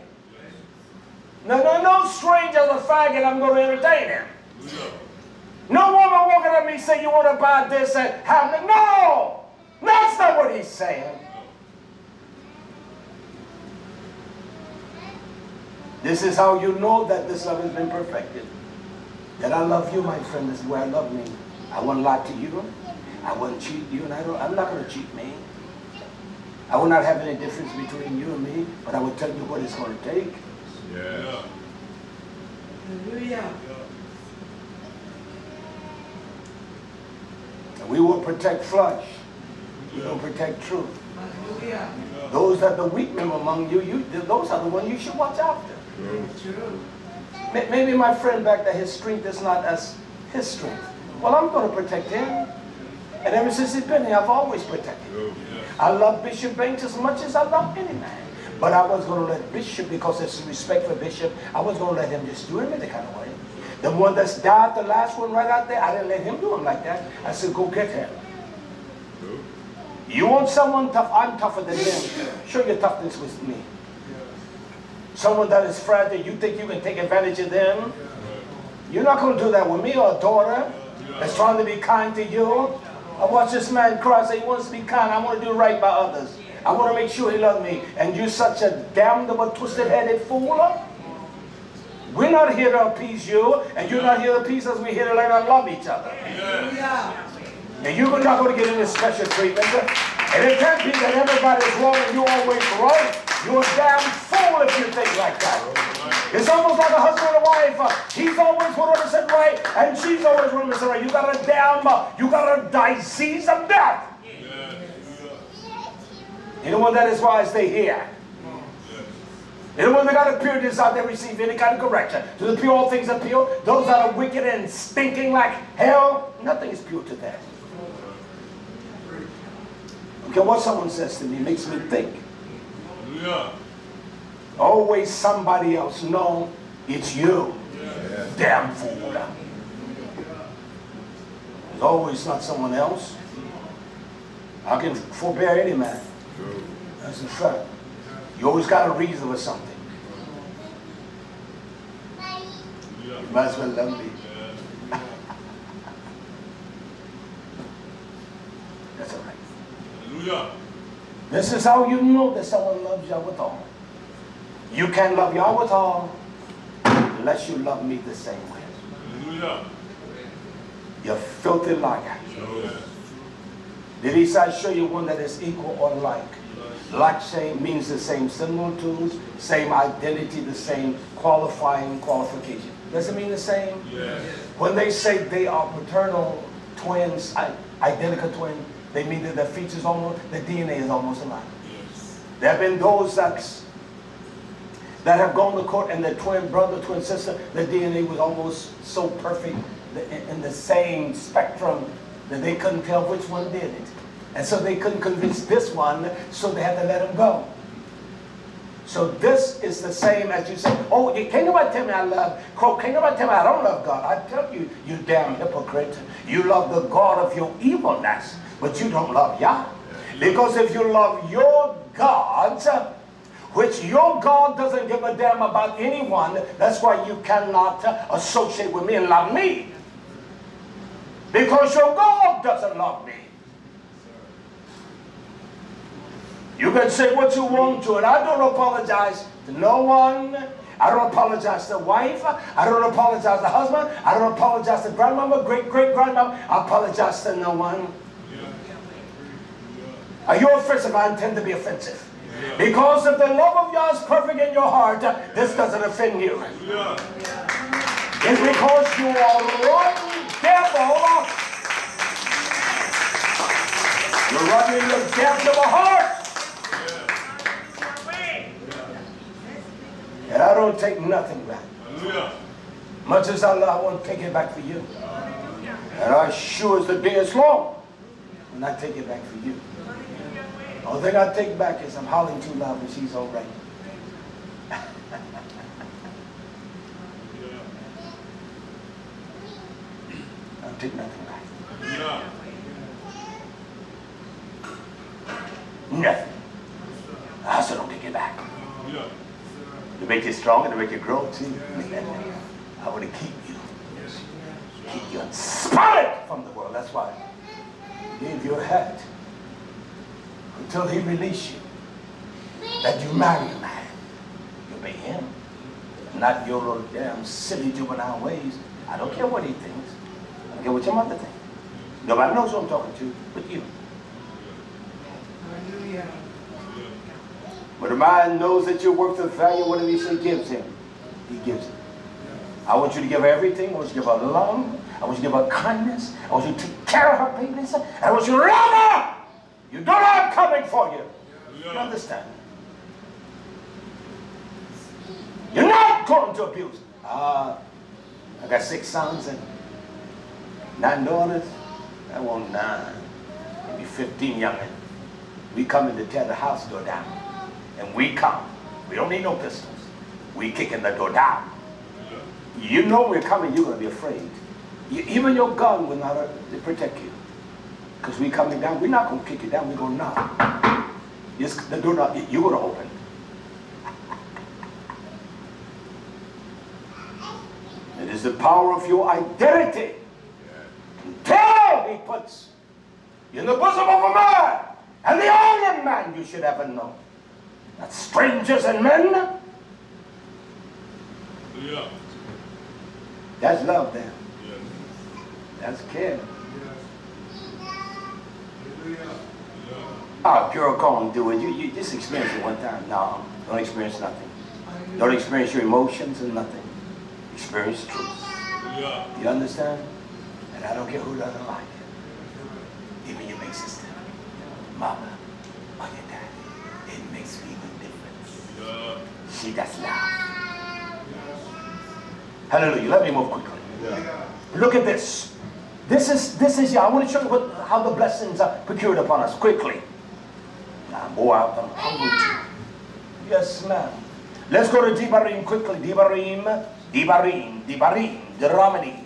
Speaker 3: No stranger is a faggot, I'm going to entertain him. No woman walking at me saying, you want to buy this and have it. No! That's not what he's saying. This is how you know that this love has been perfected. That I love you, my friend, this is where I love me. I won't lie to you. I won't cheat you, and I'm not going to cheat me. I will not have any difference between you and me, but I will tell you what it's going to take.
Speaker 2: Yeah.
Speaker 4: Hallelujah.
Speaker 3: And we will protect flesh. We will protect truth.
Speaker 4: Hallelujah.
Speaker 3: Those that are the weak men among you, those are the ones you should watch after.
Speaker 4: True.
Speaker 3: Maybe my friend back there, his strength is not as his strength. Well, I'm going to protect him. And ever since he's been here, I've always protected him. I love Bishop Banks as much as I love any man. But I was going to let Bishop, because there's respect for Bishop, I was going to let him just do him in the kind of way. The one that's died, the last one right out there, I didn't let him do him like that. I said, go get him. You want someone tough? I'm tougher than him. Show your toughness with me. Someone that is fragile, you think you can take advantage of them? You're not going to do that with me, or a daughter that's trying to be kind to you. I watch this man cry, say he wants to be kind. I want to do right by others. I want to make sure he loves me. And you're such a damnable, twisted-headed fool. We're not here to appease you, and you're not here to appease us. We're here to learn how to love each other. And you're not going to get any special treatment. And it can't be that everybody's wrong and you're always right. You're a damn fool if you think like that. It's almost like a husband and a wife. He's always 100% right, and she's always 100% right. You got a disease of death. Anyone that is wise, stay here. Anyone that got a pure desire, they receive any kind of correction. To the pure, all things are pure. Those that are wicked and stinking like hell, nothing is pure to them. Okay, what someone says to me makes me think. Always somebody else. No, it's you. Damn fool. There's always not someone else. I can forbear any man. That's a fact. You always got a reason for something. You might as well love me. That's all right. Hallelujah. This is how you know that someone loves you with all. You can't love Yah with all unless you love me the same way. Hallelujah. You filthy liar. Did he say, I show you one that is equal or like? Like same means the same similitudes, same identity, the same qualification. Does it mean the same? Yes. When they say they are paternal twins, identical twins, they mean that the features almost, the DNA is almost alike. Yes. There have been those that have gone to court and their twin brother, twin sister, the DNA was almost so perfect in the same spectrum that they couldn't tell which one did it. And so they couldn't convince this one, so they had to let him go. So this is the same as you say, oh, can't nobody tell me I love, can't nobody tell me I don't love God. I tell you, you damn hypocrite, you love the God of your evilness, but you don't love Yah. Because if you love your gods, which your God doesn't give a damn about anyone, that's why you cannot associate with me and love me. Because your God doesn't love me. You can say what you want to, and I don't apologize to no one. I don't apologize to the wife. I don't apologize to the husband. I don't apologize to grandmama, great-great-grandmama. I apologize to no one. Are you offensive? I intend to be offensive. Because if the love of Yah is perfect in your heart, this doesn't offend you. It's because you are rotten devil. You're running the depth of a heart. And I don't take nothing back. Much as I love, I want to take it back for you. And I sure as the day is long, and I take it back for you. The only thing I take back is I'm howling too loud and she's all right. I'll take nothing back. Nothing. I also don't take it back. To make you strong and to make you grow too. I want to keep you. Keep you inspired from the world. That's why he gave you a hat. Until he release you. That you marry a man. You obey him. Not your little damn silly juvenile ways. I don't care what he thinks. I don't care what your mother thinks. Nobody knows who I'm talking to but you.
Speaker 4: Hallelujah.
Speaker 3: But a man knows that you're worth the value, whatever he says gives him. He gives it. I want you to give her everything. I want you to give her love. I want you to give her kindness. I want you to take care of her babies. I want you to love her. You know I'm coming for you. You understand? You're not going to abuse. I got 6 sons and 9 daughters. I want 9. Maybe 15 youngin. We coming to tear the house door down. And we come. We don't need no pistols. We kicking the door down. You know we're coming, you're going to be afraid. Even your gun will not protect you. Because we coming down, we're not going to kick you down, we're going to knock. The door knock, you're going to open. It is the power of your identity. Until he puts in the bosom of a man, and the only man you should ever know. That strangers and men.
Speaker 2: Yeah.
Speaker 3: That's love there. That's care. Oh, pure calm, do it. You just experience it one time. No, don't experience nothing. Don't experience your emotions and nothing. Experience truth.
Speaker 2: Yeah.
Speaker 3: You understand? And I don't care who doesn't like it. Even your big sister, mama, or your daddy. It makes me the difference.
Speaker 2: Yeah.
Speaker 3: She does love. Hallelujah. Let me move quickly.
Speaker 2: Yeah.
Speaker 3: Look at this. This is yeah. I want to show you how the blessings are procured upon us quickly. Now go out and come with you. Yes, ma'am. Let's go to Devarim quickly. Devarim, Deuteronomy.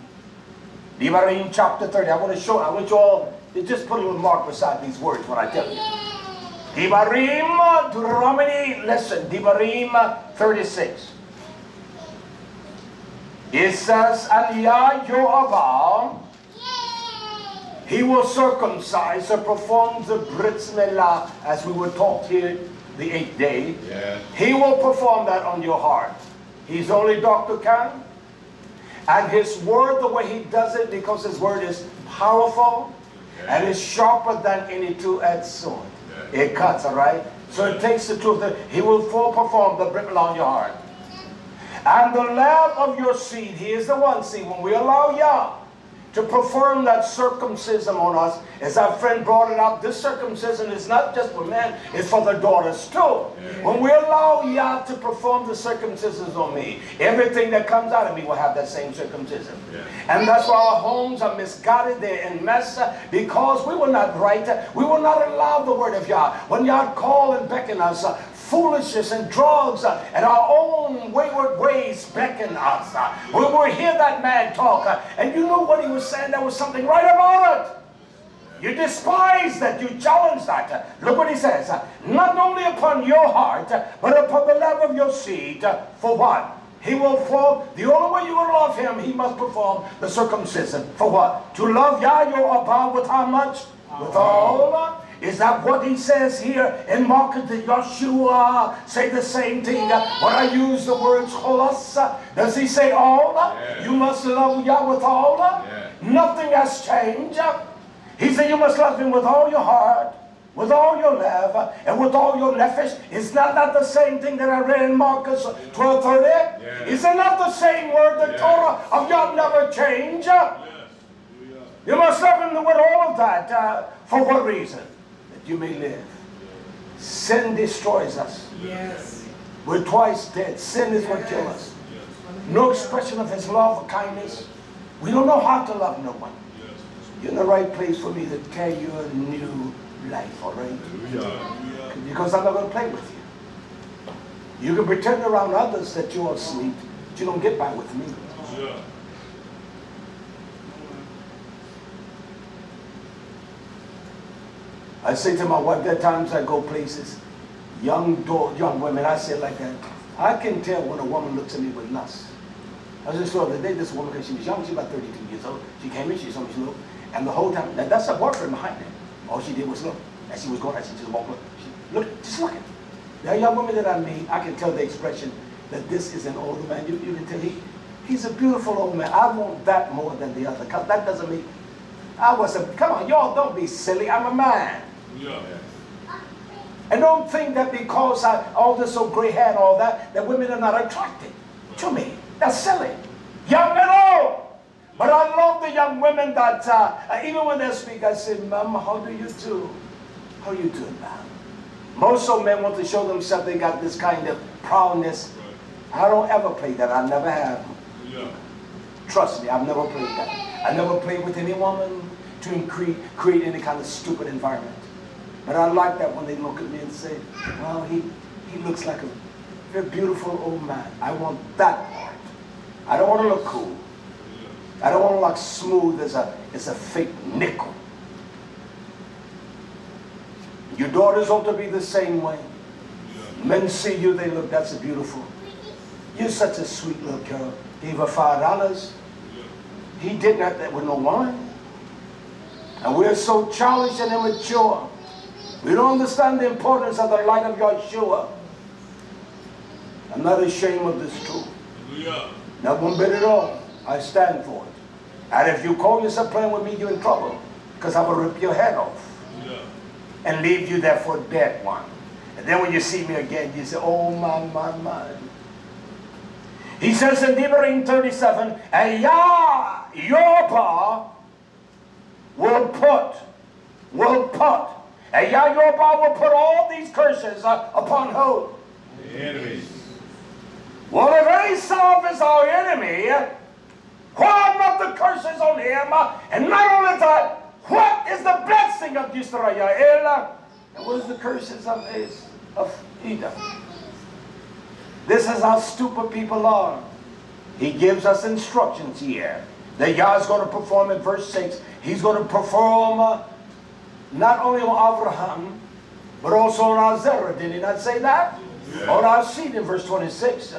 Speaker 3: Devarim chapter 30. I want you all to just put a little mark beside these words when I tell you. Devarim, Deuteronomy, listen, Devarim 36. It says, and YHWH, he will circumcise or perform the Brit Milah, as we were taught here the 8th day.
Speaker 2: Yeah.
Speaker 3: He will perform that on your heart. He's only Dr. Khan. And his word, the way he does it, because his word is powerful and is sharper than any two-edged sword. Yeah. It cuts, all right? So it takes the truth that he will perform the Brit Milah on your heart. And the lab of your seed, he is the one. See, when we allow Yah to perform that circumcision on us, as our friend brought it up, this circumcision is not just for men, it's for the daughters too. Yeah. When we allow Yah to perform the circumcisions on me, everything that comes out of me will have that same circumcision. Yeah. And that's why our homes are misguided, they're in mess, because we were not right. We will not allow the word of Yah. When Yah call and beckon us, foolishness and drugs and our own wayward ways beckon us. We will hear that man talk, and you know what he was saying, there was something right about it. You despise that, you challenge that. Look what he says, not only upon your heart, but upon the love of your seed. For what? He will perform, the only way you will love him, he must perform the circumcision. For what? To love YHWH with how much? With all. Is that what he says here in Mark? The Yeshua say the same thing when I use the words cholos? Does he say all? Yeah. You must love Yah with all? Yeah. Nothing has changed. He said you must love him with all your heart, with all your love, and with all your nefesh. Is that not the same thing that I read in Marcus 12:30? Yeah. Is it not the same word? The Torah of Yah never change. Yes. You must love him with all of that. For what reason? You may live. Sin destroys us. Yes. We're twice dead. Sin is what kills us. No expression of his love or kindness. We don't know how to love no one. You're in the right place for me to tell you a new life, all right? Because I'm not going to play with you. You can pretend around others that you're asleep, but you don't get by with me. I say to my wife, there are times I go places, young women, I say like that, I can tell when a woman looks at me with lust. I just saw the other day, this woman, because she was young, she was about 32 years old, she came in, she saw me, she looked, and the whole time, that's her boyfriend behind her. All she did was look, as she was going, she just walked, just looking. There are young women that I meet, I can tell the expression that this is an older man. You can tell he's a beautiful old man. I want that more than the other, because that doesn't mean, come on, y'all don't be silly, I'm a man. Yeah. And don't think that because all this so gray hair and all that women are not attracted to me. That's silly. Young and old. But I love the young women that, even when they speak, I say, Mom, how do you do? How you doing, ma'am? Most of men want to show themselves they got this kind of proudness. I don't ever play that. I never have. Yeah. Trust me, I've never played that. I never played with any woman to create any kind of stupid environment. But I like that when they look at me and say, well, he looks like a very beautiful old man. I want that part. I don't want to look cool. I don't want to look smooth as a fake nickel. Your daughters ought to be the same way. Men see you, they look, that's a beautiful. You're such a sweet little girl. Gave her $5. He didn't have that with no wine. And we're so childish and immature. We don't understand the importance of the light of YHWH. I'm not ashamed of this truth. Not one bit at all. I stand for it. And if you call yourself playing with me, you're in trouble. Because I will rip your head off. And leave you there for a dead one. And then when you see me again, you say, oh my. He says in Deuteronomy 37, and YHWH will put, and YHWH will put all these curses upon who?
Speaker 2: The enemies.
Speaker 3: Well, if Esau is our enemy, why not the curses on him? And not only that, what is the blessing of Yisrael? And what is the curses of Edom? This is how stupid people are. He gives us instructions here that Yah is going to perform in verse 6. He's going to perform not only on Abraham, but also on Azerah. Did he not say that? Yeah. On our seed in verse 26.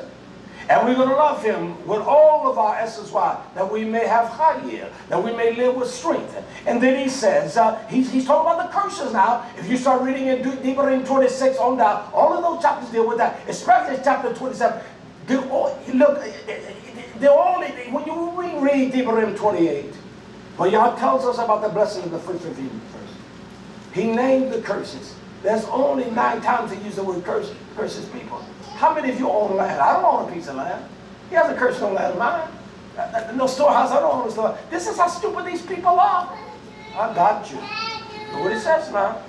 Speaker 3: And we're going to love him with all of our essence. Why? That we may have chayil, that we may live with strength. And then he says, he's talking about the curses now. If you start reading in Deuteronomy 26 on down, all of those chapters deal with that, especially chapter 27. When you read Deuteronomy 28, when Yah tells us about the blessing of the first 15 verses, he named the curses. There's only 9 times he used the word curses people. How many of you own land? I don't own a piece of land. He has a curse on land of mine. No storehouse, I don't own a storehouse. This is how stupid these people are. I got you. Look what he says now.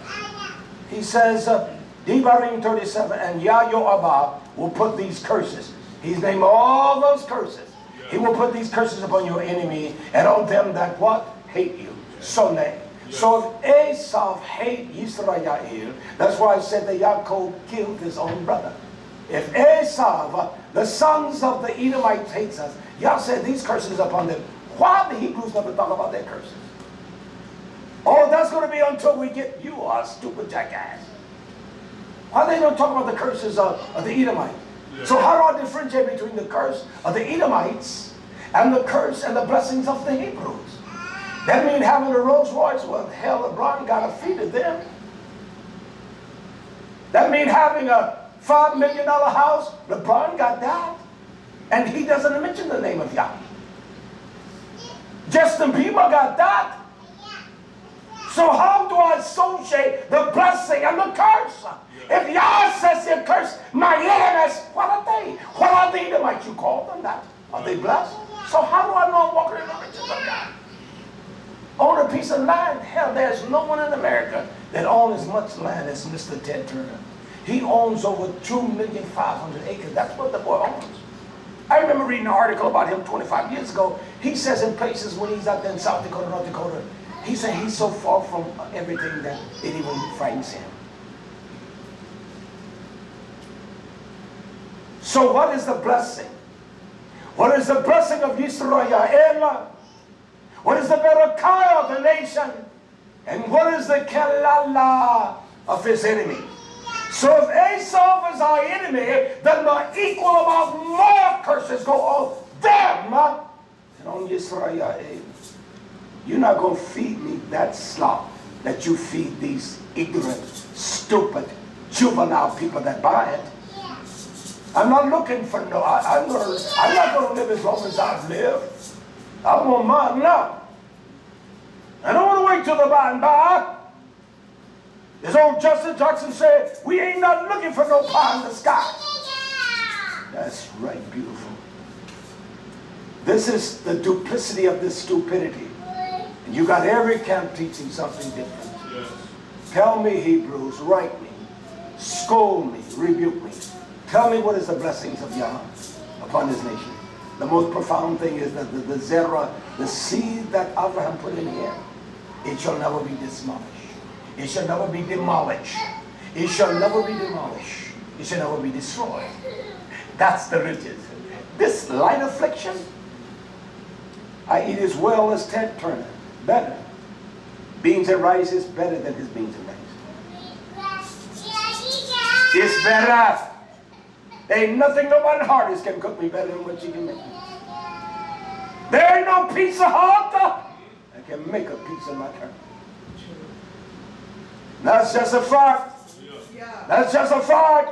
Speaker 3: He says, Deuteronomy 37, and YHWH will put these curses. He's named all those curses. He will put these curses upon your enemy and on them that what? Hate you. So name. So if Esau hate Yisrael, that's why I said that Yaakov killed his own brother. If Esau, the sons of the Edomites, hates us, Yah said these curses upon them. Why the Hebrews never talk about their curses? Oh, that's going to be until we get you, a stupid jackass. Why they don't talk about the curses of the Edomites? Yeah. So how do I differentiate between the curse of the Edomites and the curse and the blessings of the Hebrews? That means having a Rolls Royce. Well, hell, LeBron got a feed of them. That means having a $5 million house. LeBron got that. And he doesn't mention the name of Yah. Justin Bieber got that. So how do I associate the blessing and the curse? If Yah says he cursed my enemies, what are they? What are the Edomites? You call them that. Are they blessed? So how do I know I'm walking in the riches of God? Own a piece of land? Hell, there's no one in America that owns as much land as Mr. Ted Turner. He owns over 2,500,000 acres. That's what the boy owns. I remember reading an article about him 25 years ago. He says in places when he's out there in South Dakota, North Dakota, he said he's so far from everything that it even frightens him. So what is the blessing? What is the blessing of Yisrael? What is the Berakah of the nation? And what is the Kelala of his enemy? So if Esau is our enemy, then the equal amount more curses go on them and on Yisrael. You're not going to feed me that slop that you feed these ignorant, stupid, juvenile people that buy it. I'm not looking for no, I'm not going to live as long as I've lived. I want mine now. I don't want to wait till the by and by. As old Justice Jackson said, we ain't not looking for no pie in the sky. That's right, beautiful. This is the duplicity of this stupidity. And you got every camp teaching something different. Yes. Tell me, Hebrews, write me, scold me, rebuke me. Tell me what is the blessings of Yah upon his nation. The most profound thing is that the zerah, the seed that Abraham put in here, it shall never be demolished. It shall never be demolished. It shall never be demolished. It shall never be destroyed. That's the riches. This light affliction, I eat as well as Ted Turner. Better. Beans and rice is better than his beans and rice. It's better. Ain't nothing nobody hardest can cook me better than what she can make. There ain't no Pizza Hut that can make a pizza like her. That's just a fact.
Speaker 4: Yeah.
Speaker 3: That's just a fact.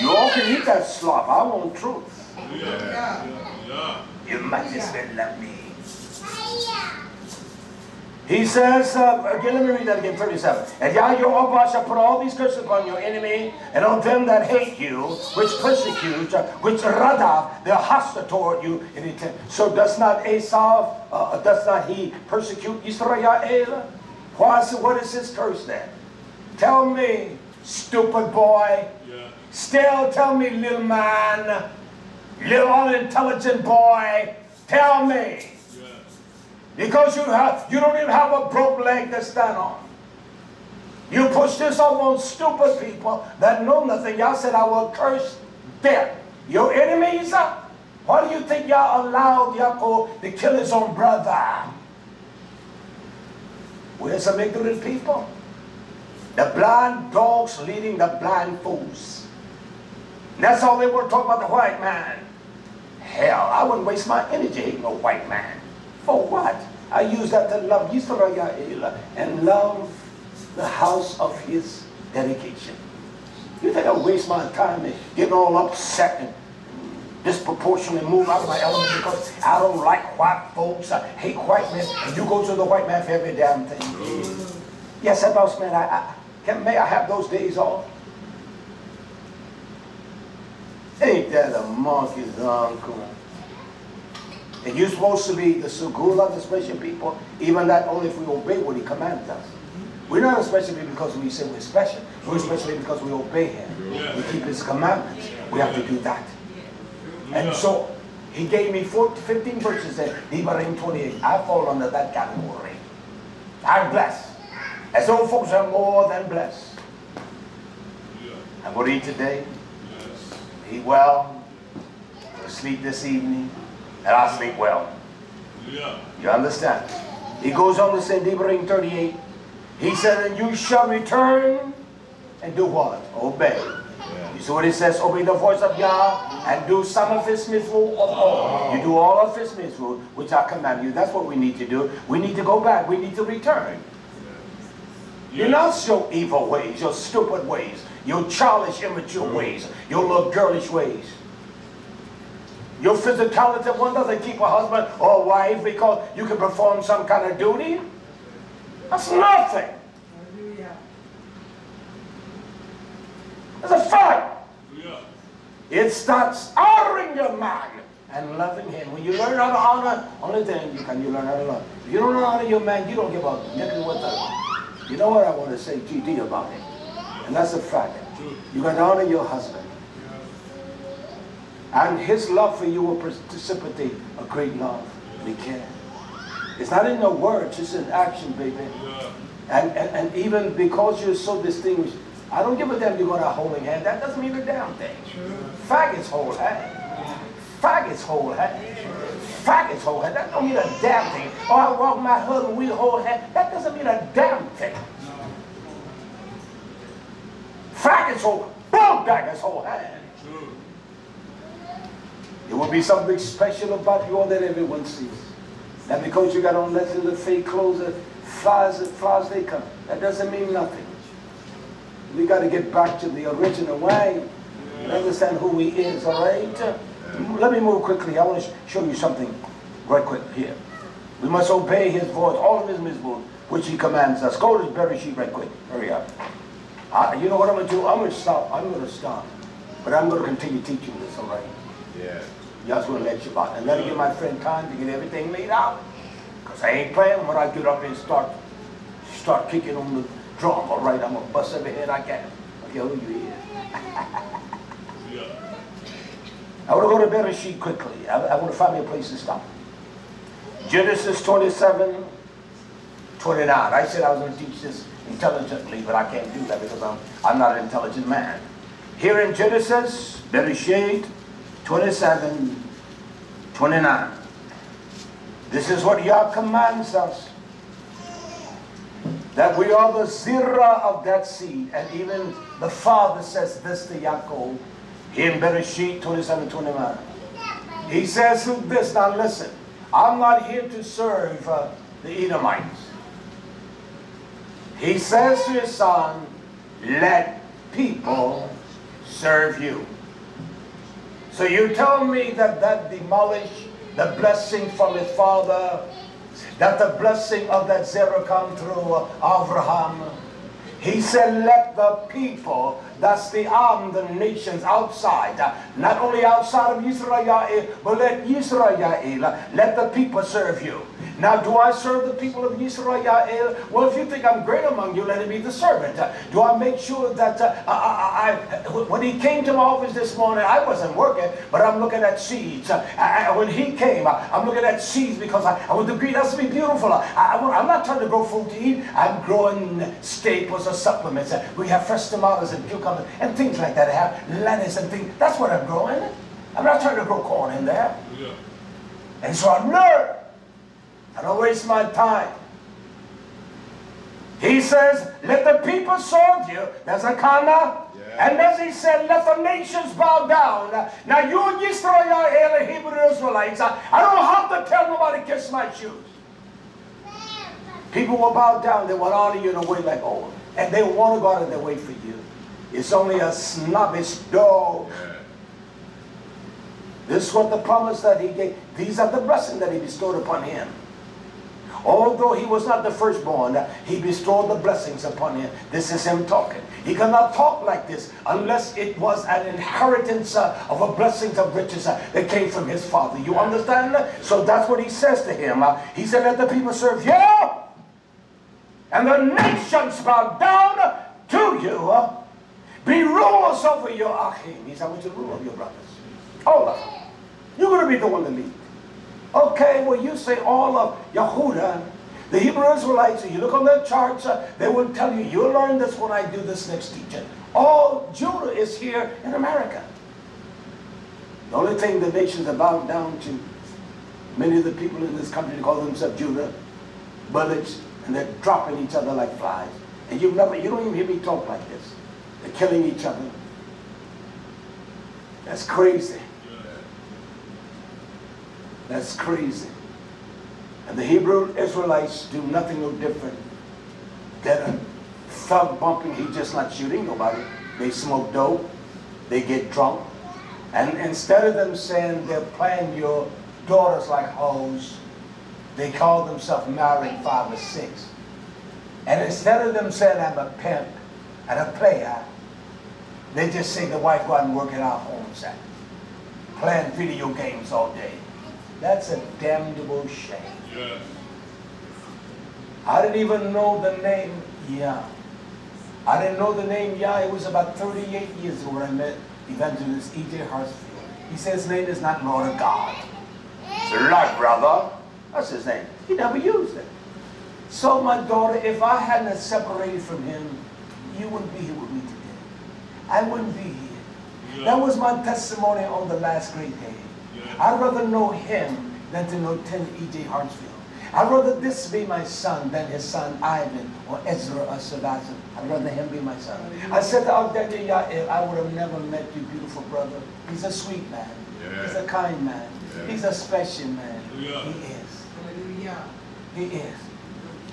Speaker 3: You all can eat that slop. I want truth.
Speaker 4: Yeah.
Speaker 3: You might as well love me. He says, again, let me read that again, 37. And Yah your Abba shall put all these curses upon your enemy and on them that hate you, which persecute, which rather they're hostile toward you. So does not Esau, does not he persecute Yisrael? What is his curse then? Tell me, stupid boy. Still tell me, little man, little unintelligent boy. Tell me. Because you don't even have a broke leg to stand on. You push this up on stupid people that know nothing. Y'all said, I will curse them. Your enemies, why do you think y'all allowed Yaakov to kill his own brother? We're some ignorant people. The blind dogs leading the blind fools. And that's all they were talking about, the white man. Hell, I wouldn't waste my energy hating a white man. For what? I use that to love Yisrael and love the house of his dedication. You think I waste my time and getting all upset and disproportionately move out of my element because I don't like white folks, I hate white men, and you go to the white man for every damn thing. Yes, boss man, may I have those days off? Ain't that a monkey's uncle? And you're supposed to be the Segula, the special people, even that only if we obey what he commands us. We're not a special people because we say we're special. We're special because we obey him. We keep his commandments. We have to do that. And so he gave me 15 verses in Devarim 28. I fall under that category. I'm blessed. As old folks are more than blessed. I'm going to eat today. Eat well. Go to sleep this evening. And I'll sleep well. You understand? He goes on to say, Devarim 38, he said, and you shall return and do what? Obey. You see what it says? Obey the voice of Yah and do some of his mitzvot of all. You do all of his mitzvot, which I command you. That's what we need to do. We need to go back. We need to return. You not your evil ways, your stupid ways, your childish, immature ways, your little girlish ways. Your physicality, one doesn't keep a husband or a wife because you can perform some kind of duty. That's nothing. It's a fact. It starts honoring your man and loving him. When you learn how to honor, only then you learn how to love. If you don't honor your man, you don't give a nickel what the. You know what I want to say, GD, about him. And that's a fact. You got to honor your husband. And his love for you will precipitate a great love. We care. It's not in the words, it's in action, baby. And even because you're so distinguished, I don't give a damn you're going to holding hand. That doesn't mean a damn thing. Faggots hold hand. Faggots hold hand. Faggots hold hand. That don't mean a damn thing. Oh, I walk my husband, we hold hand. That doesn't mean a damn thing. Faggots hold, daggers hold hand. It will be something special about you all that everyone sees. And because you got on that little fake clothes, flies they come. That doesn't mean nothing. We got to get back to the original way and understand who he is, all right? Let me move quickly. I want to show you something right quick here. We must obey his voice, all of his mitzvot, which he commands us. Go to Bereshit right quick. Hurry up. You know what I'm going to do? I'm going to stop. I'm going to stop. But I'm going to continue teaching this, all right? Yeah. Just going to let you out. And let me give my friend time to get everything laid out. Because I ain't playing when I get up and start kicking on the drum, all right? I'm going to bust every head I can. Okay, who you is. I want to go to Bereshit quickly. I want to find me a place to stop. Genesis 27, 29. I said I was going to teach this intelligently, but I can't do that because I'm not an intelligent man. Here in Genesis, Bereshit 27, 29. This is what Yah commands us. That we are the zirah of that seed. And even the father says this to Yaakov in Bereshit 27, 29. He says this, now listen. I'm not here to serve the Edomites. He says to his son, let people serve you. So you tell me that that demolished the blessing from his father, that the blessing of that zero come through Abraham. He said, let the people, that's the nations outside, not only outside of Israel, but let Israel, let the people serve you. Now, do I serve the people of Israel? Well, if you think I'm great among you, let me be the servant. Do I make sure that when he came to my office this morning, I wasn't working, but I'm looking at seeds. When he came, I'm looking at seeds because I want the green. That's to be beautiful. I'm not trying to grow food to eat. I'm growing staples or supplements. We have fresh tomatoes and cucumbers and things like that. I have lettuce and things. That's what I'm growing. I'm not trying to grow corn in there. Yeah. And so I learned. I don't waste my time. He says, let the people serve you. There's a comma. Yeah. And then he said, let the nations bow down. Now you Yisrael, Hebrew Israelites, I don't have to tell nobody kiss my shoes. People will bow down. They will honor you in a way like, oh, and they want to go out of their way for you. It's only a snobbish dog. Yeah. This is what the promise that he gave. These are the blessings that he bestowed upon him. Although he was not the firstborn, he bestowed the blessings upon him. This is him talking. He cannot talk like this unless it was an inheritance of a blessings of riches that came from his father. You understand? So that's what he says to him. He said, let the people serve you, and the nations bow down to you. Be rulers over your achim. He said, I want you to rule over your brothers. All of them. You're going to be the one to lead. Okay, well you say all of Yehuda, the Hebrew Israelites, you look on their charts, they will tell you, you'll learn this when I do this next teaching. All Judah is here in America. The only thing the nations are bowed down to, many of the people in this country call themselves Judah, bullets, and they're dropping each other like flies. And you don't even hear me talk like this. They're killing each other. That's crazy. That's crazy. And the Hebrew Israelites do nothing no different than a thug bumping. He's just not shooting nobody. They smoke dope. They get drunk. And instead of them saying they're playing your daughters like hoes, they call themselves married 5 or 6. And instead of them saying I'm a pimp and a player, they just say the wife go out and work in our homes at, playing video games all day. That's a damnable shame. Yes. I didn't even know the name Yah. I didn't know the name Yah. It was about 38 years ago when I met evangelist E.J. Hartsfield. He said his name is not Lord of God. It's Lord, brother. That's his name. He never used it. So my daughter, if I hadn't separated from him, you wouldn't be here with me today. I wouldn't be here. Yeah. That was my testimony on the last great day. I'd rather know him than to know 10 E.J. Hartsfield. I'd rather this be my son than his son Ivan or Ezra or Sebastian. I'd rather him be my son. I said to Aldenia Yael, I would have never met you, beautiful brother. He's a sweet man. Yeah. He's a kind man. Yeah. He's a special man. Yeah. He is. Hallelujah. He is.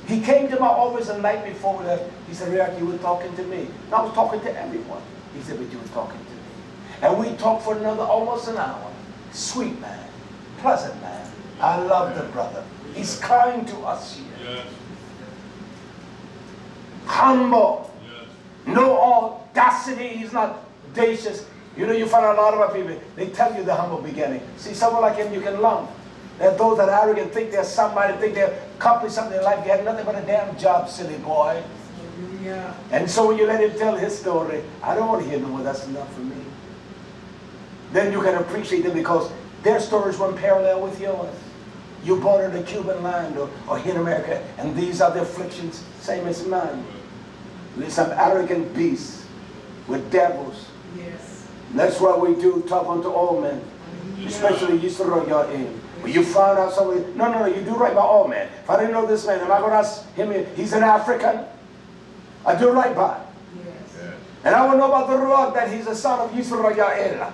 Speaker 3: He came to my office the night before that. He said, Rick, you were talking to me. And I was talking to everyone. He said, but you were talking to me. And we talked for another almost an hour. Sweet man, pleasant man. I love the brother. He's kind to us here. Yes. Humble. Yes. No audacity. He's not audacious. You know, you find a lot of our people, they tell you the humble beginning. See, someone like him you can love. There are those that are arrogant, think they're somebody, think they've accomplished something in life. They had nothing but a damn job, silly boy. Yeah. And so when you let him tell his story, I don't want to hear no more. That's enough for me. Then you can appreciate them because their stories run parallel with yours. You born in the Cuban land or here in America, and these are the afflictions, same as mine. We're some arrogant beasts. We're devils. Yes. That's why we do talk unto all men, especially Yisrael. When you find out somebody, no, you do right by all men. If I didn't know this man, am I going to ask him, he's an African? I do right by. Yes. And I will know about the Ruach that he's a son of Yisrael.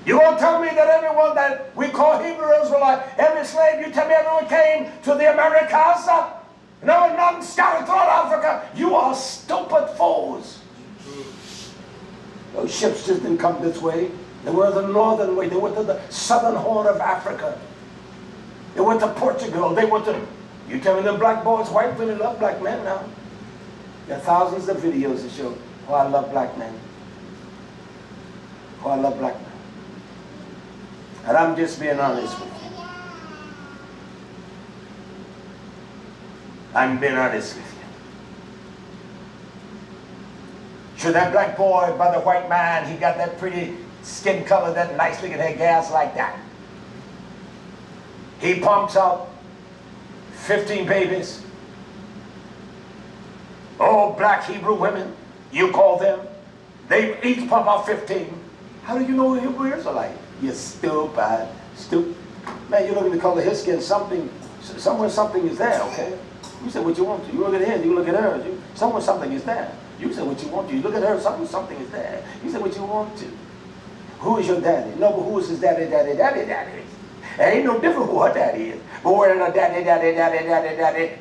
Speaker 3: You won't tell me that everyone that we call Hebrew Israelite, every slave, you tell me everyone came to the Americas? No, none scattered throughout Africa. You are stupid fools. Those ships just didn't come this way. They were the northern way. They went to the southern horn of Africa. They went to Portugal. They went to... You tell me them black boys, white women love black men now. There are thousands of videos that show, oh, I love black men. Oh, I love black men. And I'm just being honest with you. I'm being honest with you. Sure, that black boy by the white man, he got that pretty skin color, that nice looking hair, gas like that. He pumps out 15 babies. Oh, black Hebrew women, you call them. They each pump out 15. How do you know who Hebrew Israelite? You stupid, stupid. Man, you look at the color of his skin, something, somewhere something is there, okay? You say what you want to. You look at his, you look at hers. Somewhere something is there. You say what you want to. You look at her, something is there. You say what you want to. Who is your daddy? No, but who is his daddy? It ain't no different who her daddy is. But where did her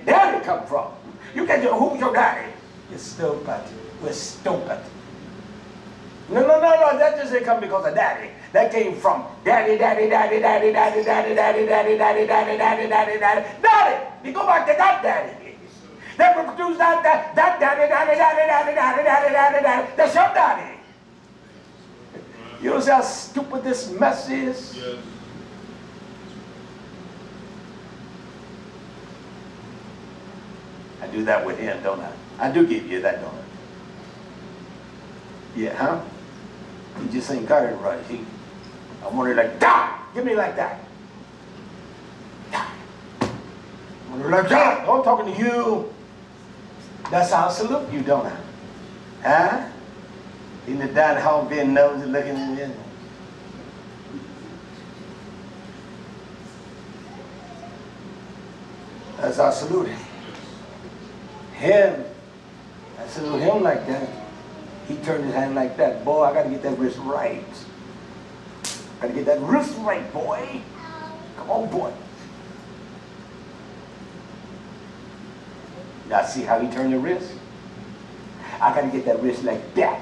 Speaker 3: daddy come from? You can't say, who's your daddy? You're stupid. We're stupid. No, that just didn't come because of daddy. That came from daddy. You go back to that daddy. That produced that daddy. That's your daddy. You know how stupid this mess is? Yes. I do that with him, don't I? I do give you that, don't I? Yeah, huh? He just ain't got it right. I want it like that. Give me like that. I want it like that. I'm talking to you. That's how I salute you, don't I? Huh? In the down home being nosy looking in there. That's how I salute him. I salute him like that. He turned his hand like that. Boy, I got to get that wrist right. Got to get that wrist right, boy. Come on, boy. Now see how he turned the wrist? I got to get that wrist like that.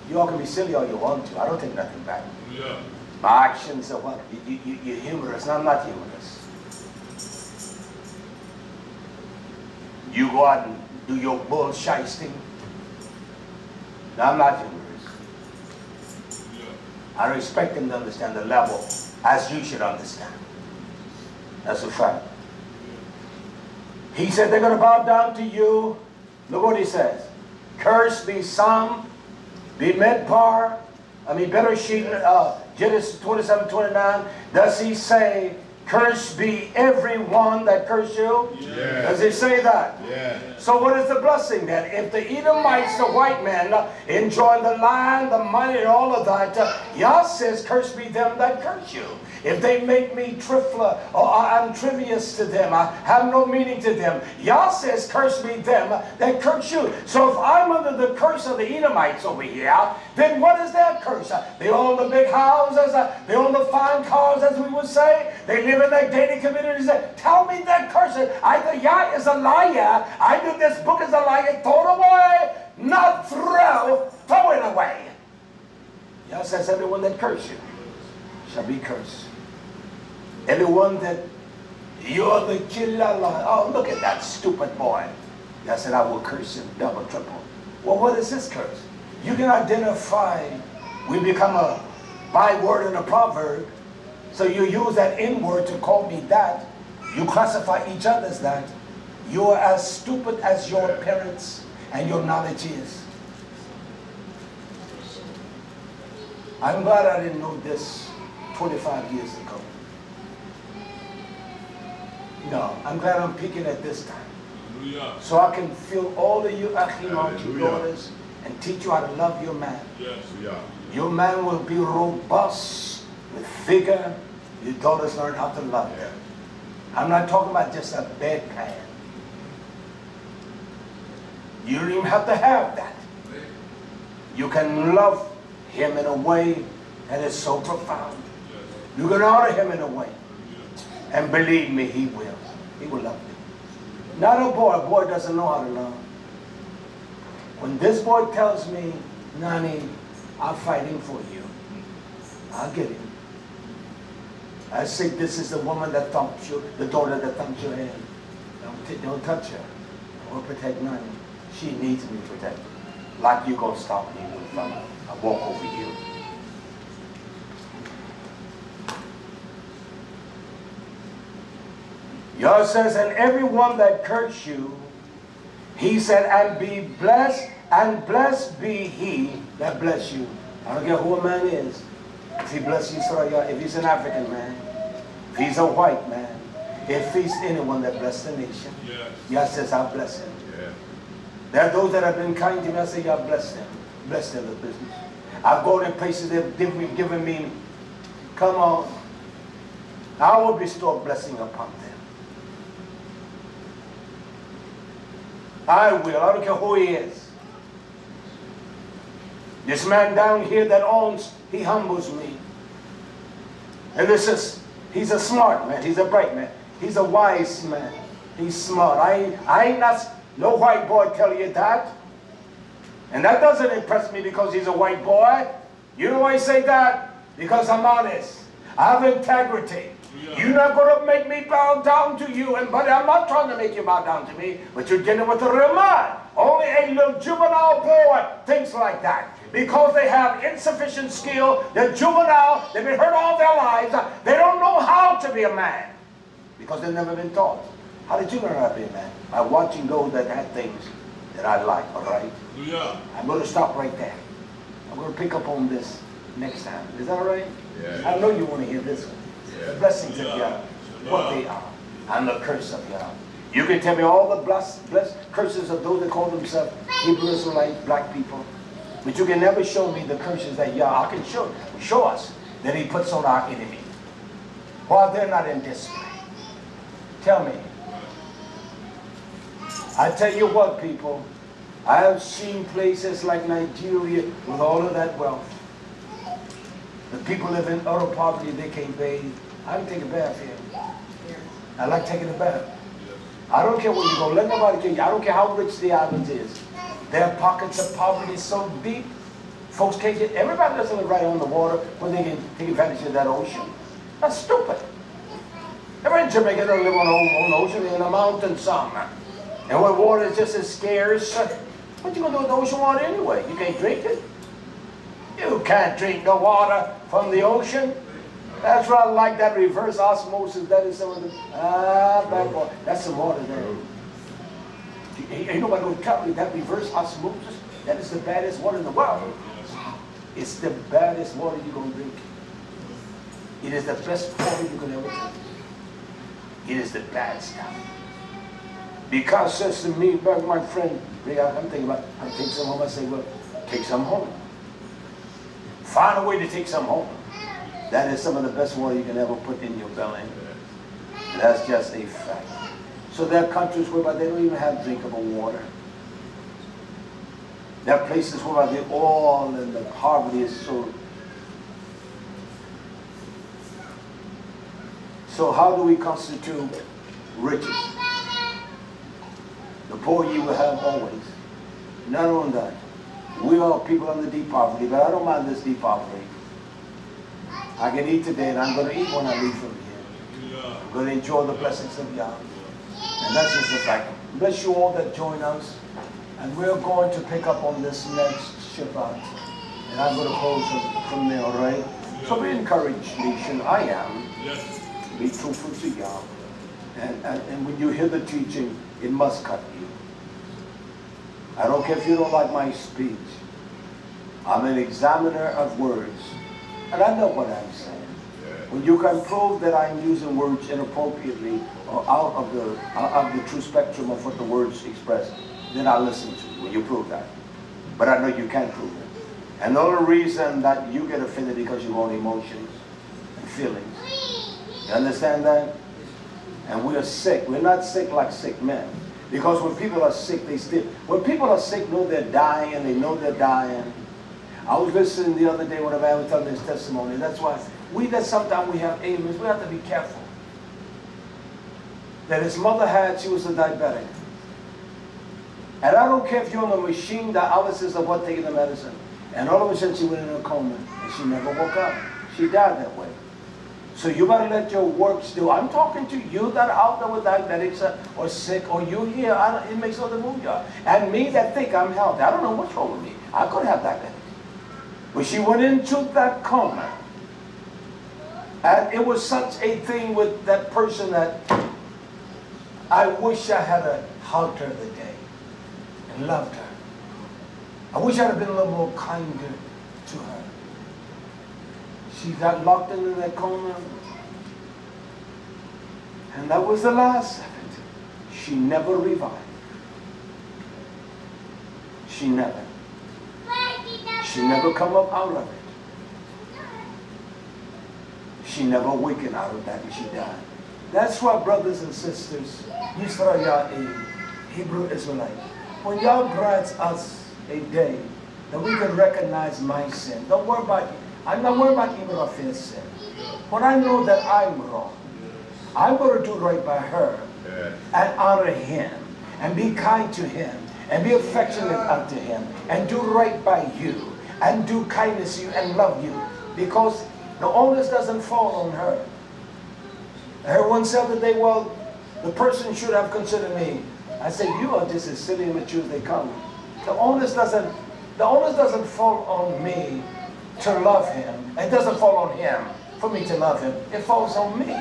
Speaker 3: You all can be silly all you want to. I don't take nothing back. Yeah. My actions are what? You're humorous. No, I'm not humorous. You go out and do your bullshitting. No, I'm not humorous. Yeah. I expect them to understand the level as you should understand. That's a fact. He said they're going to bow down to you. Look what he says. Curse be some, be Medpar. Bereshit, Genesis 27:29. Does he say, curse be everyone that curse you? Yeah. Does he say that? Yeah. So what is the blessing then? If the Edomites, the white men, enjoy the land, the money, and all of that, Yah says, curse be them that curse you. If they make me trifler, or I'm trivious to them, I have no meaning to them, Yah says, curse be them that curse you. So if I'm under the curse of the Edomites over here, then what is their curse? They own the big houses, they own the fine cars, as we would say, they live in their dating communities. Tell me their curse. Either Yah is a liar, either this book is a liar, throw it away, not throw it away. Yah says, everyone that curse you shall be cursed. Everyone that you're the killer. Oh, look at that stupid boy. I said, I will curse him double, triple. Well, what is this curse? You can identify. We become a byword and a proverb. So you use that N-word to call me that. You classify each other as that. You are as stupid as your parents and your knowledge is. I'm glad I didn't know this 25 years ago. No, I'm glad I'm peaking at this time. Hallelujah. So I can feel all of you achim, your daughters, and teach you how to love your man. Yes. Yeah. Your man will be robust with vigor. Your daughters learn how to love them. I'm not talking about just a bedpan. You don't even have to have that. You can love him in a way that is so profound. You can honor him in a way. And believe me, he will. He will love you. Not a boy. A boy doesn't know how to learn. When this boy tells me, Nani, I'm fighting for you, I'll get him. I say, this is the woman that thumped you, the daughter that thumped your hand. Don't touch her. I will protect Nani. She needs me protected. Like you gonna stop me with I walk over you. Yah says, and everyone that curse you, he said, and be blessed, and blessed be he that bless you. I don't care who a man is. If he bless Yisrael, if he's an African man, if he's a white man, if he's anyone that bless the nation, Yah says, I bless him. There are those that have been kind to me. I say, Yah bless them. Bless their business. I've gone in places they've given me. Come on. I will bestow blessing upon them. I will. I don't care who he is. This man down here that owns, he humbles me. And this is, he's a smart man. He's a bright man. He's a wise man. He's smart. I ain't not, no white boy tell you that. And that doesn't impress me because he's a white boy. You know why I say that? Because I'm honest. I have integrity. You're not going to make me bow down to you. And buddy, I'm not trying to make you bow down to me. But you're dealing with a real man. Only a little juvenile boy thinks like that. Because they have insufficient skill. They're juvenile. They've been hurt all their lives. They don't know how to be a man. Because they've never been taught. How did you learn how to be a man? By watching those that had things that I like, all right? Yeah. I'm going to stop right there. I'm going to pick up on this next time. Is that all right? Yeah. I know you want to hear this one. Yeah. The blessings of Yah, what they are, and the curse of Yah. You can tell me all the blessed curses of those that call themselves Hebrew Israelites, black people. But you can never show me the curses that Yah, I can show us that he puts on our enemy. While they're not in display. Tell me. I tell you what, people, I have seen places like Nigeria with all of that wealth. The people live in utter poverty, they can't bathe. I can take a bath here. I like taking a bath. I don't care where you go, let nobody kill you. I don't care how rich the island is. Their pockets of poverty so deep, folks can't get, everybody doesn't live right on the water where they can take advantage of that ocean. That's stupid. Everybody in Jamaica don't live on the ocean, in the mountains somewhere. And when water is just as scarce, what you going to do with the ocean water anyway? You can't drink it. You can't drink the water from the ocean. That's why I like that reverse osmosis. That is some of the, black boy. That's some water there. Ain't nobody going to tell me that reverse osmosis, that is the baddest water in the world. It's the baddest water you're going to drink. It is the best water you can ever drink. It is the bad stuff. Because says to me, back my friend, I'm thinking about, I'll take some home. I say, well, take some home. Find a way to take some home. That is some of the best water you can ever put in your belly. That's just a fact. So there are countries where they don't even have drinkable water. There are places where the oil and the poverty is so. So how do we constitute riches? The poor you will have always. Not only that, we are people under deep poverty, but I don't mind this deep poverty. I can eat today, and I'm going to eat when I leave from here. I'm going to enjoy the blessings of Yah. And that's just the fact. Bless you all that join us. And we're going to pick up on this next Shabbat. And I'm going to close from there, all right? So be encouraged, nation. I am. Be truthful to Yah. And when you hear the teaching, it must cut you. I don't care if you don't like my speech. I'm an examiner of words. And I know what I'm saying. When you can prove that I'm using words inappropriately or out of the true spectrum of what the words express, then I'll listen to you when you prove that. But I know you can't prove it. And the only reason that you get offended because you own emotions and feelings. You understand that? And we are sick. We're not sick like sick men. Because when people are sick, they still. When people are sick, know they're dying, and they know they're dying. I was listening the other day when a man was telling his testimony. That's why we that sometimes we have ailments, we have to be careful. that his mother had. She was a diabetic. And I don't care if you're on a machine, dialysis, or what, taking the medicine. And all of a sudden she went in a coma and she never woke up. She died that way. So you better let your works do. I'm talking to you that are out there with diabetics or sick, or you here. It makes no difference who you are. And me that think I'm healthy. I don't know what's wrong with me. I could have diabetes. But she went into that coma. And it was such a thing with that person that I wish I had hugged her the day and loved her. I wish I had been a little more kinder to her. She got locked into that coma. And that was the last of it. She never revived. She never. She never come up out of it. She never wakened out of that and she died. That's why, brothers and sisters, YHWH, Hebrew Israelite, when y'all grant us a day that we can recognize my sin, don't worry about it. I'm not worried about even a fair sin. When I know that I'm wrong, I'm going to do right by her and honor him and be kind to him and be affectionate unto him and do right by you and do kindness to you and love you, because the onus doesn't fall on her. I heard one said the other day, well, the person should have considered me. I said, you are just as silly and mature as they come. The onus doesn't fall on me to love him. It doesn't fall on him for me to love him. It falls on me.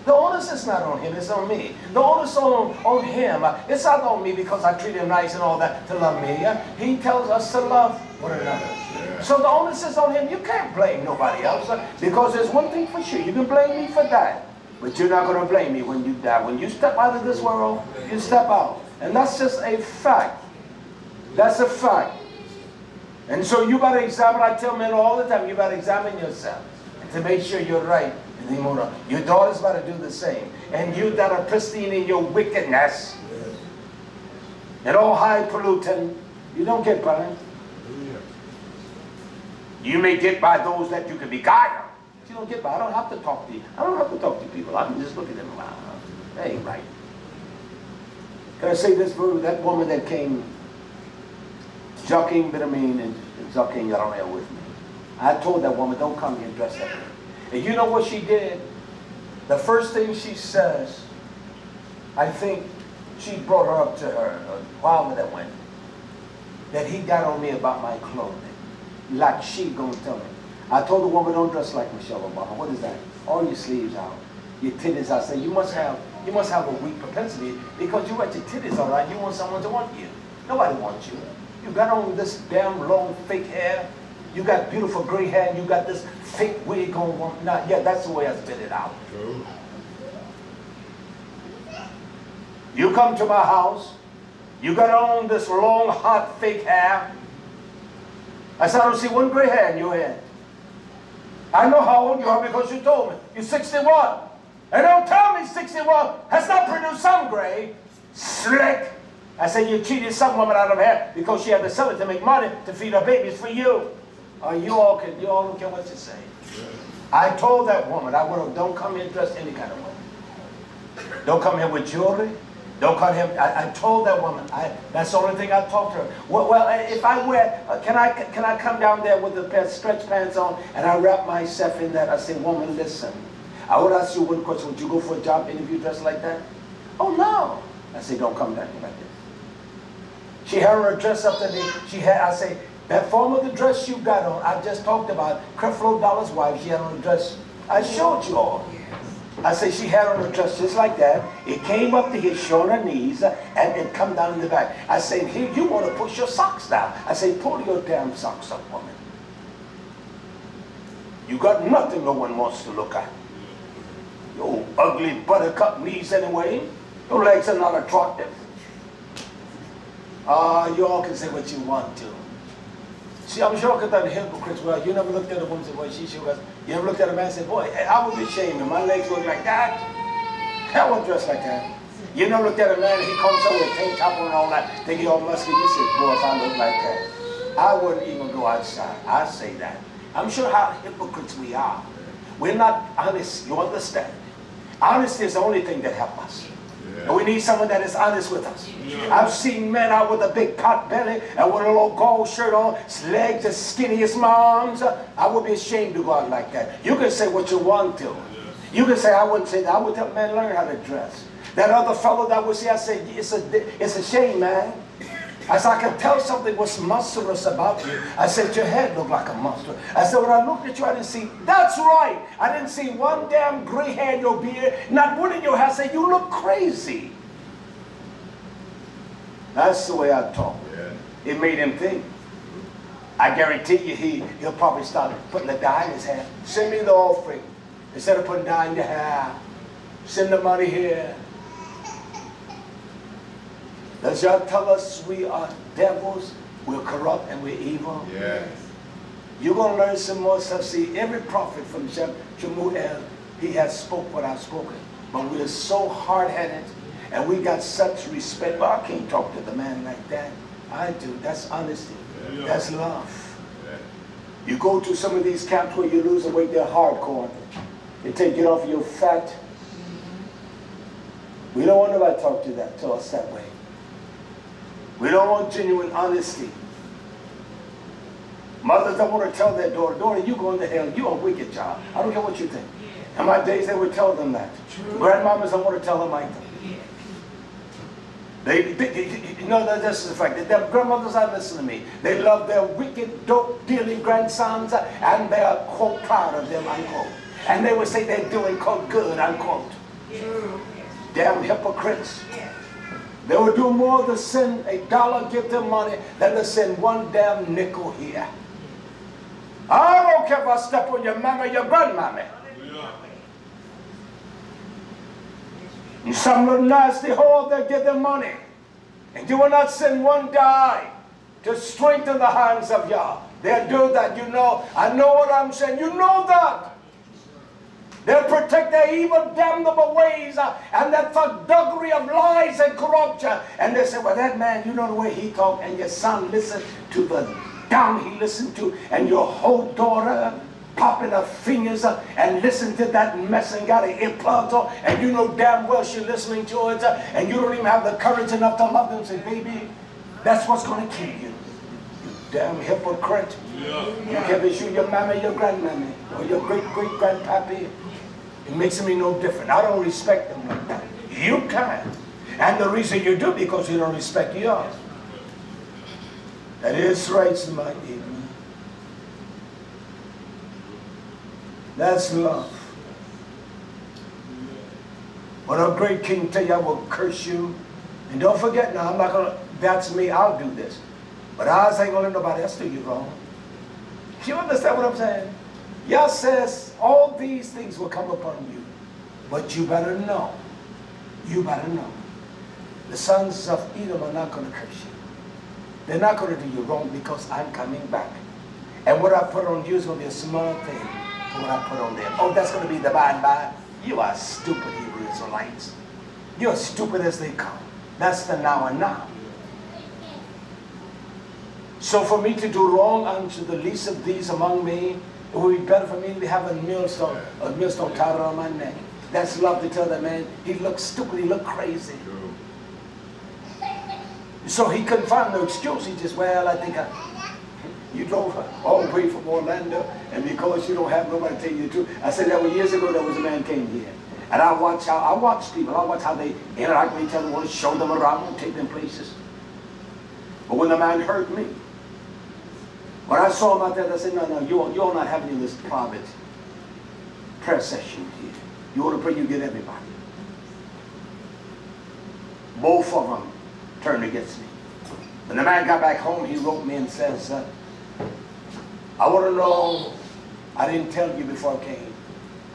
Speaker 3: The onus is not on him, it's on me. The onus is on him. It's not on me because I treat him nice and all that to love me. He tells us to love one another. So the onus is on him. You can't blame nobody else, because there's one thing for sure. You can blame me for that, but you're not going to blame me when you die. When you step out of this world, you step out. And that's just a fact. That's a fact. And so you got to examine. I tell men all the time, you got to examine yourself to make sure you're right. And your daughter's got to do the same. And you that are pristine in your wickedness and all highfalutin, you don't get burned. You may get by those that you can beguile. You don't get by. I don't have to talk to you. I don't have to talk to people. I can just look at them. That ain't right. Can I say this for that woman that came, Joaquin Benjamin and Joaquin Yaronel with me? I told that woman, don't come here dressed up. And you know what she did? The first thing she says, I think she brought her up to her, while that went, that he got on me about my clothing. Like she gonna tell me. I told the woman, don't dress like Michelle Obama. What is that? All your sleeves out, your titties out. I say, you must have a weak propensity, because you got your titties all right. You want someone to want you. Nobody wants you. You got on this damn long fake hair. You got beautiful gray hair, and you got this fake wig on. Yeah, that's the way I spit it out. True. You come to my house, you got on this long, hot, fake hair. I said, I don't see one gray hair in your head. I know how old you are because you told me. You're 61. And don't tell me 61 has not produced some gray. Slick. I said, you cheated some woman out of hair because she had to sell it to make money to feed her babies for you. You all don't care what you say. I told that woman, don't come here dressed any kind of way. Don't come here with jewelry. Don't come here. I told that woman, that's the only thing I talked to her. Well, if I wear, can I come down there with the pair of stretch pants on and I wrap myself in that? I say, woman, listen. I would ask you one question. Would you go for a job interview dressed like that? Oh, no. I say, don't come down here like this. She had her dress up there. I say, that form of the dress you got on, I just talked about Creflo Dollar's wife. She had on a dress. I showed you all. I say she had on a dress just like that. It came up to here, showing her knees, and it come down in the back. I say, here, you want to push your socks down. I say, pull your damn socks up, woman. You got nothing no one wants to look at. Your ugly buttercup knees anyway. Your legs are not attractive. You all can say what you want to. See, I'm sure that the hypocrites, well, you never looked at a woman and said, boy, she was. You never looked at a man and said, boy, I would be ashamed if my legs look like that. I won't dress like that. You never looked at a man and he comes up with a tank top and all that, thinking all musky. You said, boy, if I look like that, I wouldn't even go outside. I say that. I'm sure how hypocrites we are. We're not honest, you understand. Honesty is the only thing that helps us. And we need someone that is honest with us. I've seen men out with a big pot belly and with a little gold shirt on, his legs as skinny as my arms. I would be ashamed to go out like that. You can say what you want to. You can say, I wouldn't say that. I would tell men, learn how to dress. That other fellow that would say, I said, it's a shame, man. I said, I can tell something was monstrous about you. I said, your head looked like a monster. I said, when I looked at you, I didn't see, that's right. I didn't see one damn gray hair in your beard, not one in your hair. I said, you look crazy. That's the way I talk. It made him think. I guarantee you, he'll probably start putting the dye in his hair. Send me the offering. Instead of putting dye in your hair, send the money here. Does y'all tell us we are devils, we're corrupt, and we're evil?
Speaker 1: Yes.
Speaker 3: You're going to learn some more stuff. See, every prophet from Shemuel, he has spoke what I've spoken. But we're so hard-headed, and we got such respect. Well, I can't talk to the man like that. I do. That's honesty. Yeah. That's love. Yeah. You go to some of these camps where you lose the weight, they're hardcore. They take it off your fat. We don't want nobody to talk to us that way. We don't want genuine honesty. Mothers don't want to tell their daughter, daughter, you going to hell. You a wicked child. I don't care what you think. In my days, they would tell them that. Grandmamas don't want to tell them like that. You know, that's the fact. Their grandmothers are listening to me. They love their wicked, dope-dealing grandsons, and they are, quote, proud of them, unquote. And they would say they're doing, quote, good, unquote. Damn hypocrites. They would do more to send $1, give them money, than to send one damn nickel here. I don't care if I step on your mama, your grandmama. And some little nasty hole, they give them money. And you will not send one dime to strengthen the hands of Yah. They'll do that, you know. I know what I'm saying. You know that. They'll protect their evil, damnable ways and that thuggery of lies and corruption. And they say, well, that man, you know the way he talk, and your son listened to the down he listened to, and your whole daughter popping her fingers and listen to that mess and got an earplugs on, and you know damn well she's listening to it, and you don't even have the courage enough to love them and say, baby, that's what's going to kill you. You damn hypocrite. You can't be sure your mama, your grandmammy, or your great-great-grandpappy. It makes me no different. I don't respect them like that. You can. And the reason you do, because you don't respect yours. That is right, my evening. That's love. When a great king tell you, I will curse you. And don't forget now, I'm not going to, that's me, I'll do this. But I ain't going to let nobody else do you wrong. You understand what I'm saying? Yah says all these things will come upon you. But you better know. You better know. The sons of Edom are not going to curse you. They're not going to do you wrong because I'm coming back. And what I put on you is going to be a small thing for what I put on them. Oh, that's going to be the by and by. You are stupid, Hebrew Israelites. You're stupid as they come. That's the now and now. So for me to do wrong unto the least of these among me, it would be better for me to have a millstone tied around my neck. That's love to tell that man, he looked stupid, he looked crazy. So he couldn't find no excuse. He just, well, I think you drove all the way from Orlando, and because you don't have nobody to tell you the truth. I said that was years ago, there was a man came here. And I watch people, I watch how they interact with each other, want to show them around and take them places. But when the man hurt me, when I saw him out there, I said, no, you're not having this private prayer session here. You want to pray, you get everybody. Both of them turned against me. When the man got back home, he wrote me and says, I want to know, I didn't tell you before I came,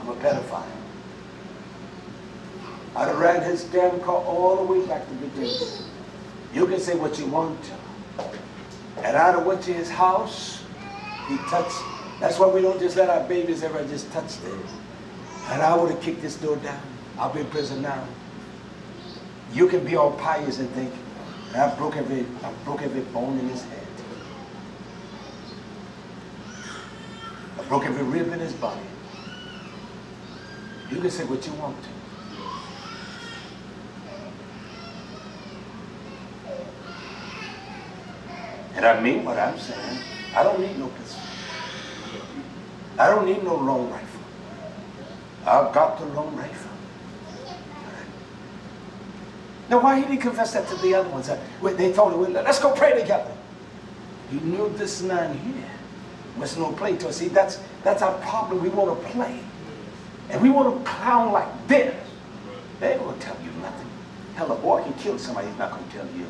Speaker 3: I'm a pedophile. I'd have ran his damn car all the way back to Virginia. You can say what you want to. And I'd have went to his house, he touched, that's why we don't just let our babies ever just touch them. And I would have kicked this door down. I'll be in prison now. You can be all pious and think, I broke every bone in his head. I broke every rib in his body. You can say what you want to. I mean what I'm saying. I don't need no pistol. I don't need no long rifle. I've got the long rifle. Now, why he didn't confess that to the other ones? They told him, let's go pray together. He knew this man here was no play to us. See, that's our problem. We want to play. And we want to clown like this. They ain't going to tell you nothing. Hell, a boy can kill somebody, he's not going to tell you.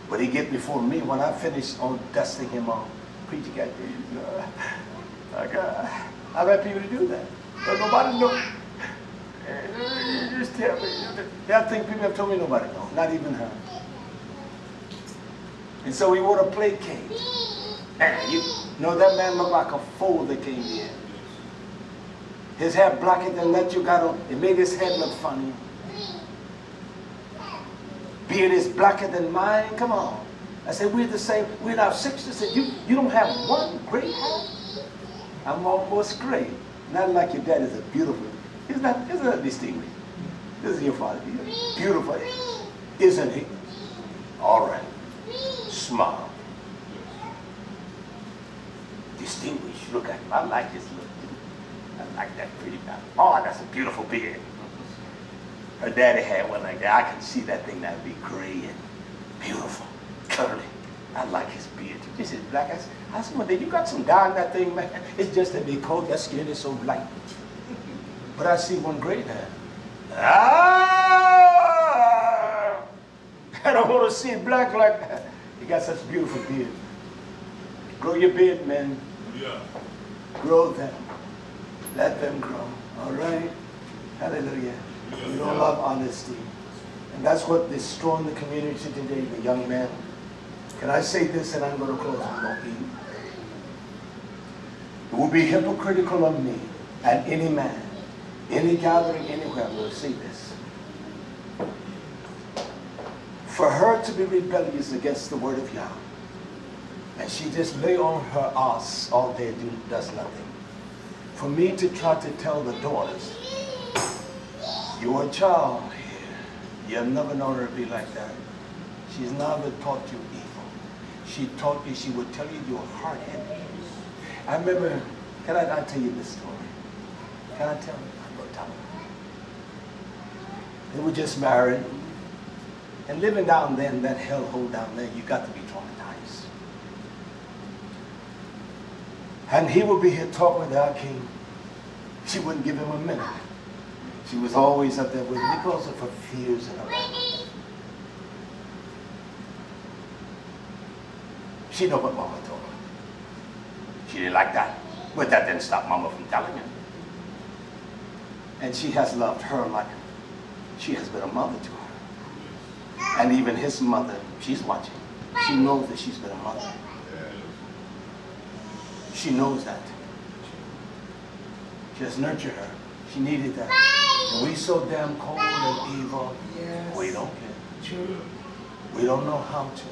Speaker 3: But he get before me when I finish on dusting him on. Preacher got I've had people to do that. But nobody knows. Just tell me. I think people have told me nobody knows, not even her. And so we want to placate. Man, you know that man looked like a fool that came in. His hair blacker than that you got on. It made his head look funny. Beard is blacker than mine. Come on. I said, we're the same. We're not sisters. I said, you don't have one gray hair? I'm almost gray. Not like your dad is a beautiful. Isn't that distinguished? This is your father. Beautiful, isn't he? All right. Smile. Distinguished. Look at him. I like his look. I like that pretty guy. Oh, that's a beautiful beard. Her daddy had one like that. I can see that thing that'd be gray and beautiful, curly. I like his beard. This is black. I said, well, you got some dye in that thing, man. It's just that because that skin is so light. But I see one gray there. I don't want to see it black like that. You got such a beautiful beard. Grow your beard, man. Yeah. Grow them. Let them grow. All right? Hallelujah. Yeah. We don't love honesty. And that's what destroying the community today, the young men. Can I say this and I'm going to close with it will be hypocritical of me and any man, any gathering, anywhere will see this. For her to be rebellious against the word of Yah, and she just lay on her ass all day and does nothing. For me to try to tell the daughters, you're a child here. You have never known her to be like that. She's never taught you evil. She taught you, she would tell you you're hard-headed. I remember, can I tell you this story? Can I tell you? I'm going to tell you. They were just married. And living down there in that hellhole down there, you got to be traumatized. And he would be here talking with our king. She wouldn't give him a minute. She was always up there with him because of her fears and her anger. She knew what Mama told her. She didn't like that. But that didn't stop Mama from telling her. And she has loved her like she has been a mother to her. And even his mother, she's watching. She knows that she's been a mother. She knows that. She has nurtured her. She needed that. And we so damn cold and evil. Yes. We don't care. True. We don't know how to.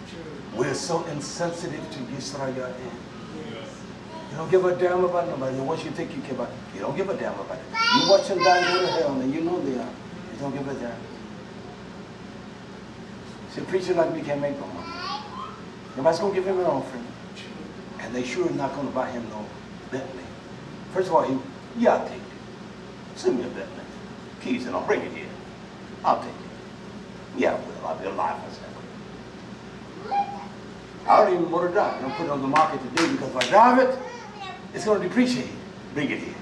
Speaker 3: True. We're so insensitive to Yisrael. You don't give a damn about nobody. What you think you care about? You don't give a damn about it. You watch them down go to hell and you know they are. You don't give a damn. See, a preacher like me can't make no money. Nobody's going to give him an offering. And they sure are not going to buy him no Bentley. First of all, yeah, I'll take it. Send me a Bentley. Keys and I'll bring it here. I'll take it. Yeah, I will. I'll be alive for a second. I don't even want to drive. I don't put it on the market today because if I drive it, it's going to depreciate. Bring it here.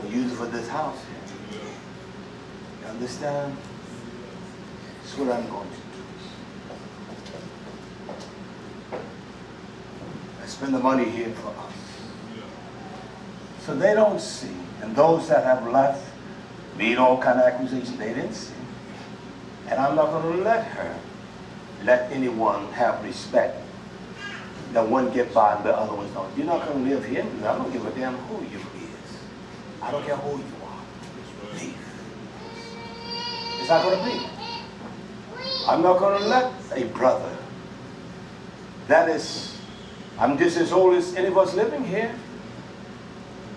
Speaker 3: We'll use it for this house here. You understand? That's what I'm going to do. I spend the money here for us. So they don't see. And those that have left, made all kind of accusations, they didn't see. And I'm not going to let anyone have respect. That one get by and the other ones don't. You're not going to live here. I don't give a damn who you is. I don't care who you are. Leave. It's not going to be. I'm not going to let a brother that is, I'm just as old as any of us living here.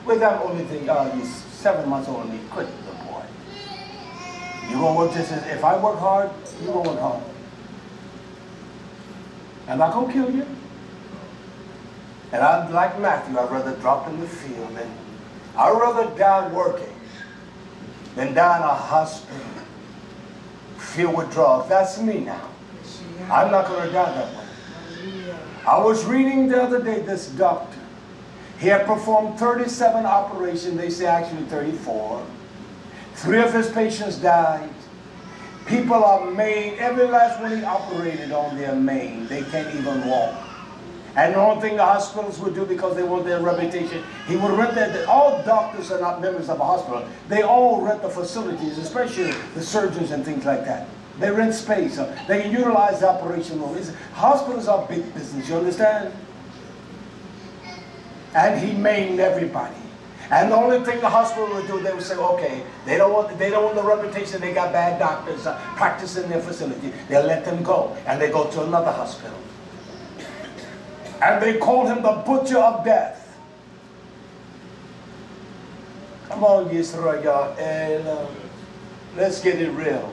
Speaker 3: With that only thing, he's 7 months old and he quit the boy. You're going to work just as, if I work hard, you're going to work hard. I'm not going to kill you. And I'm like Matthew, I'd rather drop in the field. And I'd rather die working than die in a hospital filled with drugs. That's me now. I'm not going to die that way. I was reading the other day, this doctor. He had performed 37 operations. They say actually 34. 3 of his patients died. People are maimed. Every last one he operated on, they're maimed. They can't even walk. And the only thing the hospitals would do, because they want their reputation, he would rent that. All doctors are not members of a hospital. They all rent the facilities, especially the surgeons and things like that. They rent space. They can utilize the operation room. Hospitals are big business, you understand? And he maimed everybody. And the only thing the hospital would do, they would say, okay, they don't want the reputation, they got bad doctors practicing their facility. They'll let them go. And they go to another hospital. And they call him the butcher of death. Come on, YHWHSHUA. Let's get it real.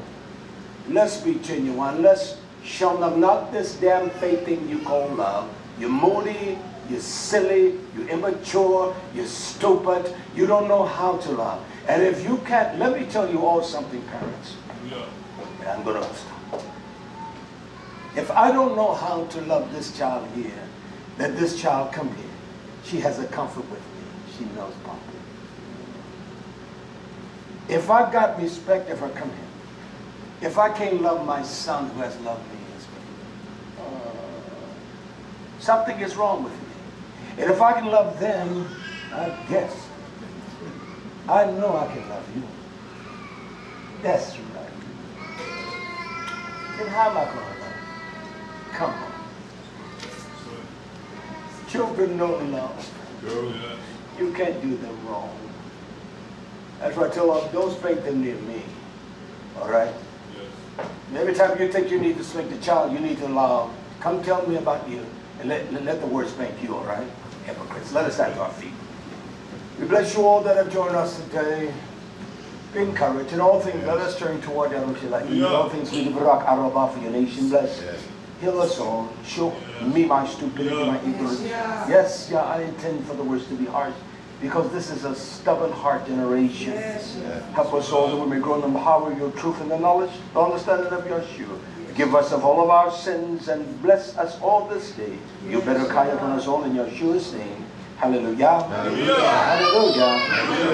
Speaker 3: Let's be genuine. Let's show them not this damn fake thing you call love. You're moody, you're silly, you're immature, you're stupid. You don't know how to love. And if you can't, let me tell you all something, parents. Yeah. I'm going to stop. If I don't know how to love this child here, let this child come here. She has a comfort with me. She knows Papa. If I got respect, if I come here, if I can't love my son who has loved me as well, something is wrong with me. And if I can love them, I guess, I know I can love you. That's right. Then how am I going to love you? Come on. Children know love. You can't do them wrong. That's why I tell them, don't spank them near me. All right? Yes. And every time you think you need to spank the child, you need to allow, come tell me about you, and let the word spank you, all right? Hypocrites. Let us stand to our feet. We bless you all that have joined us today. Be encouraged. In all things, let us turn toward Yahushua. In all things, we give Barak Arabah for your nation. Bless. Yes. Heal us all. Show me my stupidity, my ignorance. Yes, yeah, I intend for the words to be harsh, because this is a stubborn heart generation. Help us all that we may grow in the power of your truth and the knowledge, the understanding of Yeshua. Forgive us of all of our sins and bless us all this day. You better kai upon us all in Yeshua's name. Hallelujah. Hallelujah. Hallelujah.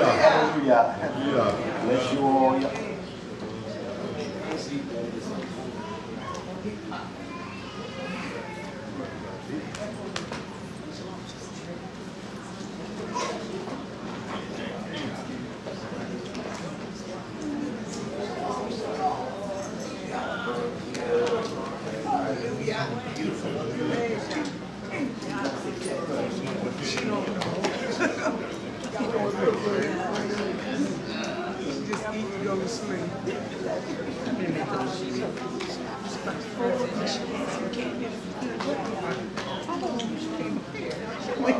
Speaker 3: Hallelujah. Hallelujah. Bless you all.
Speaker 4: Wait,